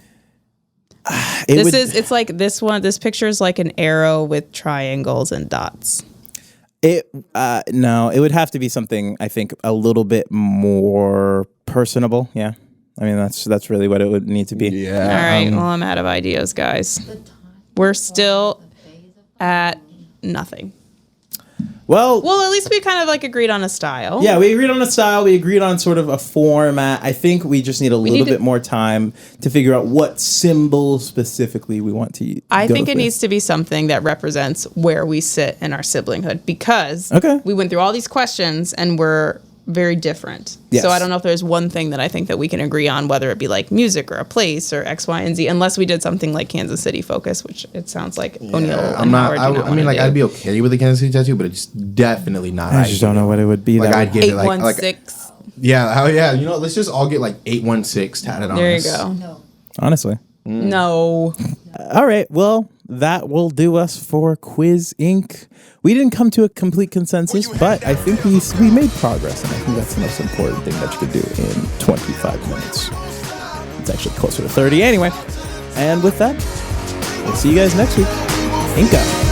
Speaker 7: It's like this one. This picture is like an arrow with triangles and dots.
Speaker 1: No, it would have to be something, I think, a little bit more personable. Yeah. I mean, that's really what it would need to be.
Speaker 6: yeah.
Speaker 7: All right, well, I'm out of ideas, guys. We're still at nothing.
Speaker 1: Well,
Speaker 7: Well, at least we kind of like agreed on a style.
Speaker 1: yeah, we agreed on a style. We agreed on sort of a format. I think we just need a little bit more time to figure out what symbol specifically we want to use.
Speaker 7: I think it needs to be something that represents where we sit in our siblinghood, because
Speaker 1: Okay.
Speaker 7: we went through all these questions and we're very different.
Speaker 1: Yes.
Speaker 7: So I don't know if there's one thing that I think that we can agree on, whether it be like music or a place or X, Y, and Z, unless we did something like Kansas City focus, which it sounds like O'Neill and
Speaker 6: I'm not.
Speaker 7: Howard do not
Speaker 6: I mean,
Speaker 7: wanna
Speaker 6: like,
Speaker 7: do.
Speaker 6: I'd be okay with the Kansas City tattoo, but it's definitely not.
Speaker 1: I just don't know what it would be.
Speaker 6: Like,
Speaker 1: that
Speaker 6: I'd
Speaker 1: would-
Speaker 6: give it like
Speaker 7: 816.
Speaker 6: yeah. Hell yeah. You know, let's just all get like 816 tatted on
Speaker 7: There you
Speaker 6: us.
Speaker 7: go.
Speaker 10: No.
Speaker 1: honestly.
Speaker 7: No.
Speaker 1: All right. Well, that will do us for Quiz Inc. We didn't come to a complete consensus, but I think we made progress, and I think that's the most important thing that you could do in 25 minutes. It's actually closer to 30 anyway. And with that, we'll see you guys next week. Inca.